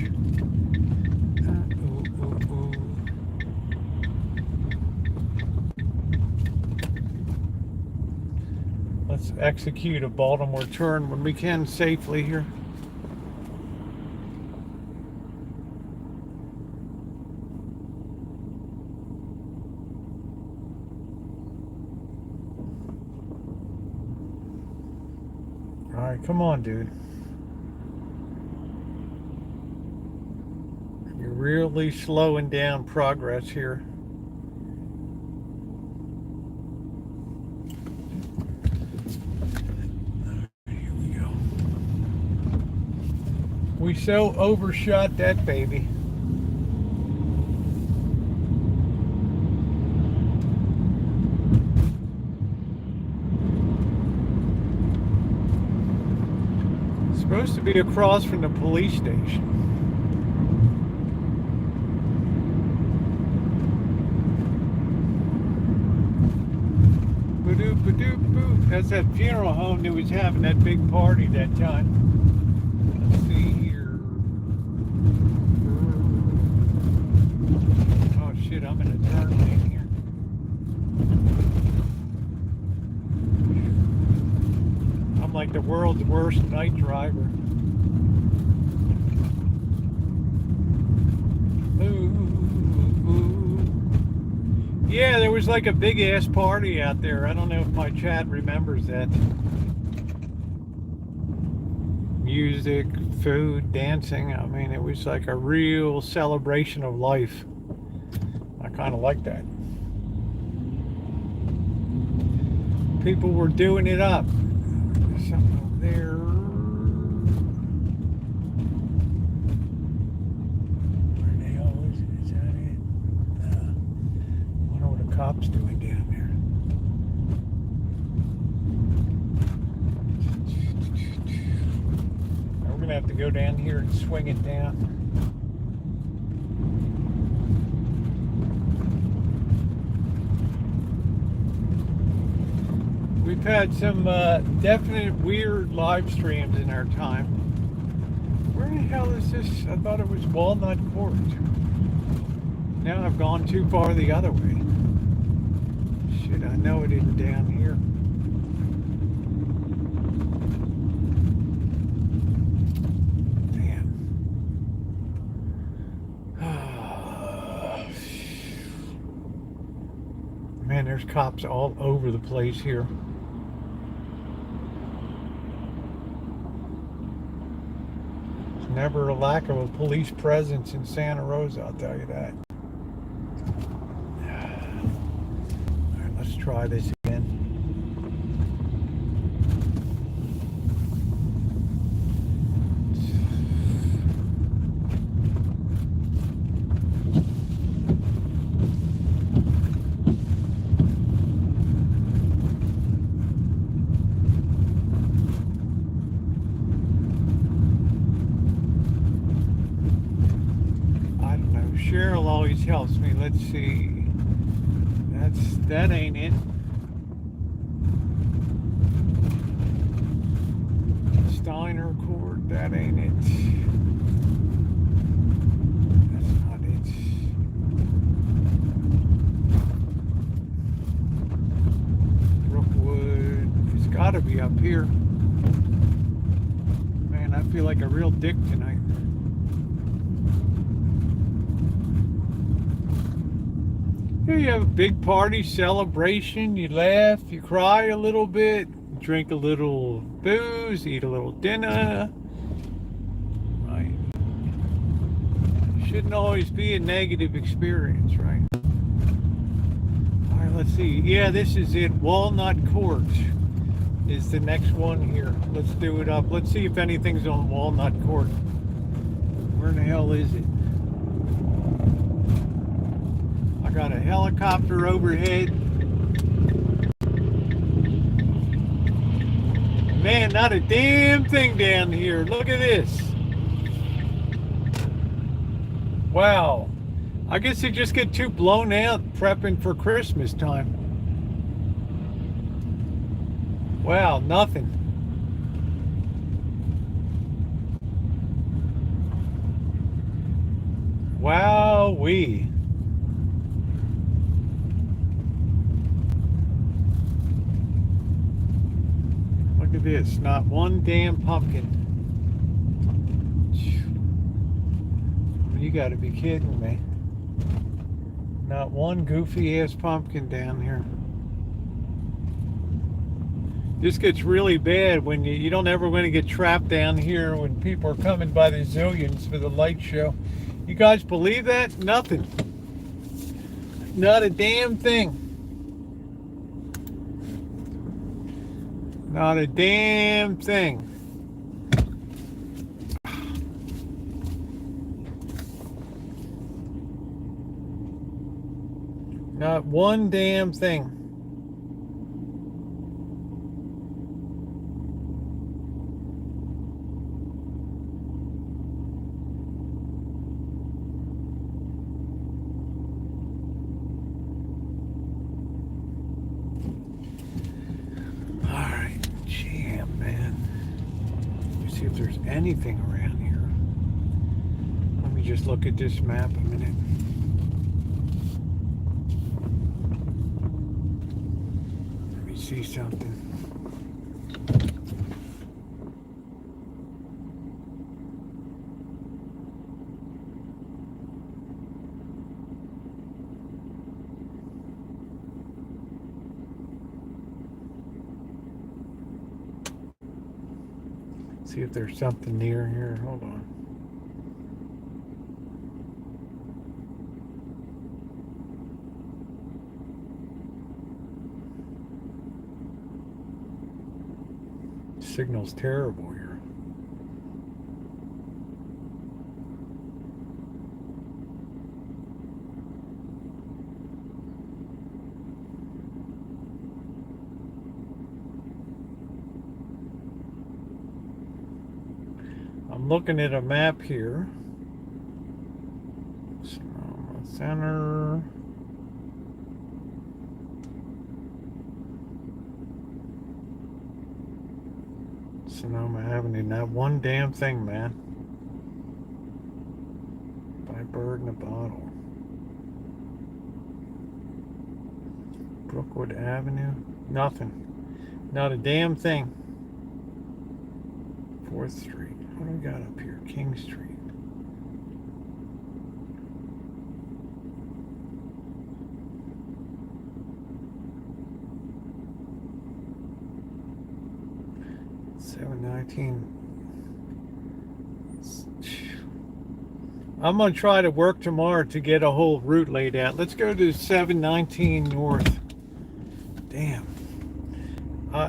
Speaker 1: Let's execute a Baltimore turn when we can safely here. All right, come on, dude. You're really slowing down progress here. Here we go. We so overshot that baby. Supposed to be across from the police station. Ba-doop-ba-doop-boop. That's that funeral home that was having that big party that time. Let's see here. Oh shit, I'm in a turn lane here. I'm like the world's worst night driver. Yeah, there was like a big ass party out there. I don't know if my chat remembers that. Music, food, dancing. I mean, it was like a real celebration of life. I kind of like that. People were doing it up. Something over there. Where are they always? Is that it? I wonder what the cops doing down there. Now we're gonna have to go down here and swing it down. We've had some definite weird live streams in our time. Where the hell is this? I thought it was Walnut Court. Now I've gone too far the other way. Shit, I know it isn't down here. Damn. Man, there's cops all over the place here. Never a lack of a police presence in Santa Rosa, I'll tell you that. All right, let's try this again. Cheryl always helps me. Let's see. That ain't it. Steiner Court, that ain't it. That's not it. Brook gotta be up here. Man, I feel like a real dick tonight. Here you have a big party celebration. You laugh, you cry a little bit, drink a little booze, eat a little dinner. Right. Shouldn't always be a negative experience, right? All right, let's see. Yeah, this is it. Walnut Court is the next one here. Let's do it up. Let's see if anything's on Walnut Court. Where in the hell is it? I got a helicopter overhead. Man, not a damn thing down here. Look at this. Wow. I guess they just get too blown out prepping for Christmas time. Wow, nothing. Wowee. Look at this, not one damn pumpkin. You gotta be kidding me. Not one goofy ass pumpkin down here. This gets really bad when you don't ever want to get trapped down here when people are coming by the zillions for the light show. You guys believe that? Nothing. Not a damn thing. Not a damn thing. Not one damn thing. Anything around here. Let me just look at this map a minute. Let me see something. See if there's something near here. Hold on. Signal's terrible here. I'm looking at a map here. Sonoma Center. Sonoma Avenue. Not one damn thing, man. By bird in a bottle. Brookwood Avenue. Nothing. Not a damn thing. 4th Street. What do we got up here? King Street. I'm going to try to work tomorrow to get a whole route laid out. Let's go to 719 North. Damn.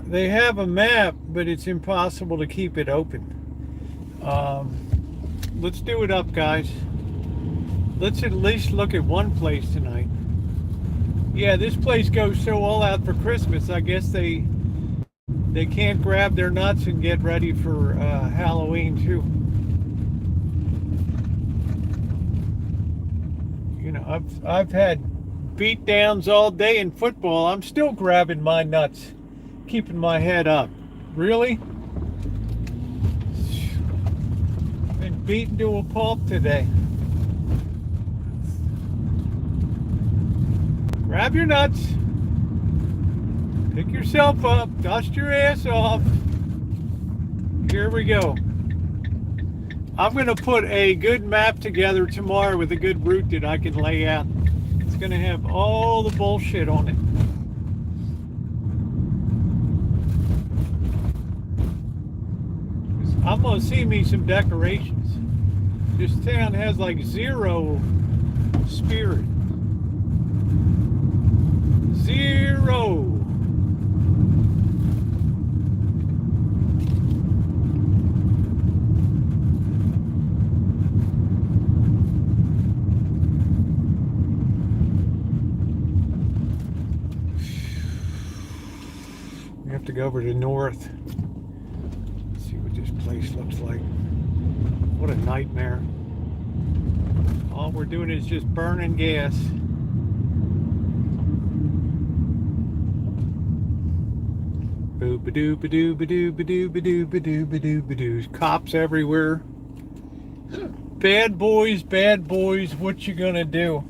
Speaker 1: They have a map, but it's impossible to keep it open. Let's do it up, guys. Let's at least look at one place tonight. Yeah, this place goes so all out for Christmas. I guess they can't grab their nuts and get ready for Halloween too. You know, I've had beat downs all day in football. I'm still grabbing my nuts, keeping my head up. Really? Been beaten to a pulp today. Grab your nuts. Pick yourself up, dust your ass off. Here we go. I'm going to put a good map together tomorrow with a good route that I can lay out. It's going to have all the bullshit on it. I'm going to see me some decorations. This town has like zero spirit. Zero. We have to go over to north. See what this place looks like. What a nightmare. All we're doing is just burning gas. Boo-ba-doo-ba-doo-ba-doo-ba-doo-ba-doo-ba-doo-ba-doo-ba-doo. Cops everywhere. Bad boys, what you gonna do?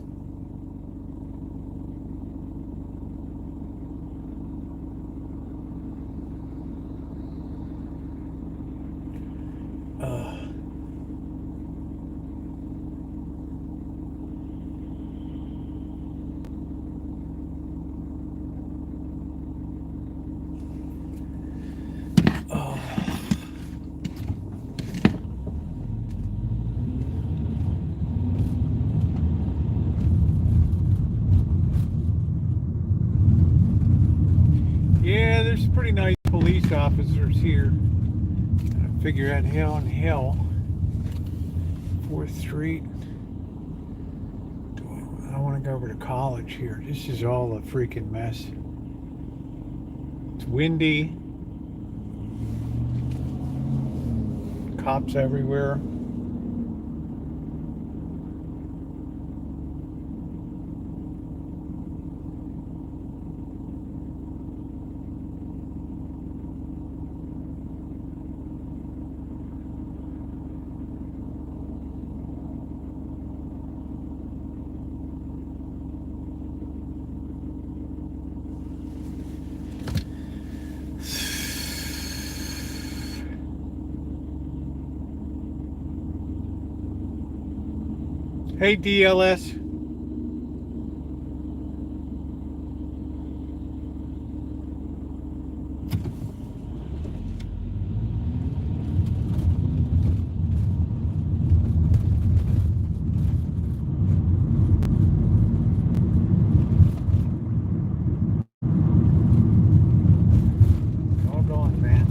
Speaker 1: Yeah, there's pretty nice police officers here. Gotta figure out how in hell 4th Street. I don't want to go over to college here. This is all a freaking mess. It's windy. Cops everywhere. Hey, DLS. Doggone, man.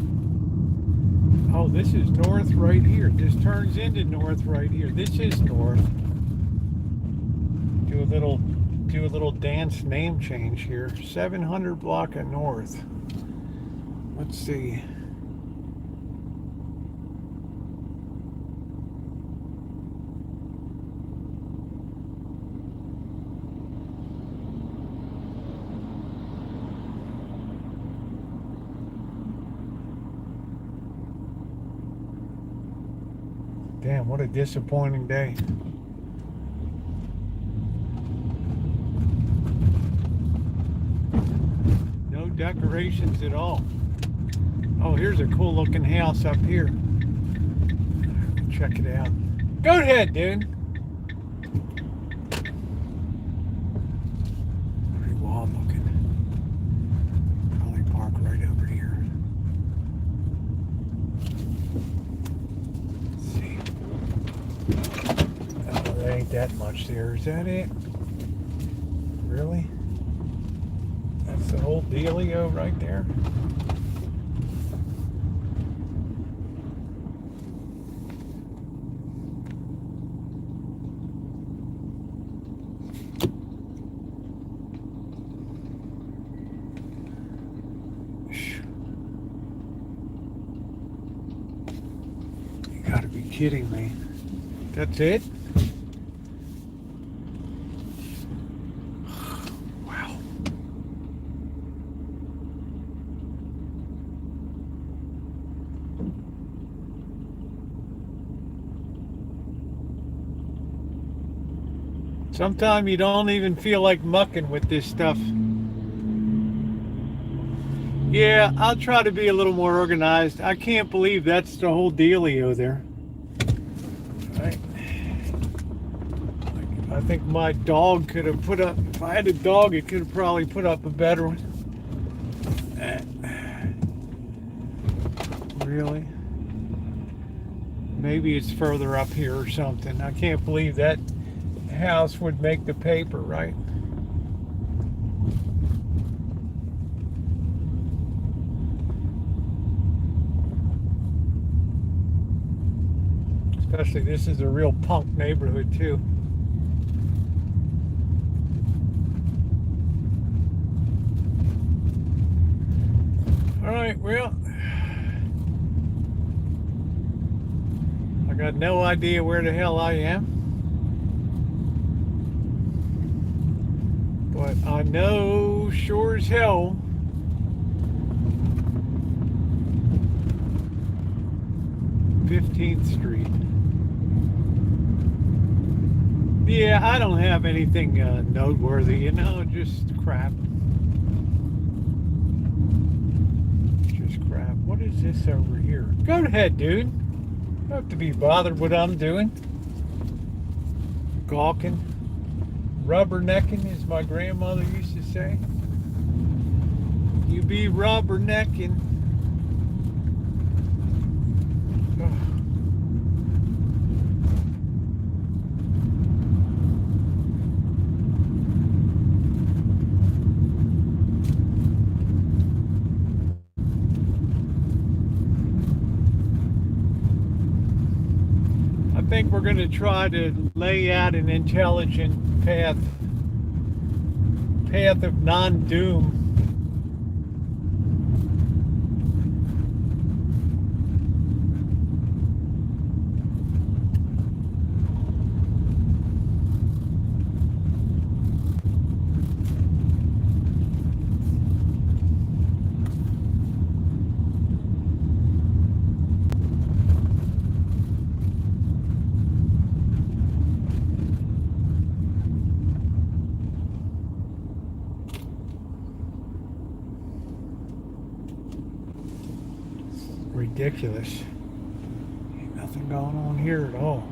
Speaker 1: Oh, this is north right here. This turns into north right here. This is north. Do a little dance name change here. 700 block of north. Let's see. Damn, what a disappointing day. Decorations at all. Oh, here's a cool looking house up here. Check it out. Go ahead, dude. Pretty wild looking. Probably park right over here. Let's see. Oh, there ain't that much there. Is that it? Really? That's the whole dealio right there. You gotta be kidding me. That's it? Sometimes you don't even feel like mucking with this stuff. Yeah, I'll try to be a little more organized. I can't believe that's the whole dealio there. Right. I think my dog could have put up, if I had a dog, it could have probably put up a better one. Really? Maybe it's further up here or something. I can't believe that house would make the paper, right? Especially this is a real punk neighborhood too. All right, well, I got no idea where the hell I am, but I know sure as hell "15th Street." Yeah, I don't have anything noteworthy, you know, just crap. Just crap. What is this over here? Go ahead, dude. Don't have to be bothered what I'm doing. Gawking. Rubbernecking, as my grandmother used to say. You be rubbernecking. I think we're going to try to lay out an intelligent path of non-doom. Ridiculous. Ain't nothing going on here at all.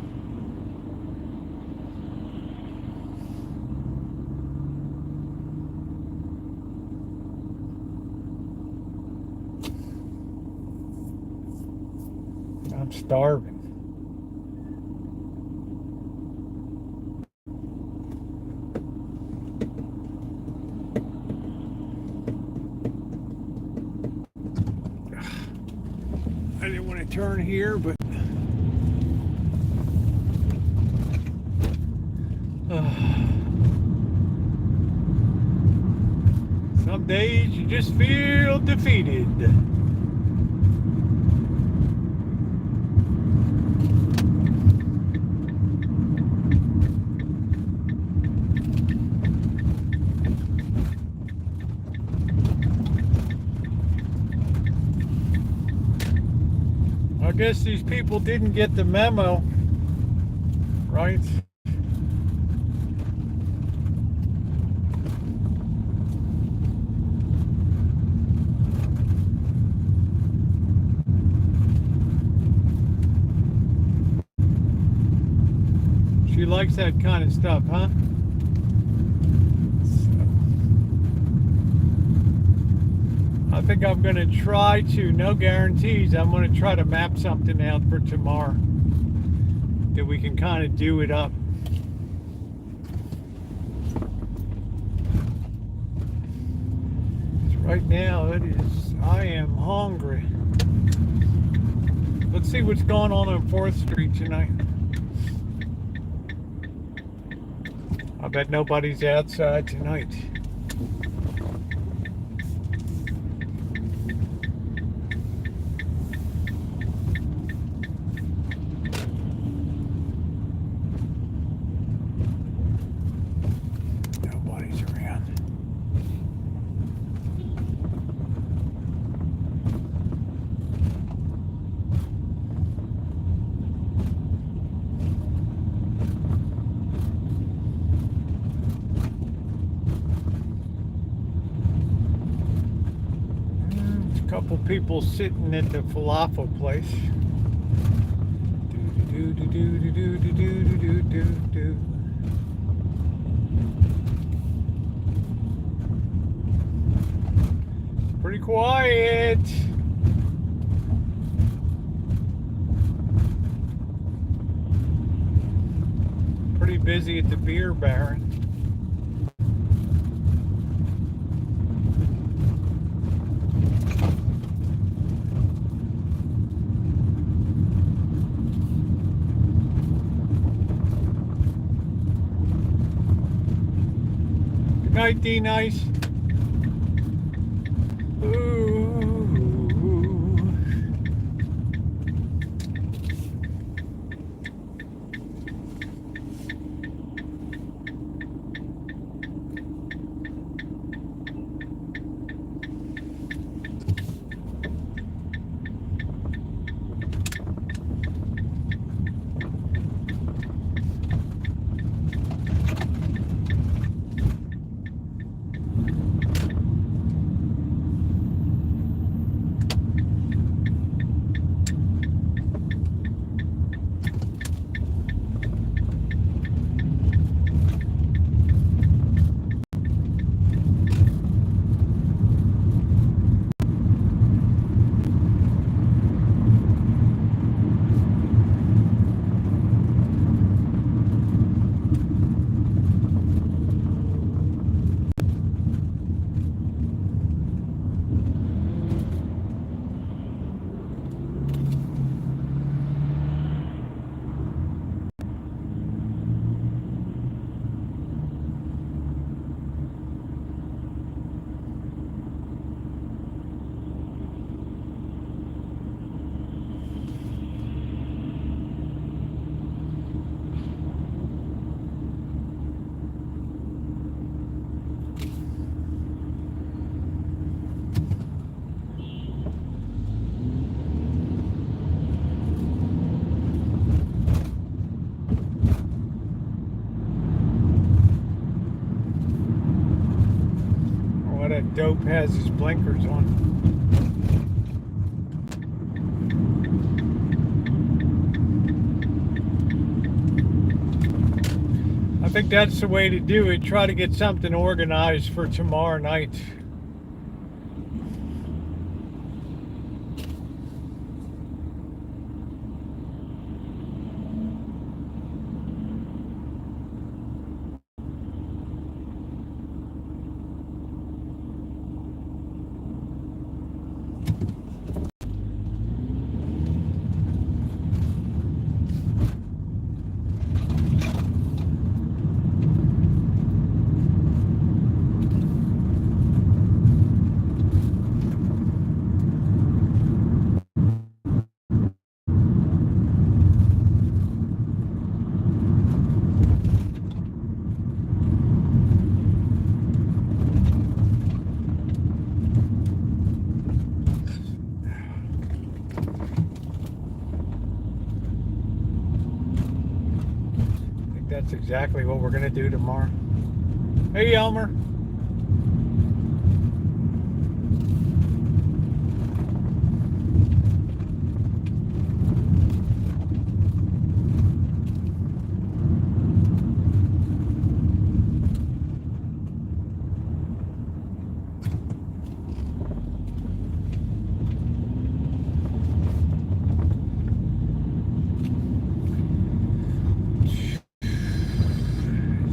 Speaker 1: I'm starving. I didn't want to turn here, but some days you just feel defeated. I guess these people didn't get the memo, right? She likes that kind of stuff, huh? I think I'm going to try to, no guarantees, I'm going to try to map something out for tomorrow that we can kind of do it up. Right now, I am hungry. Let's see what's going on 4th Street tonight. I bet nobody's outside tonight. Nobody's around. Couple people sitting at the falafel place. Do do do do do do do do do do. Pretty quiet. Pretty busy at the beer baron. Good night, D-Nice. That dope has his blinkers on. I think that's the way to do it. Try to get something organized for tomorrow night. That's exactly what we're going to do tomorrow. Hey, Elmer.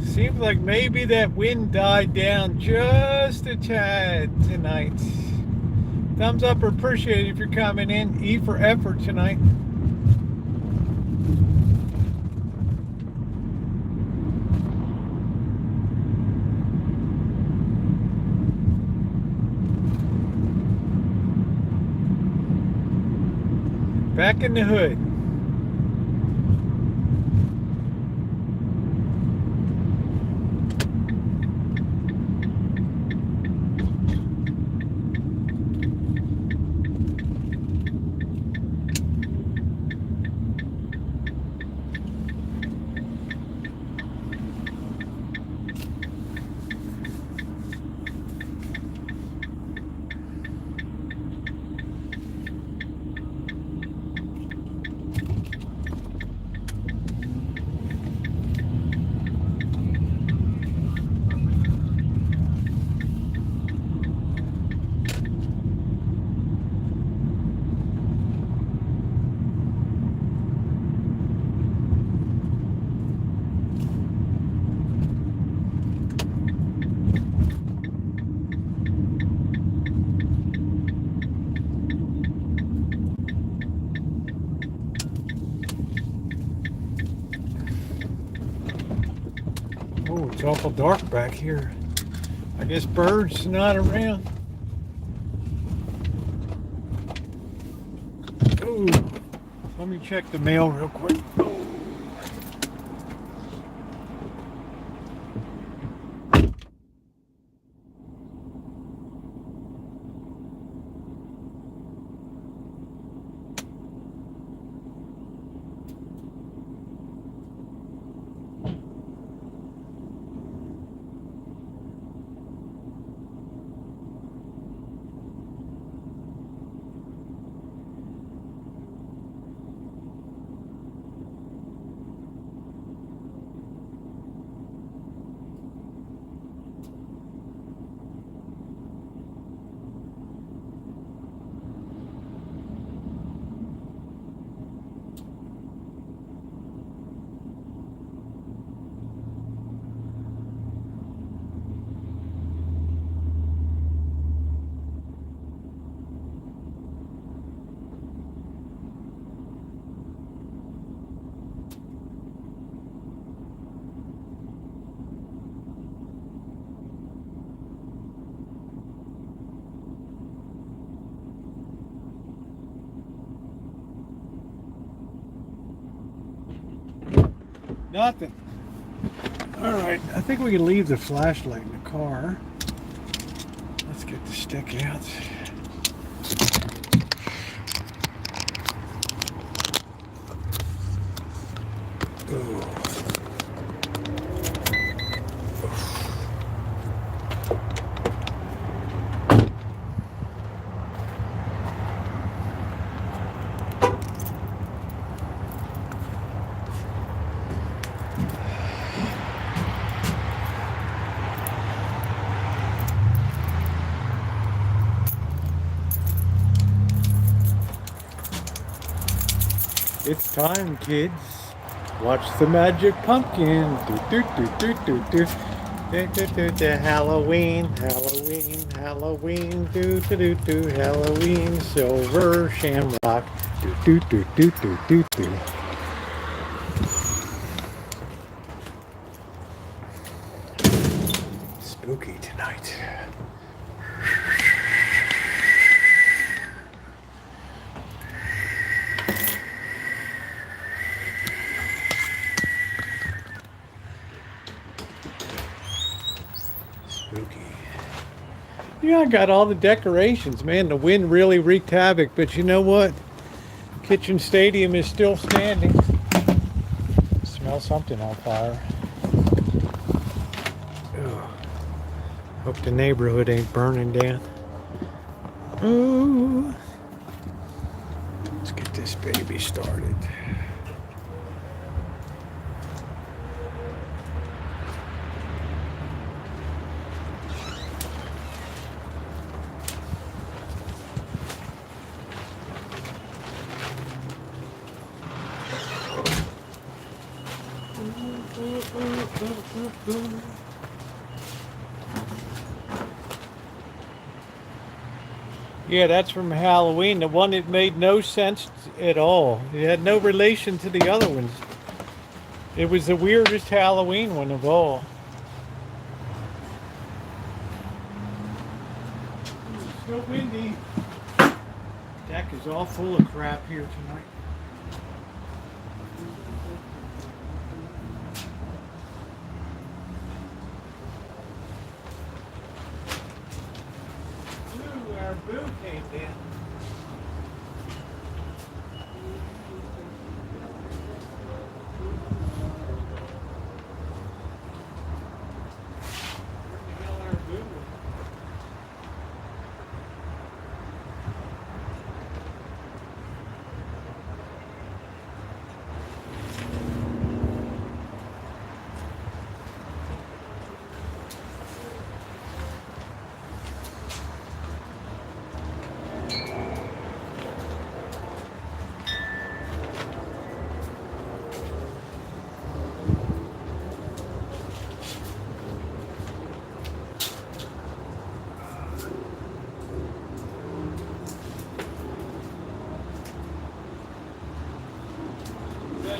Speaker 1: Seems like maybe that wind died down just a tad tonight. Thumbs up or appreciate it if you're coming in. E for effort tonight. Back in the hood. It's awful dark back here. I guess birds not around. Ooh, let me check the mail real quick. Nothing. All right, I think we can leave the flashlight in the car. Let's get the stick out. Ooh. It's time, kids. Watch the magic pumpkin. Do, do, do, do, do, do. Do, do, do, do. Halloween, Halloween, Halloween. Do, do, do, do. Halloween, silver shamrock. Do, do, do, do, do, do, do. Spooky tonight. Yeah, I got all the decorations, man. The wind really wreaked havoc, but you know what? Kitchen Stadium is still standing. Smell something on fire. Ugh. Hope the neighborhood ain't burning down. Ooh. Let's get this baby started. Yeah, that's from Halloween, the one that made no sense at all. It had no relation to the other ones. It was the weirdest Halloween one of all. It's still windy. Deck is all full of crap here tonight. Our boo came in. Where the hell our boo went?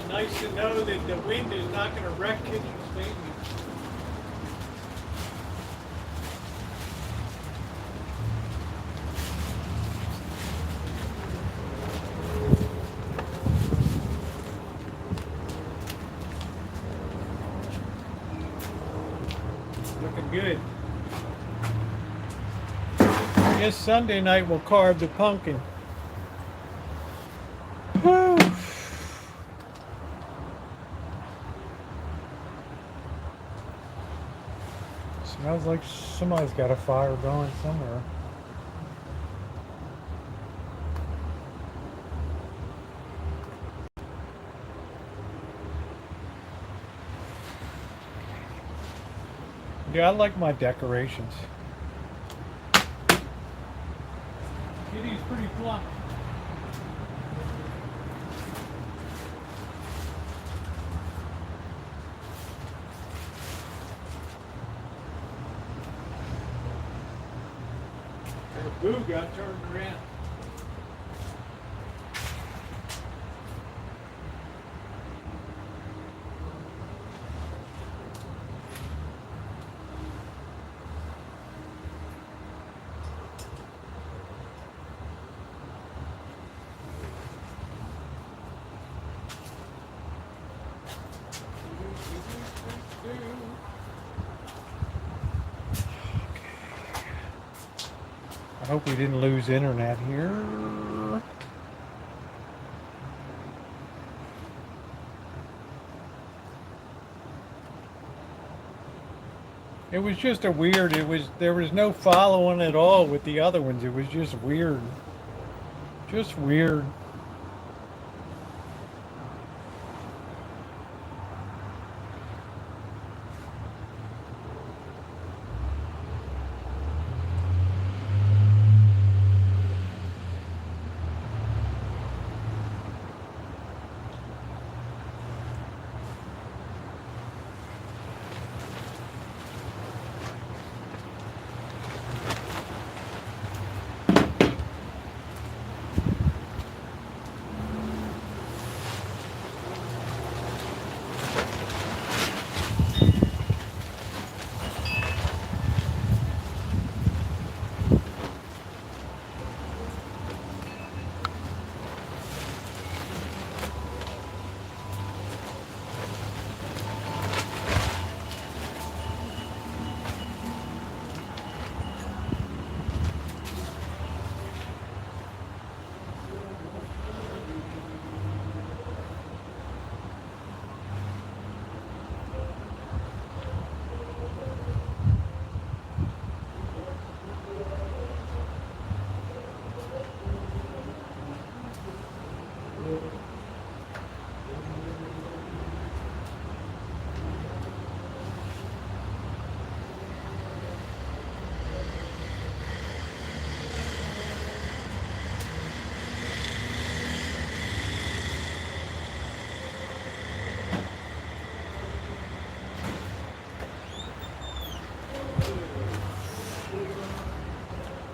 Speaker 1: Nice to know that the wind is not going to wreck Kitchen Stadium. good. I guess Sunday night we'll carve the pumpkin. Whew. Smells like somebody's got a fire going somewhere. Yeah, I like my decorations. Kitty's pretty plump. Her boo got turned around. I hope we didn't lose internet here. It was just a weird, there was no following at all with the other ones. It was just weird. Just weird.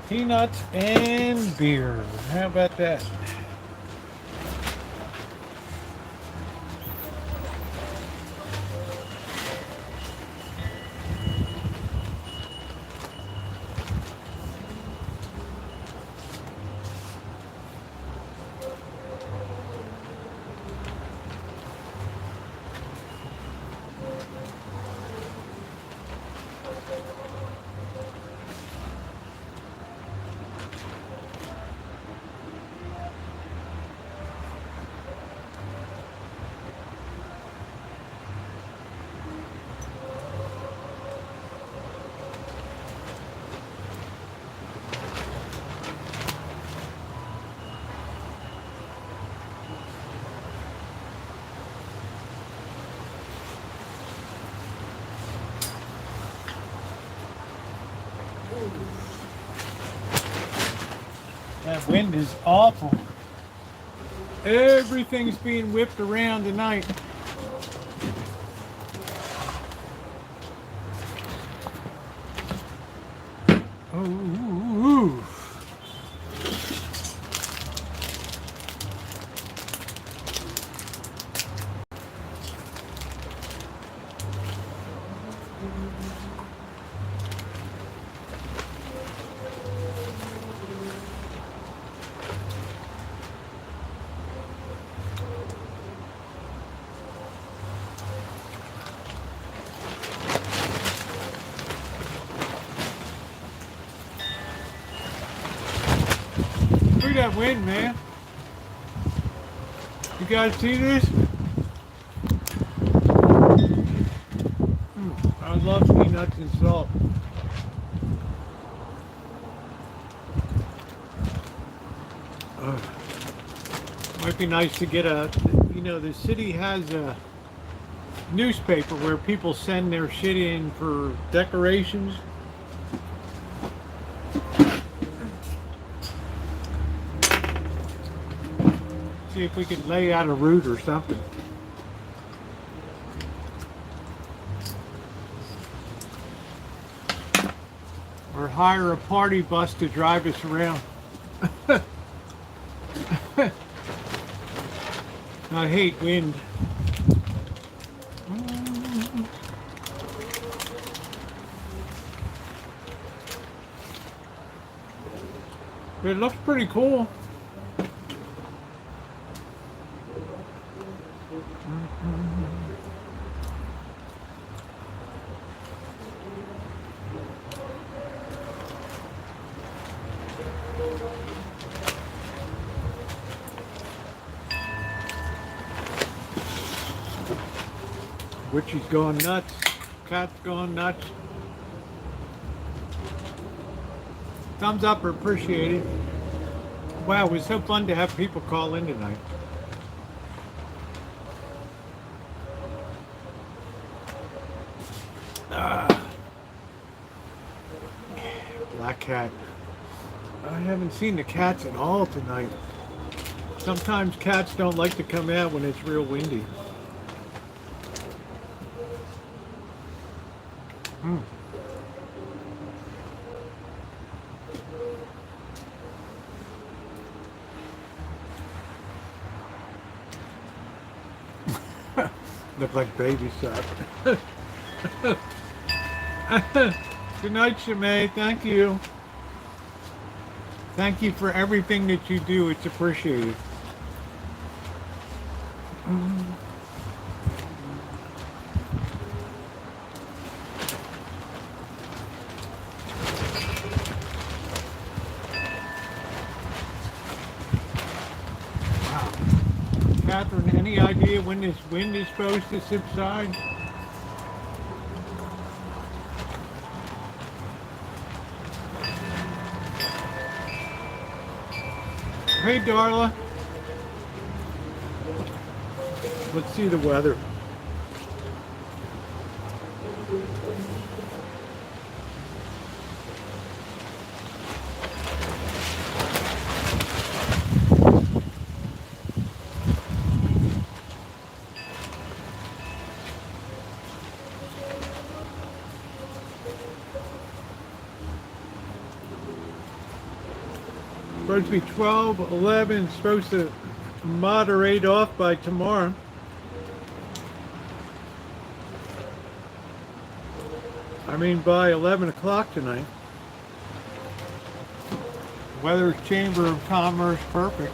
Speaker 1: Peanuts and beer. How about that? That wind is awful. Everything's being whipped around tonight. Ooh. Look at that wind, man. You guys see this? I love peanuts and salt. Might be nice to get a, you know, the city has a newspaper where people send their shit in for decorations. See if we could lay out a route or something. Or hire a party bus to drive us around. I hate wind. But it looks pretty cool. Witchy's going nuts. Cat's going nuts. Thumbs up are appreciated. Wow, it was so fun to have people call in tonight. Black cat. I haven't seen the cats at all tonight. Sometimes cats don't like to come out when it's real windy. Look like baby sock. Good night, Shimei. Thank you. Thank you for everything that you do. It's appreciated. Catherine, any idea when this wind is supposed to subside? Hey, Darla. Let's see the weather. Supposed to be 12, 11, supposed to moderate off by tomorrow. I mean by 11 o'clock tonight. Weather's Chamber of Commerce, perfect.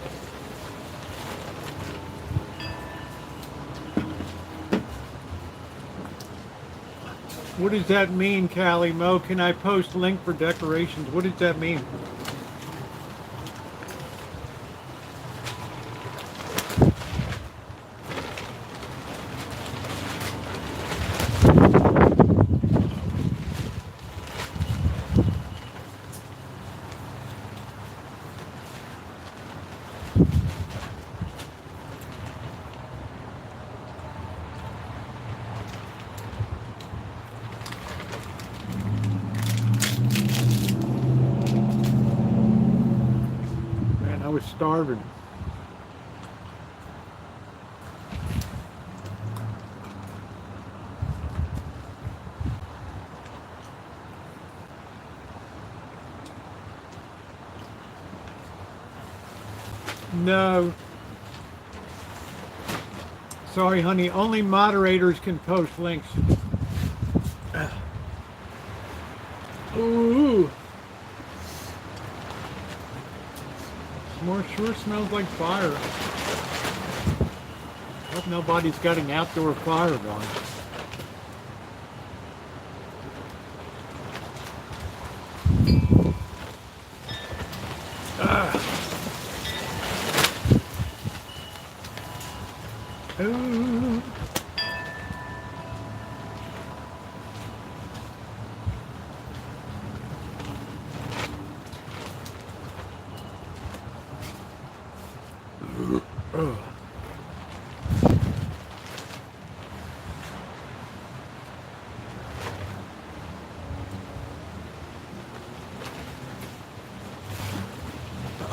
Speaker 1: What does that mean, Callie Mo? Can I post link for decorations? What does that mean? Starving. No. Sorry, honey. Only moderators can post links. Ooh. Sure smells like fire. Hope nobody's got an outdoor fire going.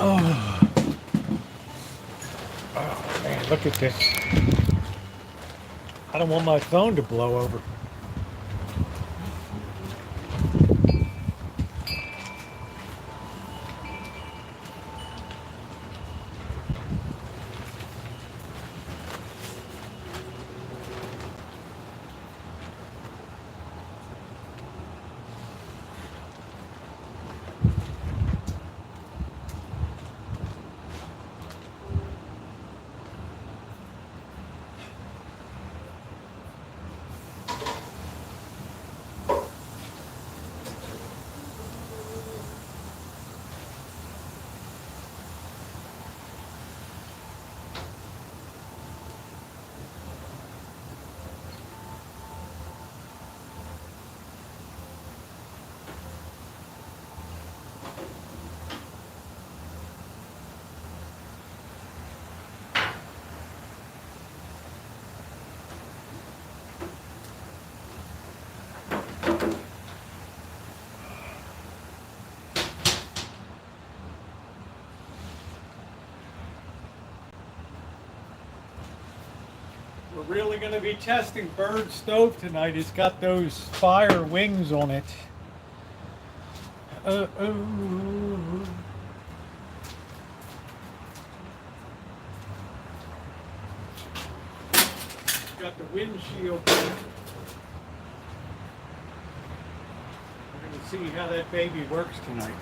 Speaker 1: Oh. Oh man, look at this. I don't want my phone to blow over. We're really going to be testing Bird Stove tonight. It's got those fire wings on it. Uh-oh. Got the windshield. We're going to see how that baby works tonight.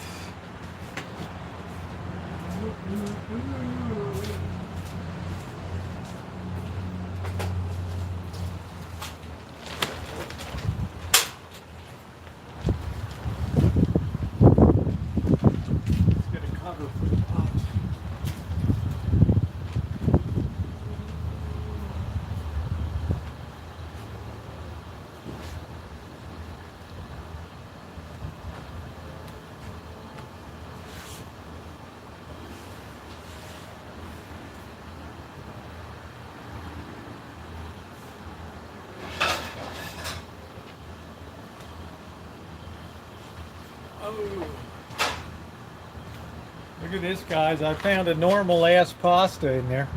Speaker 1: Look at this, guys. I found a normal ass pasta in there.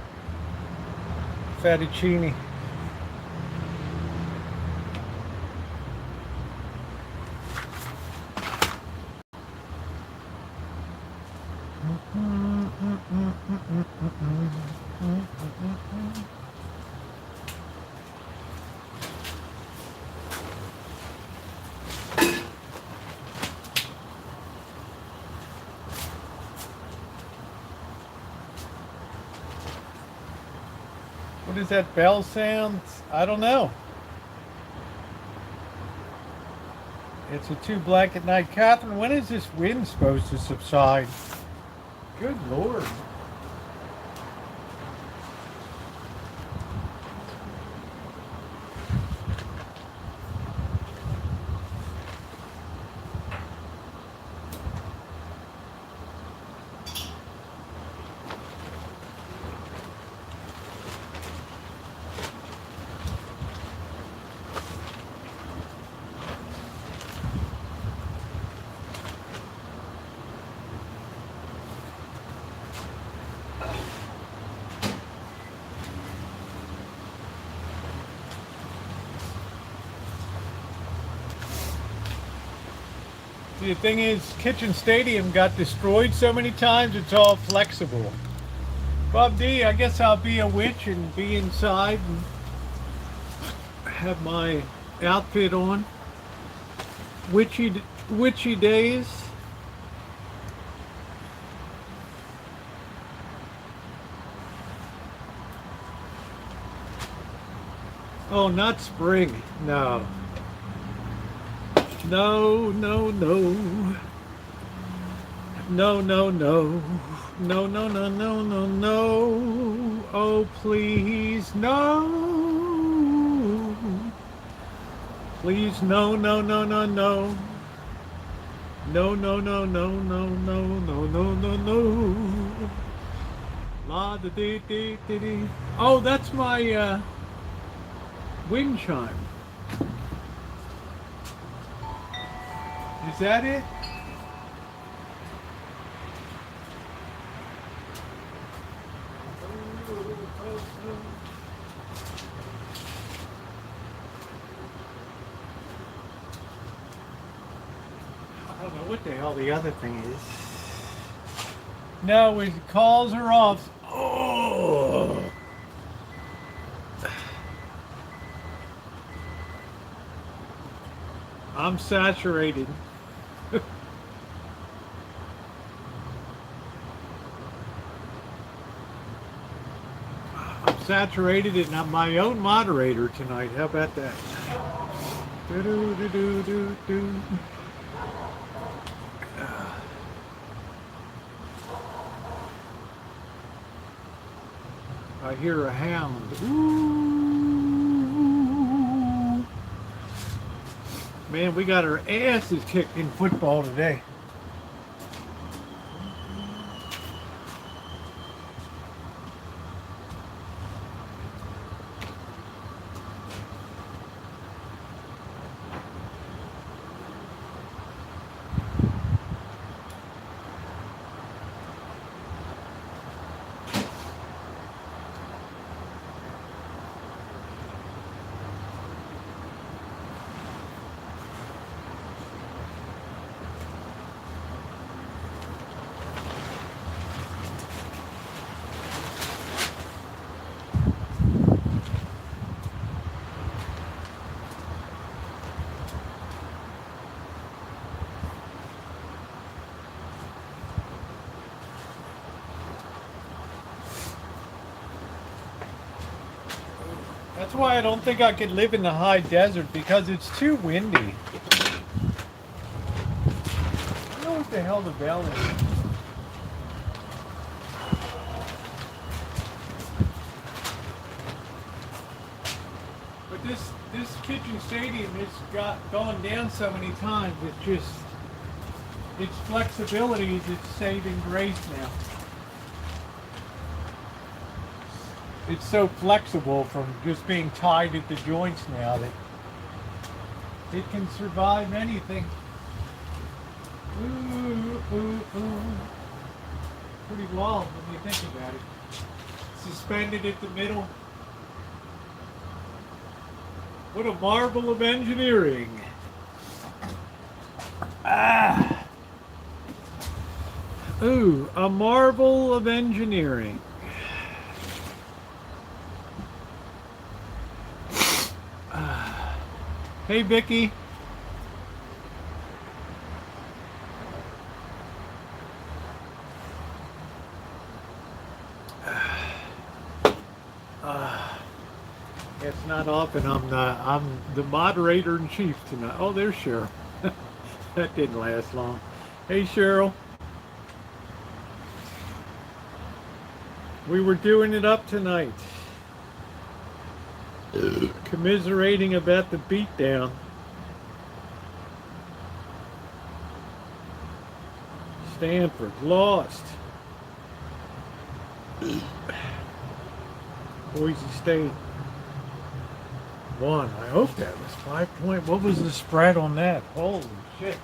Speaker 1: Fettuccine. What is that bell sound? I don't know. It's a 2 blanket night. Catherine, when is this wind supposed to subside? Good Lord. The thing is, Kitchen Stadium got destroyed so many times, it's all flexible. Bob D, I guess I'll be a witch and be inside and have my outfit on. Witchy days. Oh, not spring, no. No, no, no. No, no, no. No, no, no, no, no, no. Oh, please, no. Please, no, no, no, no, no. No, no, no, no, no, no, no, no, no, no. La da dee dee dee dee. Oh, that's my wind chime. Is that it? don't know what the hell the other thing is. No, his calls are off. Oh. I'm saturated. I'm saturated and I'm my own moderator tonight. How about that? Do-do-do-do-do-do. I hear a hound. Ooh. Man, we got our asses kicked in football today. That's why I don't think I could live in the high desert, because it's too windy. I don't know what the hell the bell is. But this kitchen stadium has gone down so many times. Its flexibility is its saving grace now. It's so flexible from just being tied at the joints now that it can survive anything. Ooh, ooh, ooh. Pretty long when you think about it. Suspended at the middle. What a marvel of engineering. Ah. Ooh, a marvel of engineering. Hey, Vicky. It's not often I'm the moderator in chief tonight. Oh, there's Cheryl. That didn't last long. Hey, Cheryl. We were doing it up tonight. Commiserating about the beatdown. Stanford lost. Boise State won. I hope that was 5 point. What was the spread on that? Holy shit.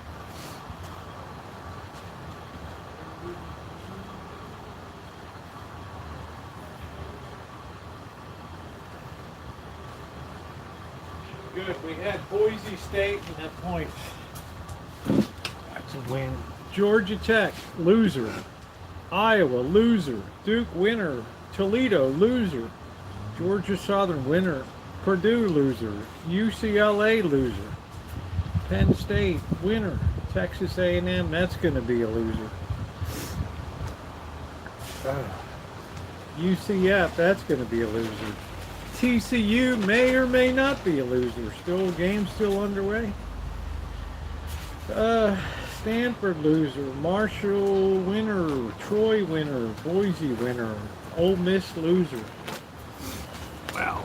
Speaker 1: Good. We had Boise State and that point. That's a win. Georgia Tech, loser. Iowa, loser. Duke, winner. Toledo, loser. Georgia Southern, winner. Purdue, loser. UCLA, loser. Penn State, winner. Texas A&M, that's going to be a loser. UCF, that's going to be a loser. TCU may or may not be a loser. Still, game still underway. Stanford loser. Marshall winner. Troy winner. Boise winner. Ole Miss loser. Wow.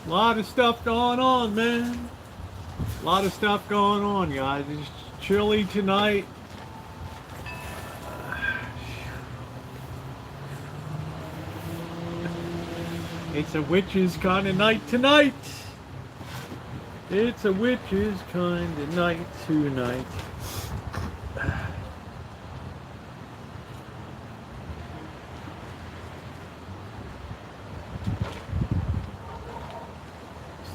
Speaker 1: A lot of stuff going on, man. A lot of stuff going on, guys. It's chilly tonight. It's a witch's kind of night tonight. It's a witch's kind of night tonight.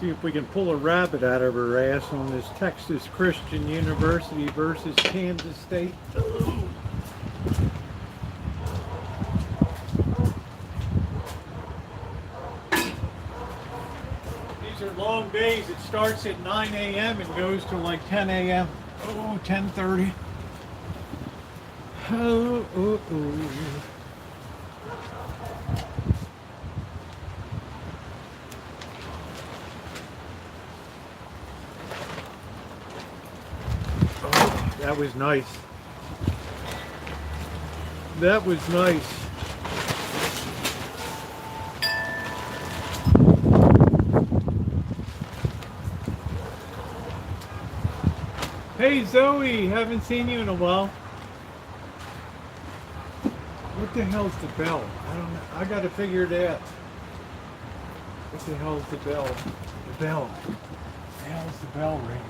Speaker 1: See if we can pull a rabbit out of her ass on this Texas Christian University versus Kansas State. Ooh. These are long days. It starts at 9 a.m. and goes to like 10 a.m. Oh, 10:30. Oh, oh, oh. That was nice. That was nice. Hey Zoe, haven't seen you in a while. What the hell's the bell? I don't know. I gotta figure it out. What the hell's the bell? The bell. What the hell's the bell ring?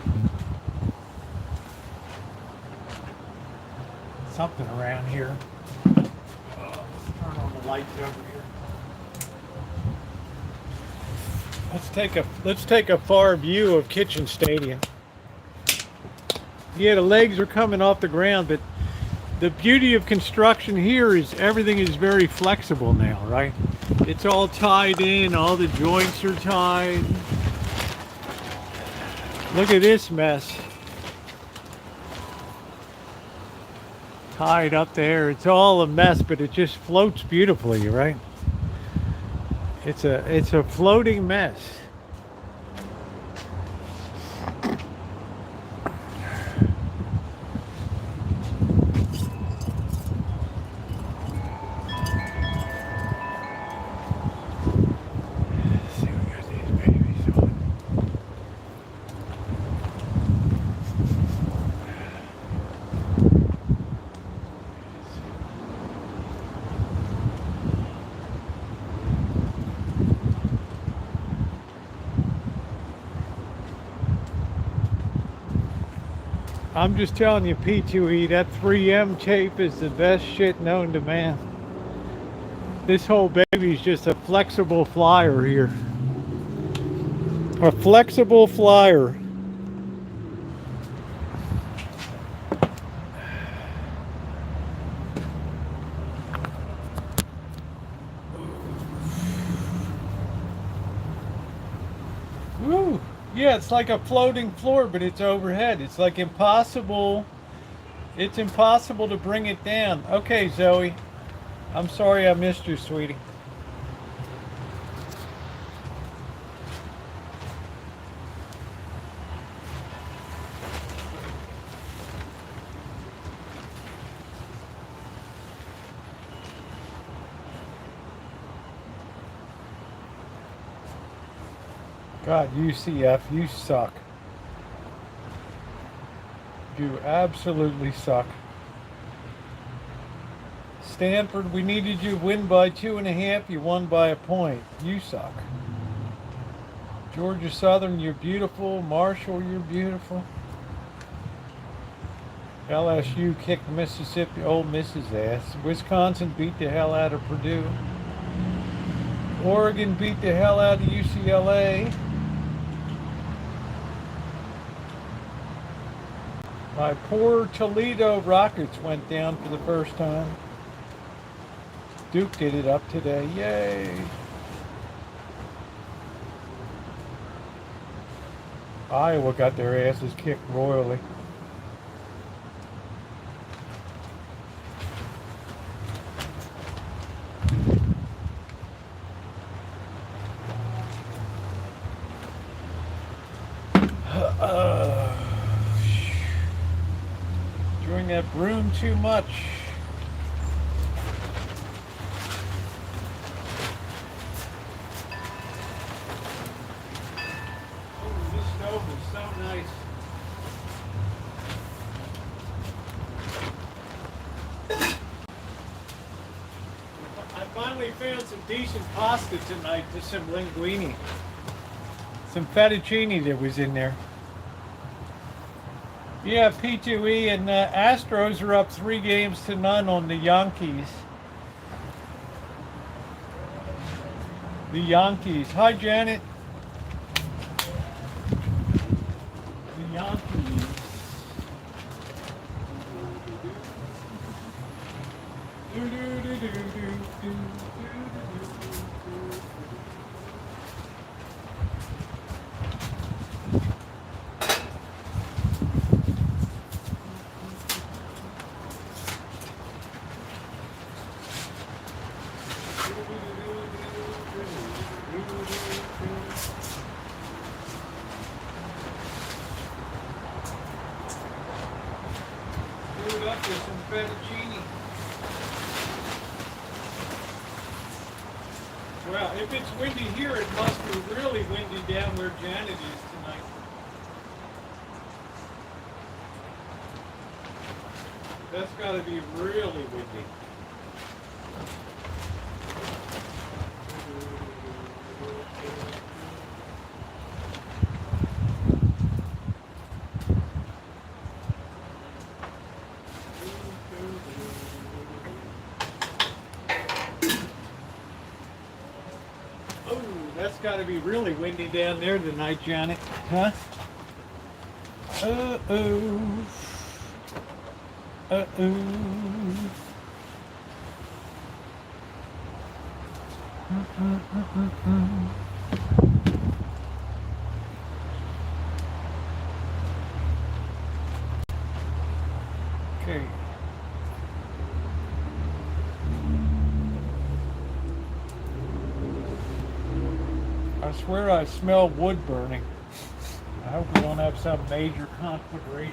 Speaker 1: Something around here. Let's turn on the lights over here. Let's take a far view of Kitchen Stadium. Yeah, the legs are coming off the ground, but the beauty of construction here is everything is very flexible now, right? It's all tied in, all the joints are tied. Look at this mess. Tied up there. It's all a mess, but it just floats beautifully, right? It's a floating mess. I'm just telling you, P2E, that 3M tape is the best shit known to man. This whole baby's just a flexible flyer here. A flexible flyer. Woo! Yeah, it's like a floating floor, but it's overhead. It's like impossible. It's impossible to bring it down. Okay, Zoe. I'm sorry I missed you, sweetie. God, UCF, you suck. You absolutely suck. Stanford, we needed you to win by 2.5. You won by a point. You suck. Georgia Southern, you're beautiful. Marshall, you're beautiful. LSU kicked Mississippi, Ole Miss's ass. Wisconsin beat the hell out of Purdue. Oregon beat the hell out of UCLA. My poor Toledo Rockets went down for the first time. Duke did it up today. Yay! Iowa got their asses kicked royally. Enjoying that broom too much. So nice. I finally found some decent pasta tonight, just some linguine. Some fettuccine that was in there. Yeah, P2E and Astros are up 3-0 on the Yankees. The Yankees. Hi, Janet. Do it up with some fettuccine. Well, if it's windy here, it must be really windy down where Janet is tonight. That's got to be really windy. Oh, that's got to be really windy down there tonight, Janet. Huh? Uh-oh. Uh-oh. Okay. I swear I smell wood burning. I hope we don't have some major conflagration.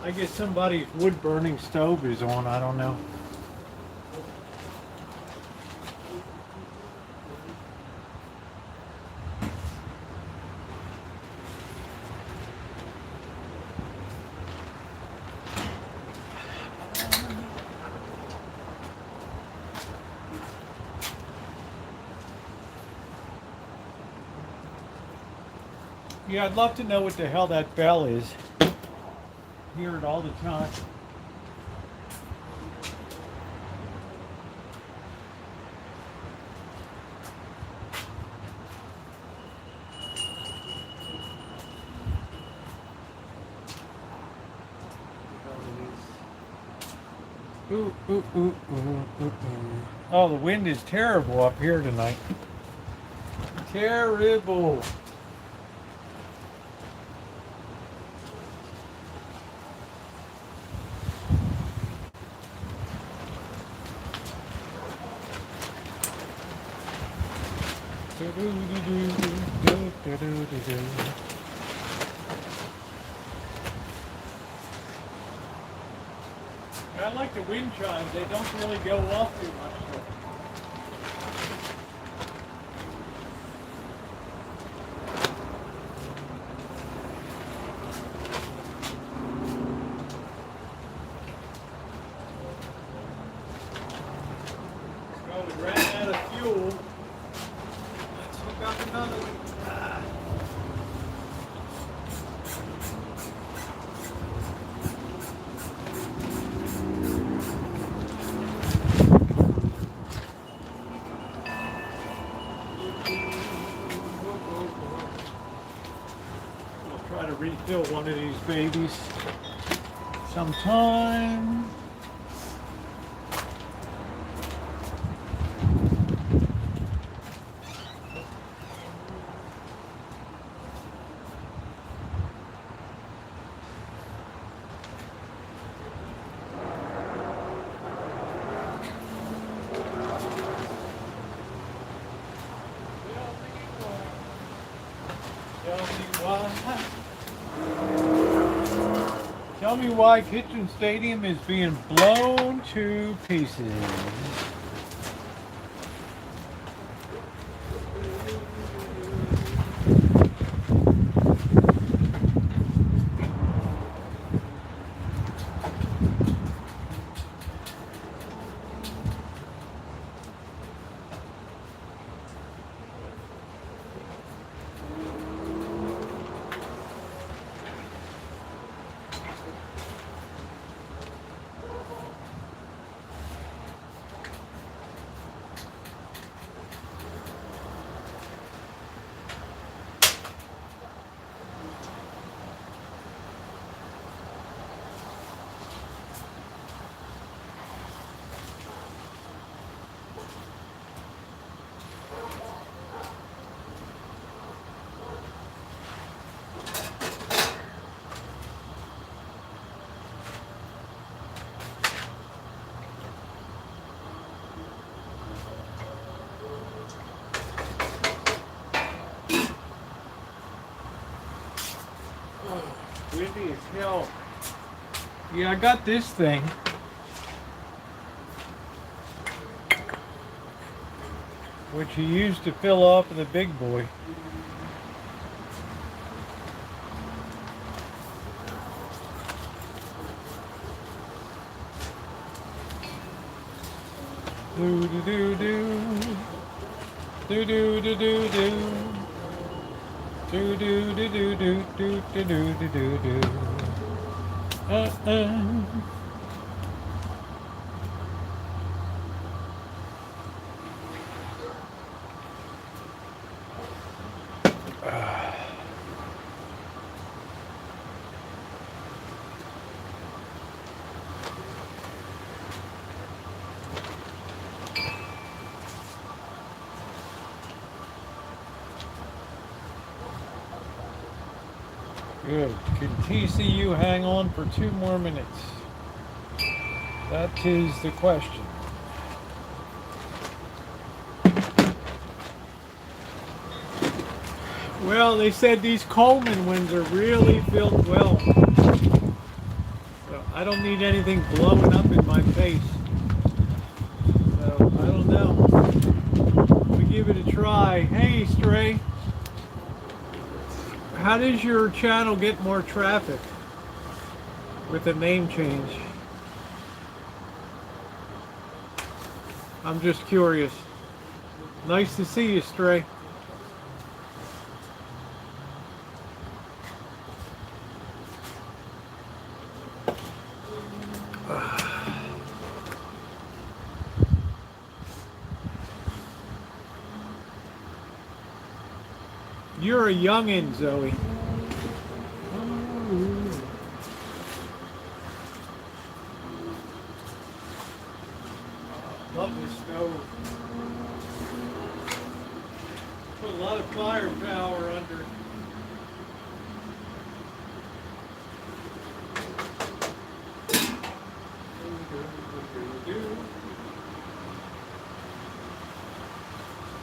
Speaker 1: I guess somebody's wood burning stove is on, I don't know. Yeah, I'd love to know what the hell that bell is. Hear it all the time. Ooh, ooh, ooh, ooh, ooh, ooh. Oh, the wind is terrible up here tonight. Terrible. I like the wind chimes. They don't really go off too much. So. Well, we ran out of fuel. Let's hook up another one. Try to refill one of these babies sometime. Tell me why Kitchen Stadium is being blown to pieces. Windy as hell. Yeah, I got this thing. Which he used to fill up the big boy. Do do do do. Do do do do do. Do do do do do do do do do do. Good. Can TCU hang on for 2 more minutes? That is the question. Well, they said these Coleman winds are really filled well. So I don't need anything blowing up in my face. So I don't know. We give it a try. Hey, Stray. How does your channel get more traffic with the name change? I'm just curious. Nice to see you, Stray. You're a youngin', Zoe. Love this stove. Put a lot of firepower under it.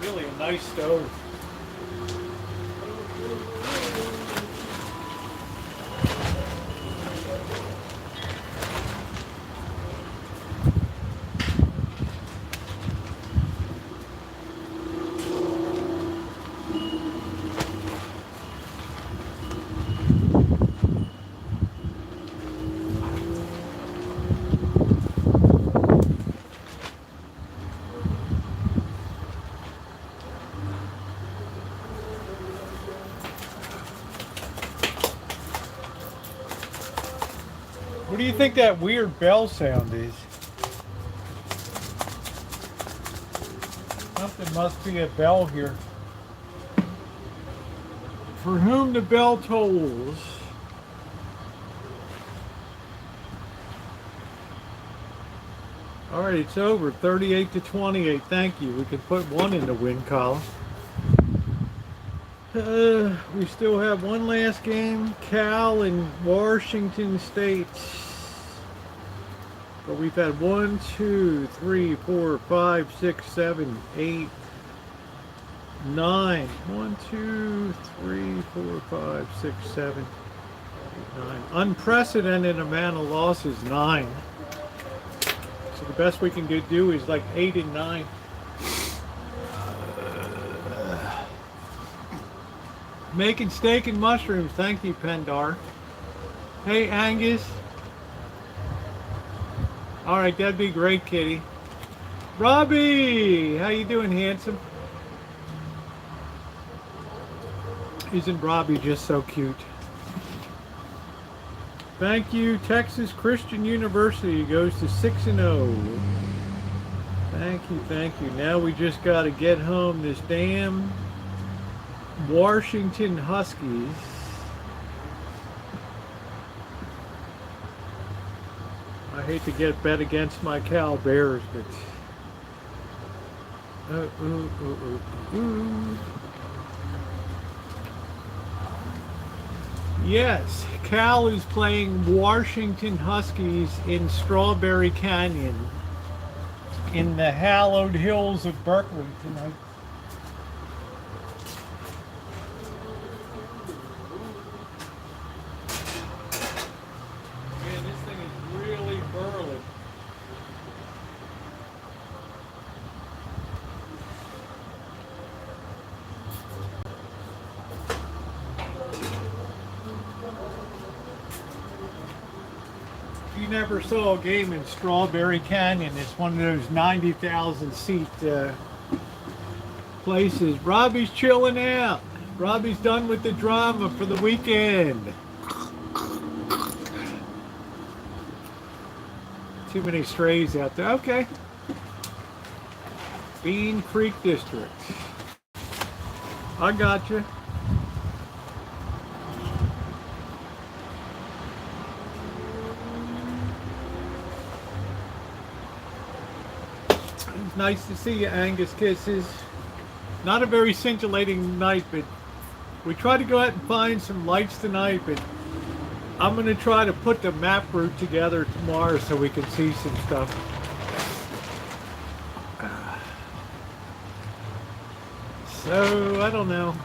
Speaker 1: Really a nice stove. What do you think that weird bell sound is? Something must be a bell here. For whom the bell tolls. All right, it's over. 38 to 28. Thank you. We can put one in the win column. We still have one last game. Cal and Washington State. But we've had 1, 2, 3, 4, 5, 6, 7, 8, 9. 1, 2, 3, 4, 5, 6, 7, 8, 9. Unprecedented amount of losses, 9. So the best we can do is like 8 and 9. Making steak and mushrooms. Thank you, Pendar. Hey, Angus. All right, that'd be great, Kitty. Robbie, how you doing, handsome? Isn't Robbie just so cute? Thank you, Texas Christian University goes to 6-0. Thank you, thank you. Now we just got to get home this damn Washington Huskies. I hate to get bet against my Cal Bears, but yes, Cal is playing Washington Huskies in Strawberry Canyon in the hallowed hills of Berkeley tonight. you never saw a game in Strawberry Canyon, it's one of those 90,000 seat places. Robbie's chilling out. Robbie's done with the drama for the weekend. Too many strays out there. Okay. Bean Creek District. I got you. It's nice to see you, Angus Kisses. Not a very scintillating night, but we tried to go out and find some lights tonight, but I'm going to try to put the map route together tomorrow so we can see some stuff. So, I don't know.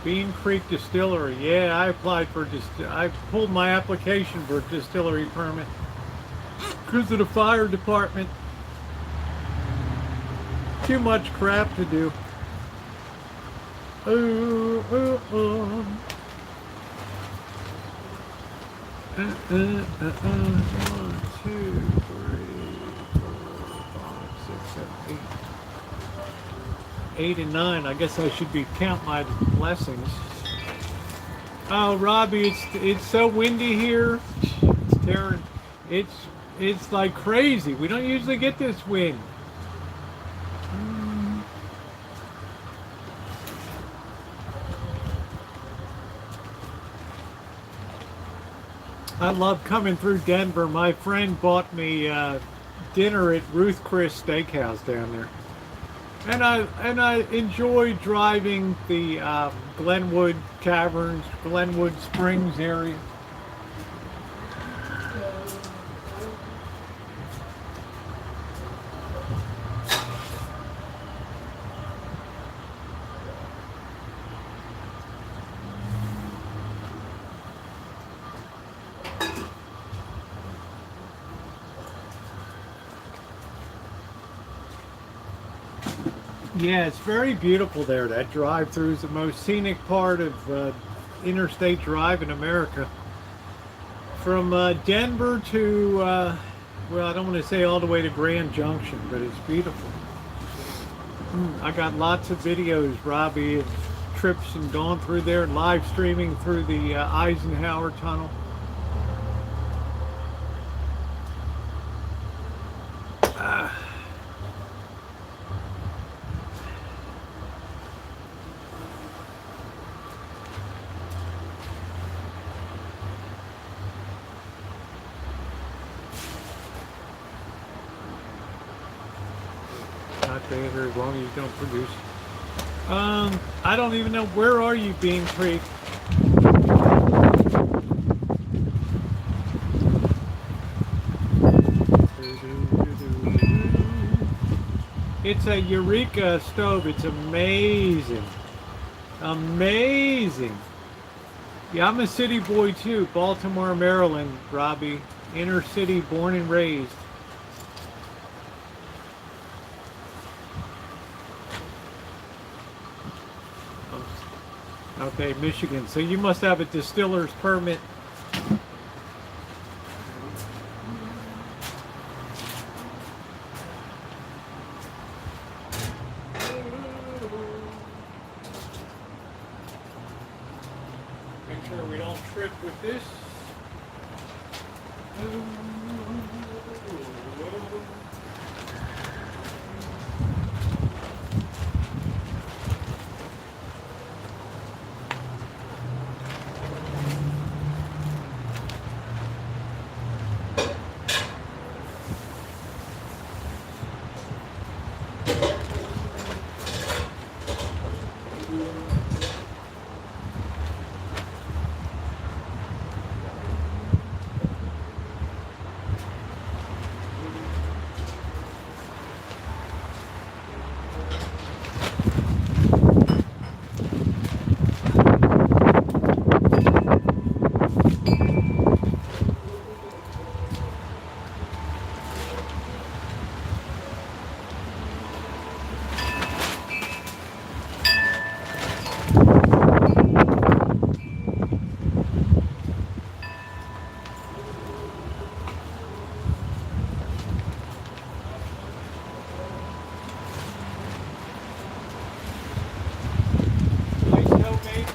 Speaker 1: Bean Creek Distillery. Yeah, I applied for I pulled my application for a distillery permit because of the fire department. Too much crap to do. Ooh, ooh, ooh. 1, 2, 3, 4, 5, 6, 7, 8. 8 and 9. I guess I should be count my blessings. Oh, Robbie, it's so windy here. It's tearing. It's like crazy. We don't usually get this wind. I love coming through Denver. My friend bought me dinner at Ruth Chris Steakhouse down there, and I enjoy driving the Glenwood Caverns, Glenwood Springs area. Yeah, it's very beautiful there. That drive-through is the most scenic part of interstate drive in America. From Denver to, well, I don't want to say all the way to Grand Junction, but it's beautiful. I got lots of videos, Robbie, of trips and gone through there, live streaming through the Eisenhower Tunnel. As long as you don't produce. I don't even know, where are you, Bean Creek? It's a Eureka stove. It's amazing. Amazing. Yeah, I'm a city boy too. Baltimore, Maryland, Robbie. Inner city, born and raised. Okay, Michigan. So you must have a distiller's permit. Make sure we don't trip with this.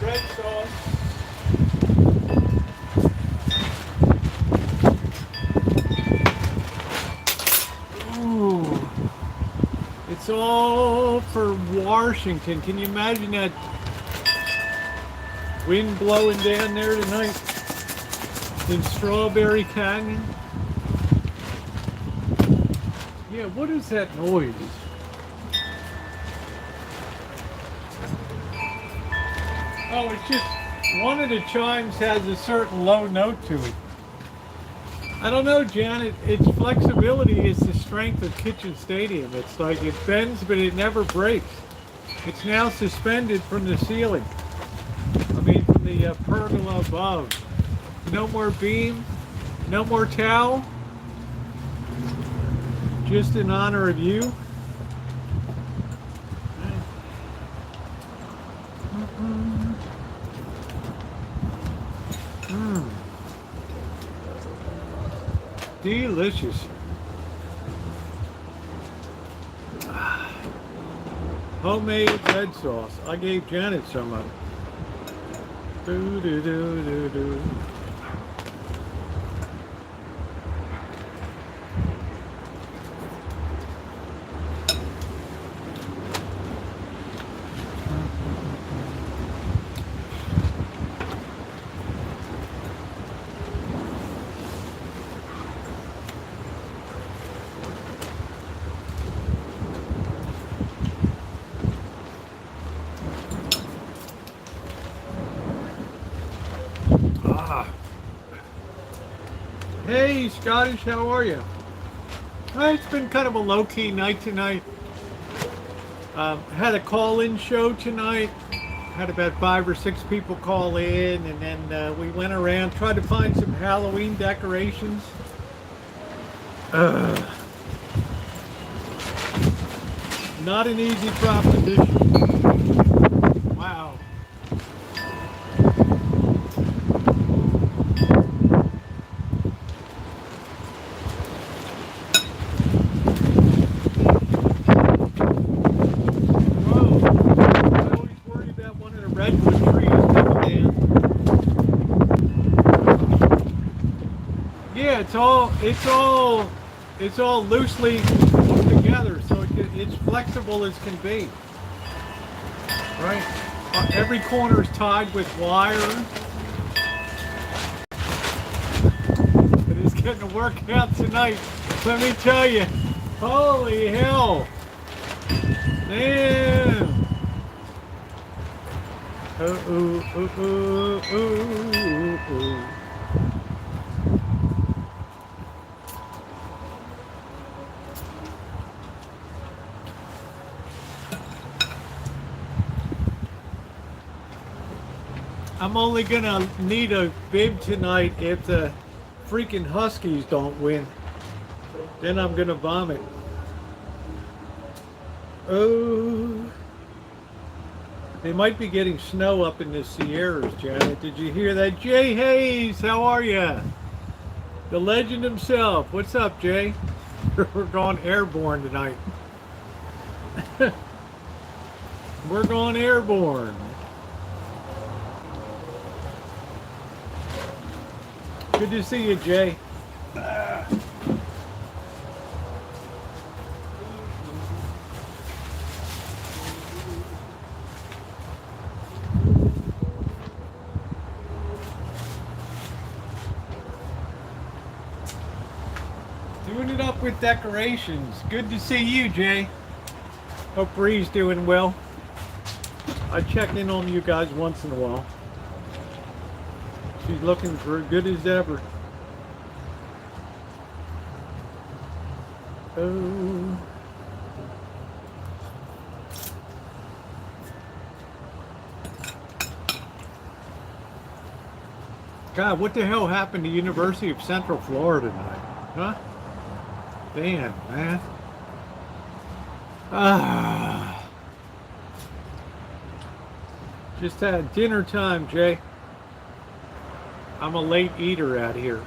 Speaker 1: red sauce. Ooh. It's all for Washington. Can you imagine that wind blowing down there tonight in Strawberry Canyon? Yeah, what is that noise? Oh, it's just one of the chimes has a certain low note to it. I don't know, Janet. Its flexibility is the strength of Kitchen Stadium. It's like it bends, but it never breaks. It's now suspended from the ceiling. I mean, from the pergola above. No more beam, no more towel. Just in honor of you. Delicious. Homemade red sauce. I gave Janet some of it. Do, do, do, do, do. Hey, Scottish, how are you? It's been kind of a low-key night tonight. Had a call-in show tonight. Had about 5 or 6 people call in, and then we went around, tried to find some Halloween decorations. Not an easy proposition. Wow. It's all loosely put together, so it's flexible as can be. Right? Every corner is tied with wire. But it's getting to work out tonight. Let me tell you. Holy hell. Man. I'm only gonna need a bib tonight if the freaking Huskies don't win. Then I'm gonna vomit. Oh, they might be getting snow up in the Sierras, Janet. Did you hear that? Jay Hayes, how are you? The legend himself. What's up, Jay? We're going airborne tonight. We're going airborne. Good to see you, Jay. Doing it up with decorations. Good to see you, Jay. Hope Bree's doing well. I check in on you guys once in a while. She's looking for good as ever. Oh. God, what the hell happened to University of Central Florida tonight? Huh? Damn, man. Just had dinner time, Jay. I'm a late eater out here.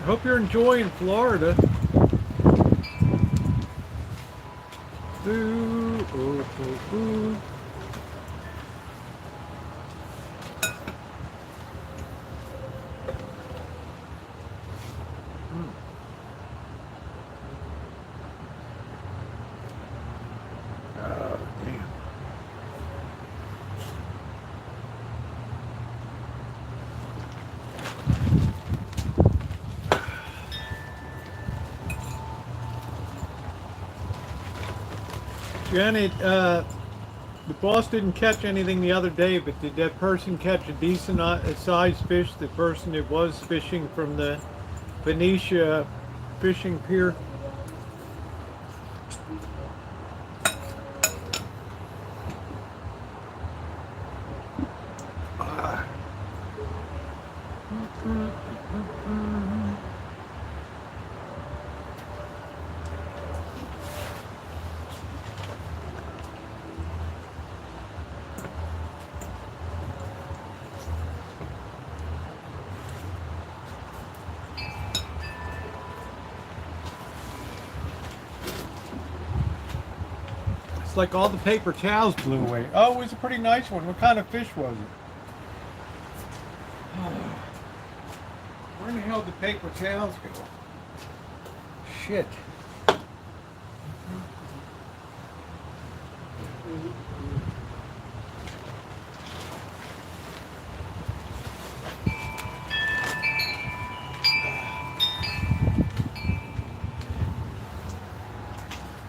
Speaker 1: Hope you're enjoying Florida. Ooh, ooh, ooh, ooh. Janet, the boss didn't catch anything the other day, but did that person catch a decent sized fish? The person that was fishing from the Venetia fishing pier? It's like all the paper towels blew away. Oh, it was a pretty nice one. What kind of fish was it? Where in the hell did paper towels go? Shit.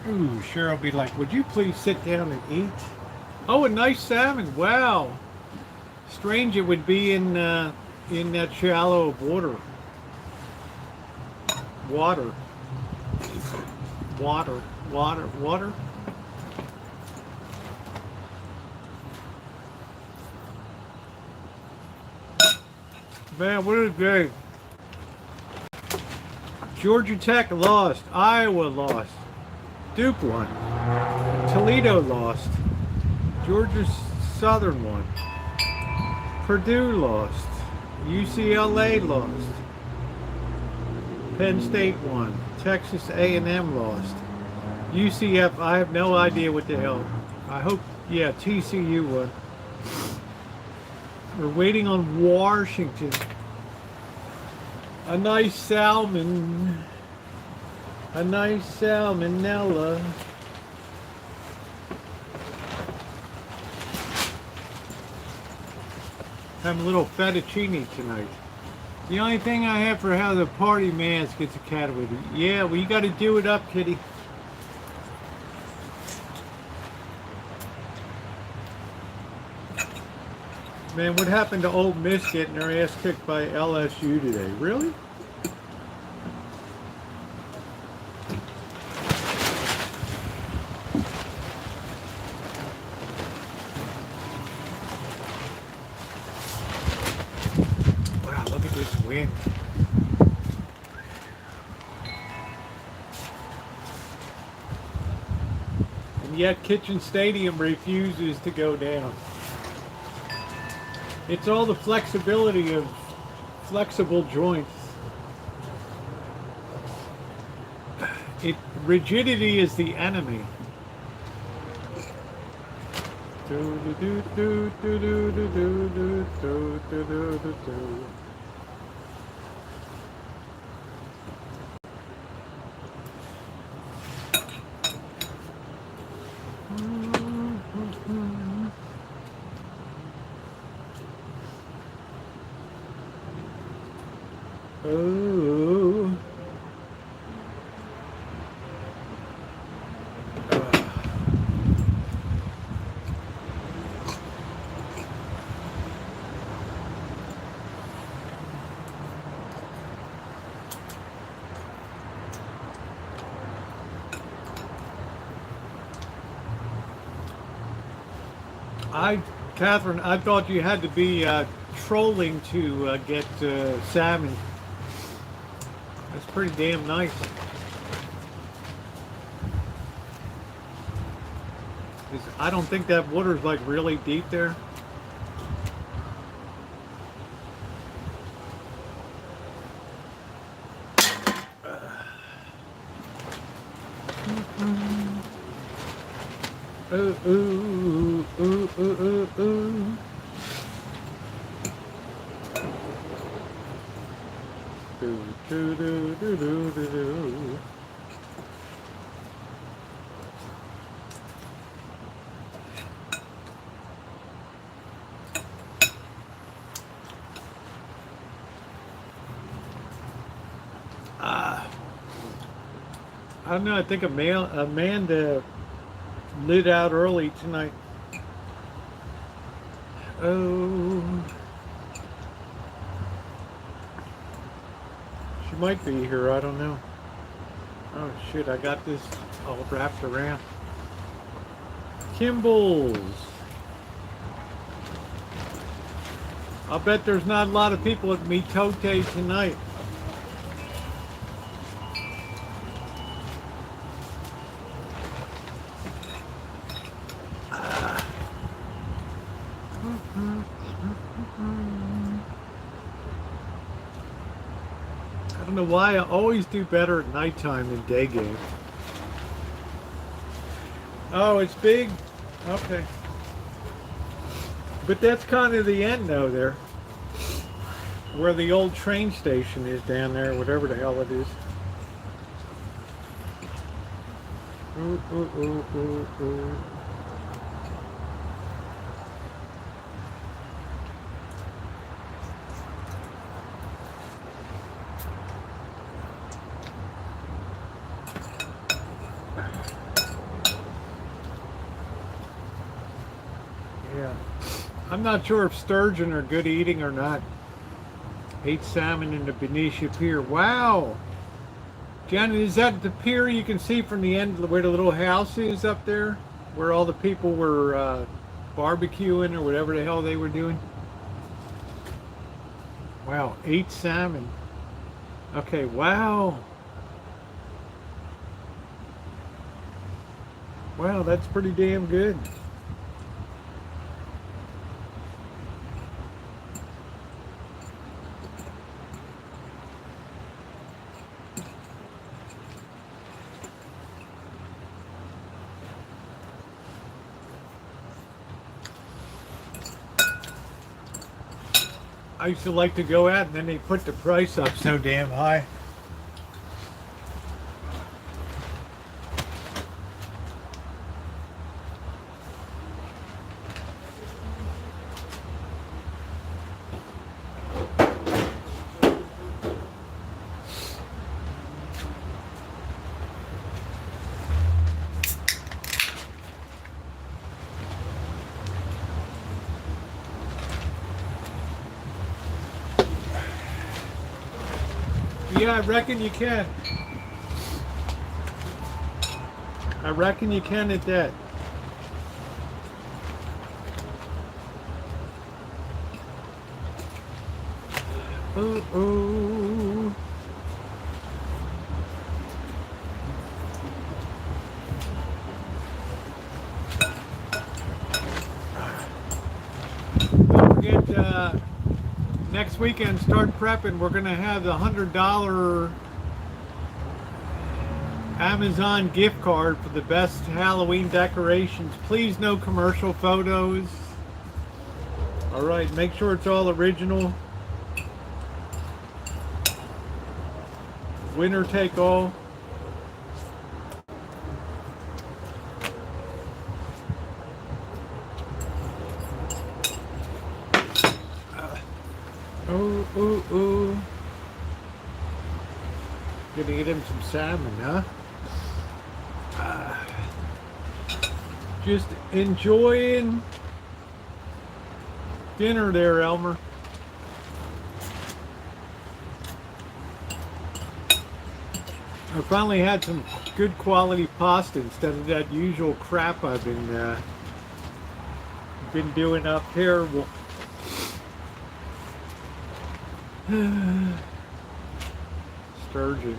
Speaker 1: Ooh, Cheryl be like, would you please sit down and eat? Oh, a nice salmon. Wow. Strange it would be in that shallow of water. Water. Man, what a day. Georgia Tech lost. Iowa lost. Duke won. Toledo lost. Georgia Southern won. Purdue lost. UCLA lost. Penn State won. Texas A&M lost. UCF, I have no idea what the hell. I hope, yeah, TCU won. We're waiting on Washington. A nice salmon. A nice salmonella. Having a little fettuccine tonight. The only thing I have for how the party mask gets a cat with it. Yeah, well, you got to do it up, kitty. Man, what happened to Old Miss getting her ass kicked by LSU today? Really? Wow, look at this wind. And yet Kitchen Stadium refuses to go down. It's all the flexibility of flexible joints. Rigidity is the enemy. Oh. Catherine, I thought you had to be trolling to get salmon. That's pretty damn nice. I don't think that water's like really deep there. Ooh, ooh, ooh, ooh, ooh, ooh. Do, do, do, do, do, do, do. I don't know. I think Amanda lit out early tonight. Oh, she might be here. I don't know. Oh shit! I got this all wrapped around. Kimball's. I'll bet there's not a lot of people at Mitote tonight. I don't know why I always do better at nighttime than day game. Oh, it's big? Okay. But that's kind of the end though there. Where the old train station is down there, whatever the hell it is. Ooh, ooh, ooh, ooh, ooh. Yeah. I'm not sure if sturgeon are good eating or not. Ate salmon in the Benicia Pier. Wow! Janet, is that the pier you can see from the end where the little house is up there? Where all the people were barbecuing or whatever the hell they were doing? Wow, 8 salmon. Okay, wow. Wow, that's pretty damn good. I used to like to go out and then they put the price up so damn high. Yeah, I reckon you can. I reckon you can at that. Ooh, ooh. Don't forget, next weekend, start prepping. We're going to have the $100 Amazon gift card for the best Halloween decorations. Please, no commercial photos. All right, make sure it's all original. Winner take all. Ooh, ooh, ooh. Gonna get him some salmon, huh? Just enjoying dinner there, Elmer. I finally had some good quality pasta instead of that usual crap I've been doing up here. Sturgeon.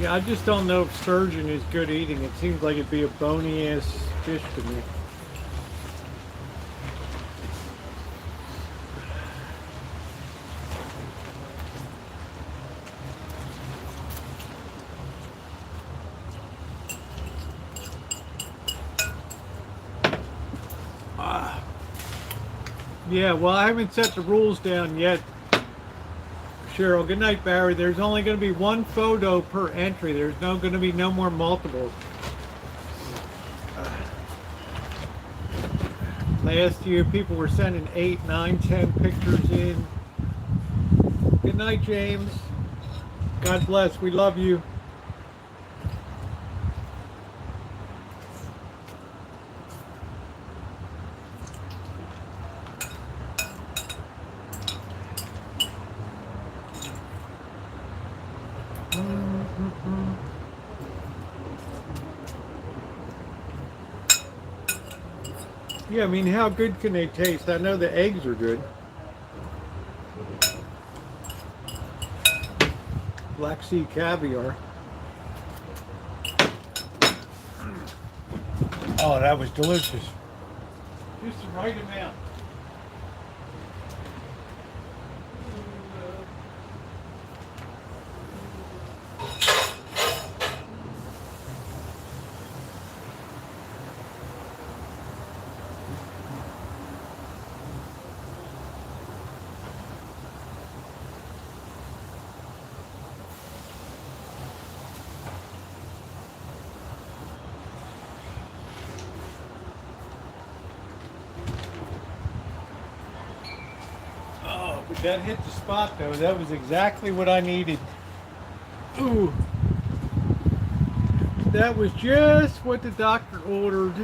Speaker 1: Yeah, I just don't know if sturgeon is good eating. It seems like it'd be a bony ass fish to me. Yeah, well, I haven't set the rules down yet, Cheryl. Good night, Barry. There's only going to be one photo per entry. There's going to be no more multiples. Last year, people were sending 8, 9, 10 pictures in. Good night, James. God bless. We love you. Yeah, I mean, how good can they taste? I know the eggs are good. Black Sea caviar. Oh, that was delicious. Just the right amount. But that hit the spot though. That was exactly what I needed. Ooh. That was just what the doctor ordered.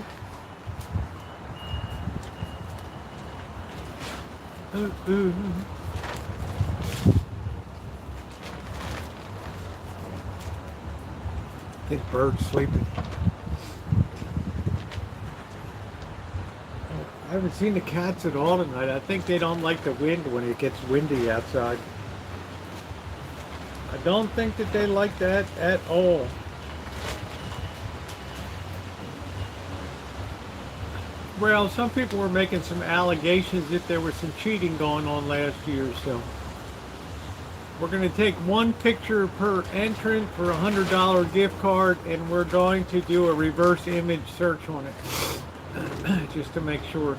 Speaker 1: Ooh. I think bird's sleeping. I haven't seen the cats at all tonight. I think they don't like the wind when it gets windy outside. I don't think that they like that at all. Well, some people were making some allegations that there was some cheating going on last year, so we're going to take one picture per entrant for a $100 gift card, and we're going to do a reverse image search on it. Just to make sure.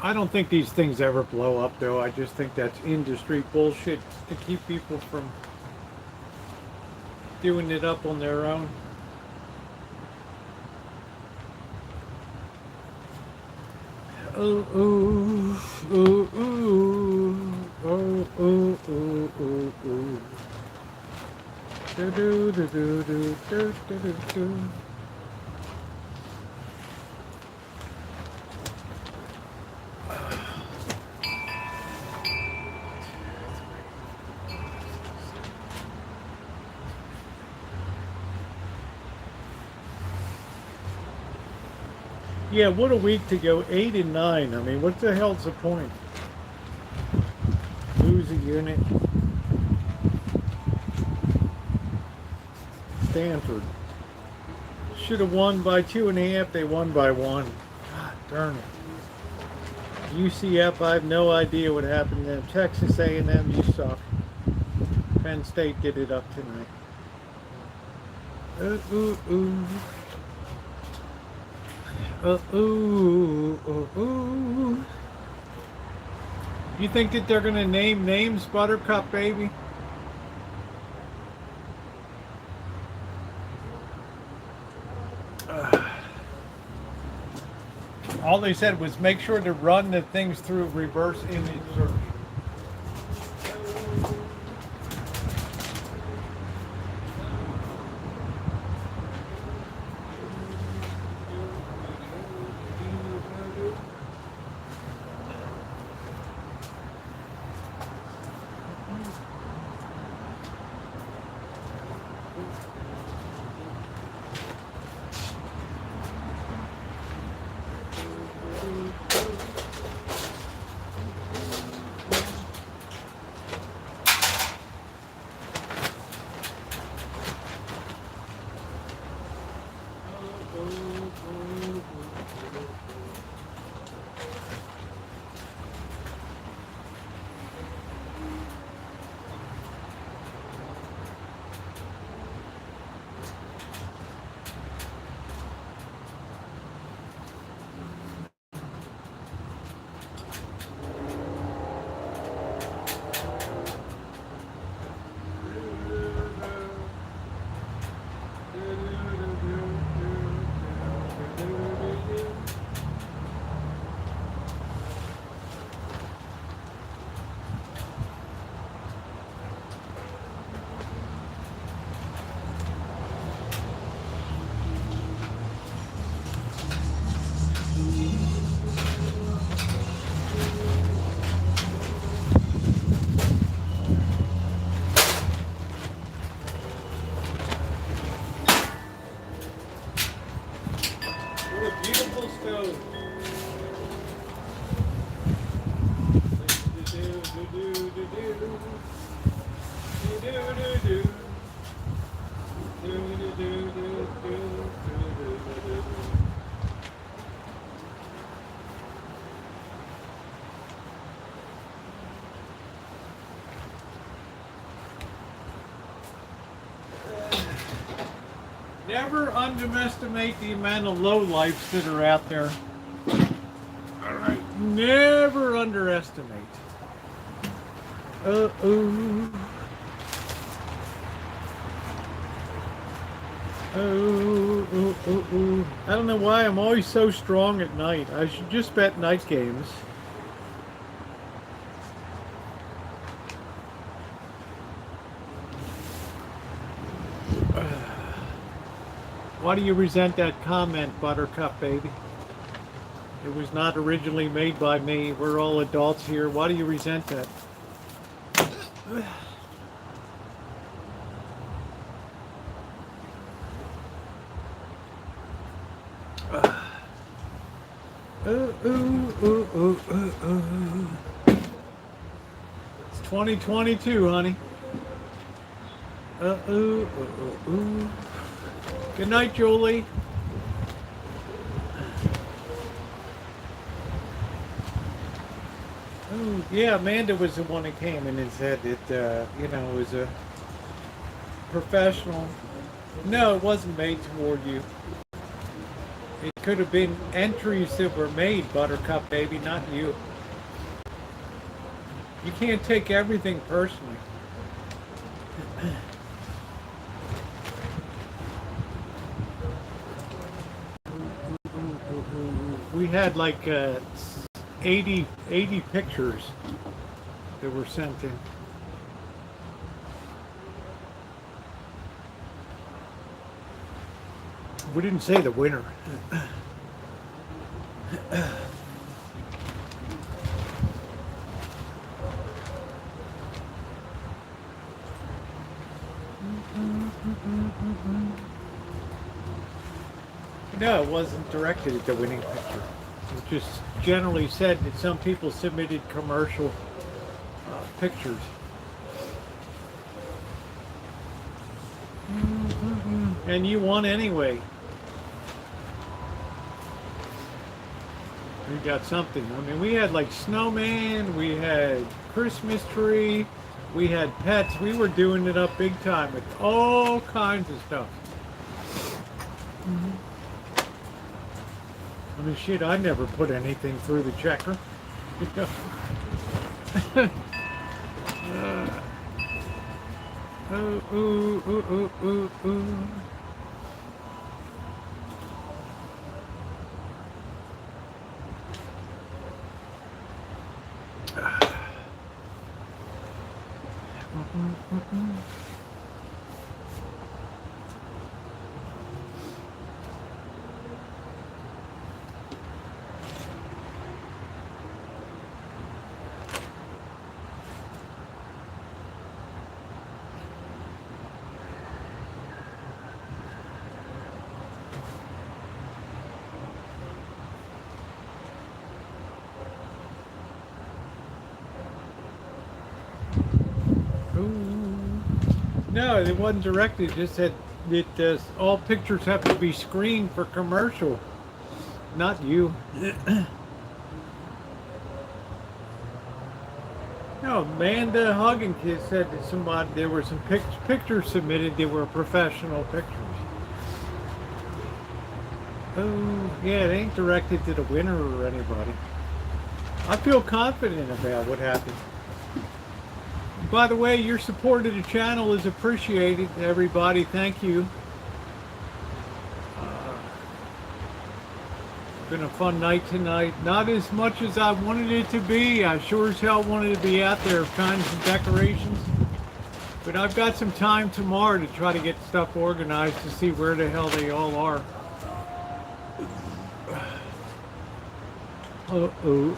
Speaker 1: I don't think these things ever blow up though. I just think that's industry bullshit to keep people from doing it up on their own. Ooh, ooh, ooh, ooh, oh, ooh, ooh, ooh, ooh. Do, do, do, do, do, do, do, do. Yeah, what a week to go 8 and 9. I mean, what the hell's the point? Lose a unit. Stanford should have won by 2.5. They won by 1. God darn it. UCF, I have no idea what happened to them. Texas A&M, you suck. Penn State did it up tonight. Ooh, ooh. Ooh, ooh, ooh. You think that they're going to name names, Buttercup, baby? All they said was make sure to run the things through reverse image search. Never underestimate the amount of lowlifes that are out there. All right. Never underestimate. Uh-oh. Oh. I don't know why I'm always so strong at night. I should just bet night games. Why do you resent that comment, Buttercup, baby? It was not originally made by me. We're all adults here. Why do you resent that? It's 2022, honey. Good night, Julie. Oh, yeah, Amanda was the one that came in and said that, you know, it was a professional. No, it wasn't made toward you. It could have been entries that were made, Buttercup, baby, not you. You can't take everything personally. We had like 80 pictures that were sent in. We didn't say the winner. No, it wasn't directed at the winning picture. It just generally said that some people submitted commercial pictures. And you won anyway. We got something. I mean, we had like snowman, we had Christmas tree, we had pets. We were doing it up big time with all kinds of stuff. I mean, shit, I never put anything through the checker. No, it wasn't directed. It just said that all pictures have to be screened for commercial. Not you. No, Amanda Huggins said that somebody, there were some pictures submitted that were professional pictures. Oh, yeah, it ain't directed to the winner or anybody. I feel confident about what happened. By the way, your support of the channel is appreciated, everybody. Thank you. It's been a fun night tonight. Not as much as I wanted it to be. I sure as hell wanted to be out there trying some decorations. But I've got some time tomorrow to try to get stuff organized to see where the hell they all are. Oh.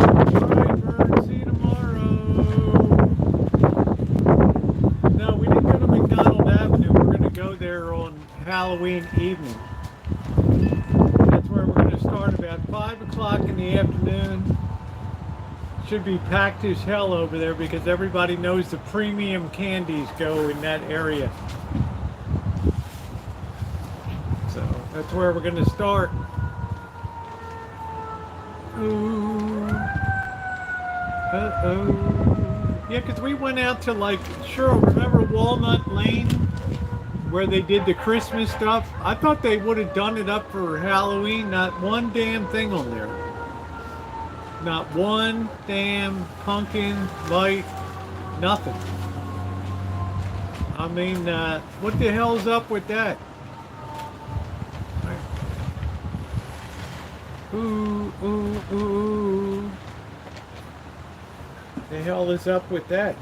Speaker 1: All right, Vern, see you tomorrow. Halloween evening. That's where we're going to start about 5 o'clock in the afternoon. Should be packed as hell over there because everybody knows the premium candies go in that area. So that's where we're going to start. Ooh. Uh-oh. Yeah, because we went out to, like, Cheryl, remember Walnut Lane where they did the Christmas stuff? I thought they would have done it up for Halloween. Not one damn thing on there. Not one damn pumpkin light, nothing. I mean, what the hell's up with that? Ooh, ooh, ooh. The hell is up with that?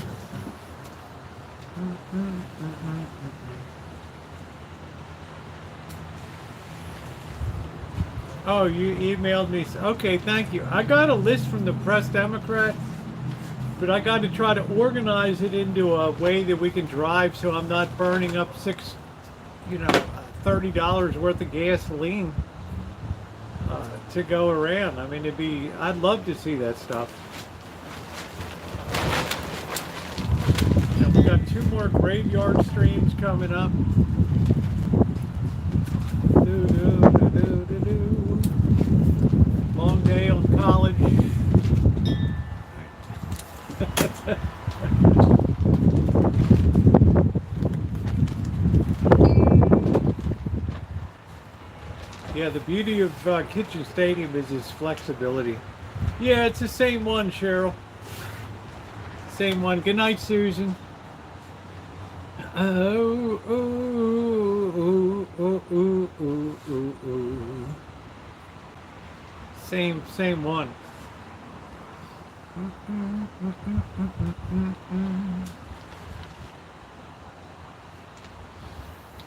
Speaker 1: Oh, you emailed me. Okay, thank you. I got a list from the Press Democrat, but I got to try to organize it into a way that we can drive so I'm not burning up $30 worth of gasoline to go around. I mean, I'd love to see that stuff. We got 2 more graveyard streams coming up. Long day on college. Yeah, the beauty of Kitchen Stadium is its flexibility. Yeah, it's the same one, Cheryl. Same one. Good night, Susan. Oh, oh, oh, oh, oh, oh, oh, oh. Same one.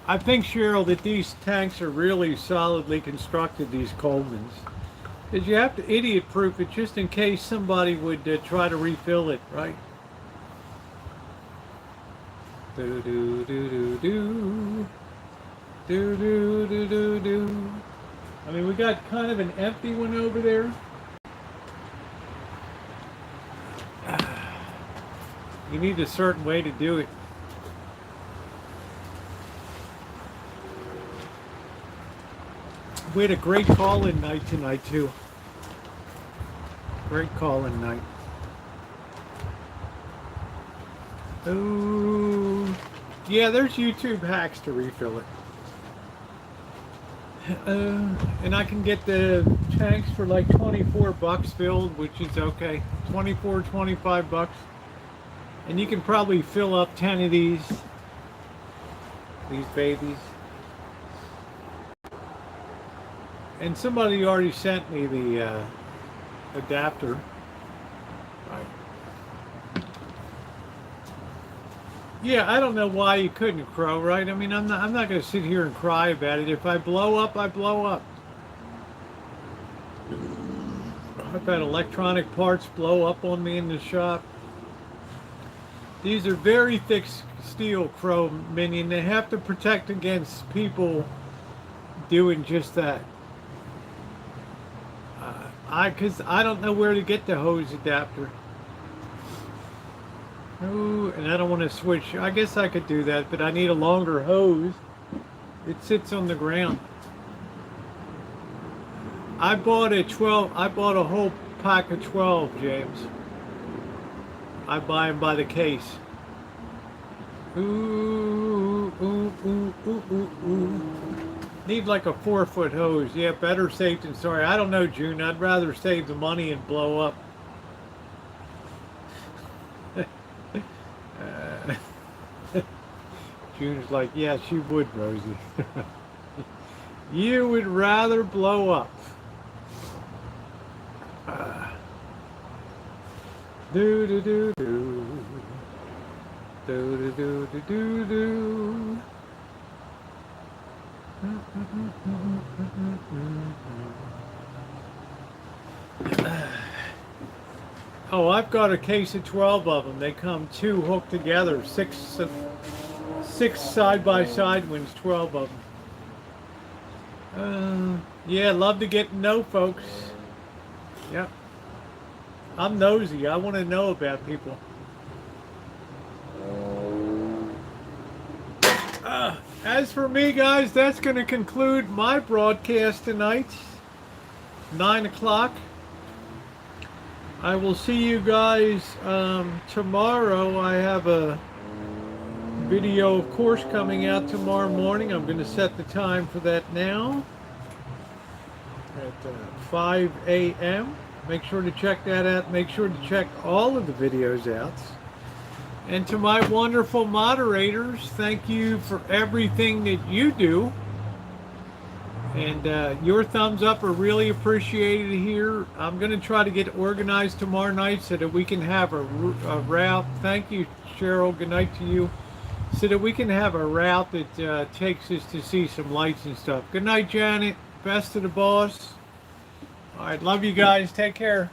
Speaker 1: I think, Cheryl, that these tanks are really solidly constructed, these Colemans. Because you have to idiot-proof it just in case somebody would try to refill it, right? Do do do do do do do do do do. I mean, we got kind of an empty one over there. You need a certain way to do it. We had a great call-in night tonight, too. Great call-in night. Oh, yeah, there's YouTube hacks to refill it. And I can get the tanks for like 24 bucks filled, which is okay. 24, 25 bucks. And you can probably fill up 10 of these babies. And somebody already sent me the adapter. Right. Yeah, I don't know why you couldn't, Crow, right? I mean, I'm not going to sit here and cry about it. If I blow up, I blow up. I've had electronic parts blow up on me in the shop. These are very thick steel, Crow Minion. They have to protect against people doing just that. Because I don't know where to get the hose adapter. Ooh, and I don't want to switch. I guess I could do that, but I need a longer hose. It sits on the ground. I bought a whole pack of 12, James. I buy them by the case. Ooh, ooh, ooh, ooh, ooh, ooh. Need like a 4-foot hose. Yeah, better safe than sorry. I don't know, June. I'd rather save the money and blow up. June's like, yeah, she would, Rosie. You would rather blow up. Do do do do. Do do do do do do. Oh, I've got a case of 12 of them. They come 2 hooked together, 6 side by side ones, 12 of them. Yeah, love to get to know folks. Yep. I'm nosy. I want to know about people. As for me, guys, that's going to conclude my broadcast tonight. 9 o'clock. I will see you guys tomorrow. I have a video, of course, coming out tomorrow morning. I'm going to set the time for that now at 5 a.m. Make sure to check that out. Make sure to check all of the videos out. And to my wonderful moderators, thank you for everything that you do. And your thumbs up are really appreciated here. I'm going to try to get organized tomorrow night so that we can have a route. Thank you, Cheryl. Good night to you. So that we can have a route that takes us to see some lights and stuff. Good night, Janet. Best of the boss. All right, love you guys. Take care.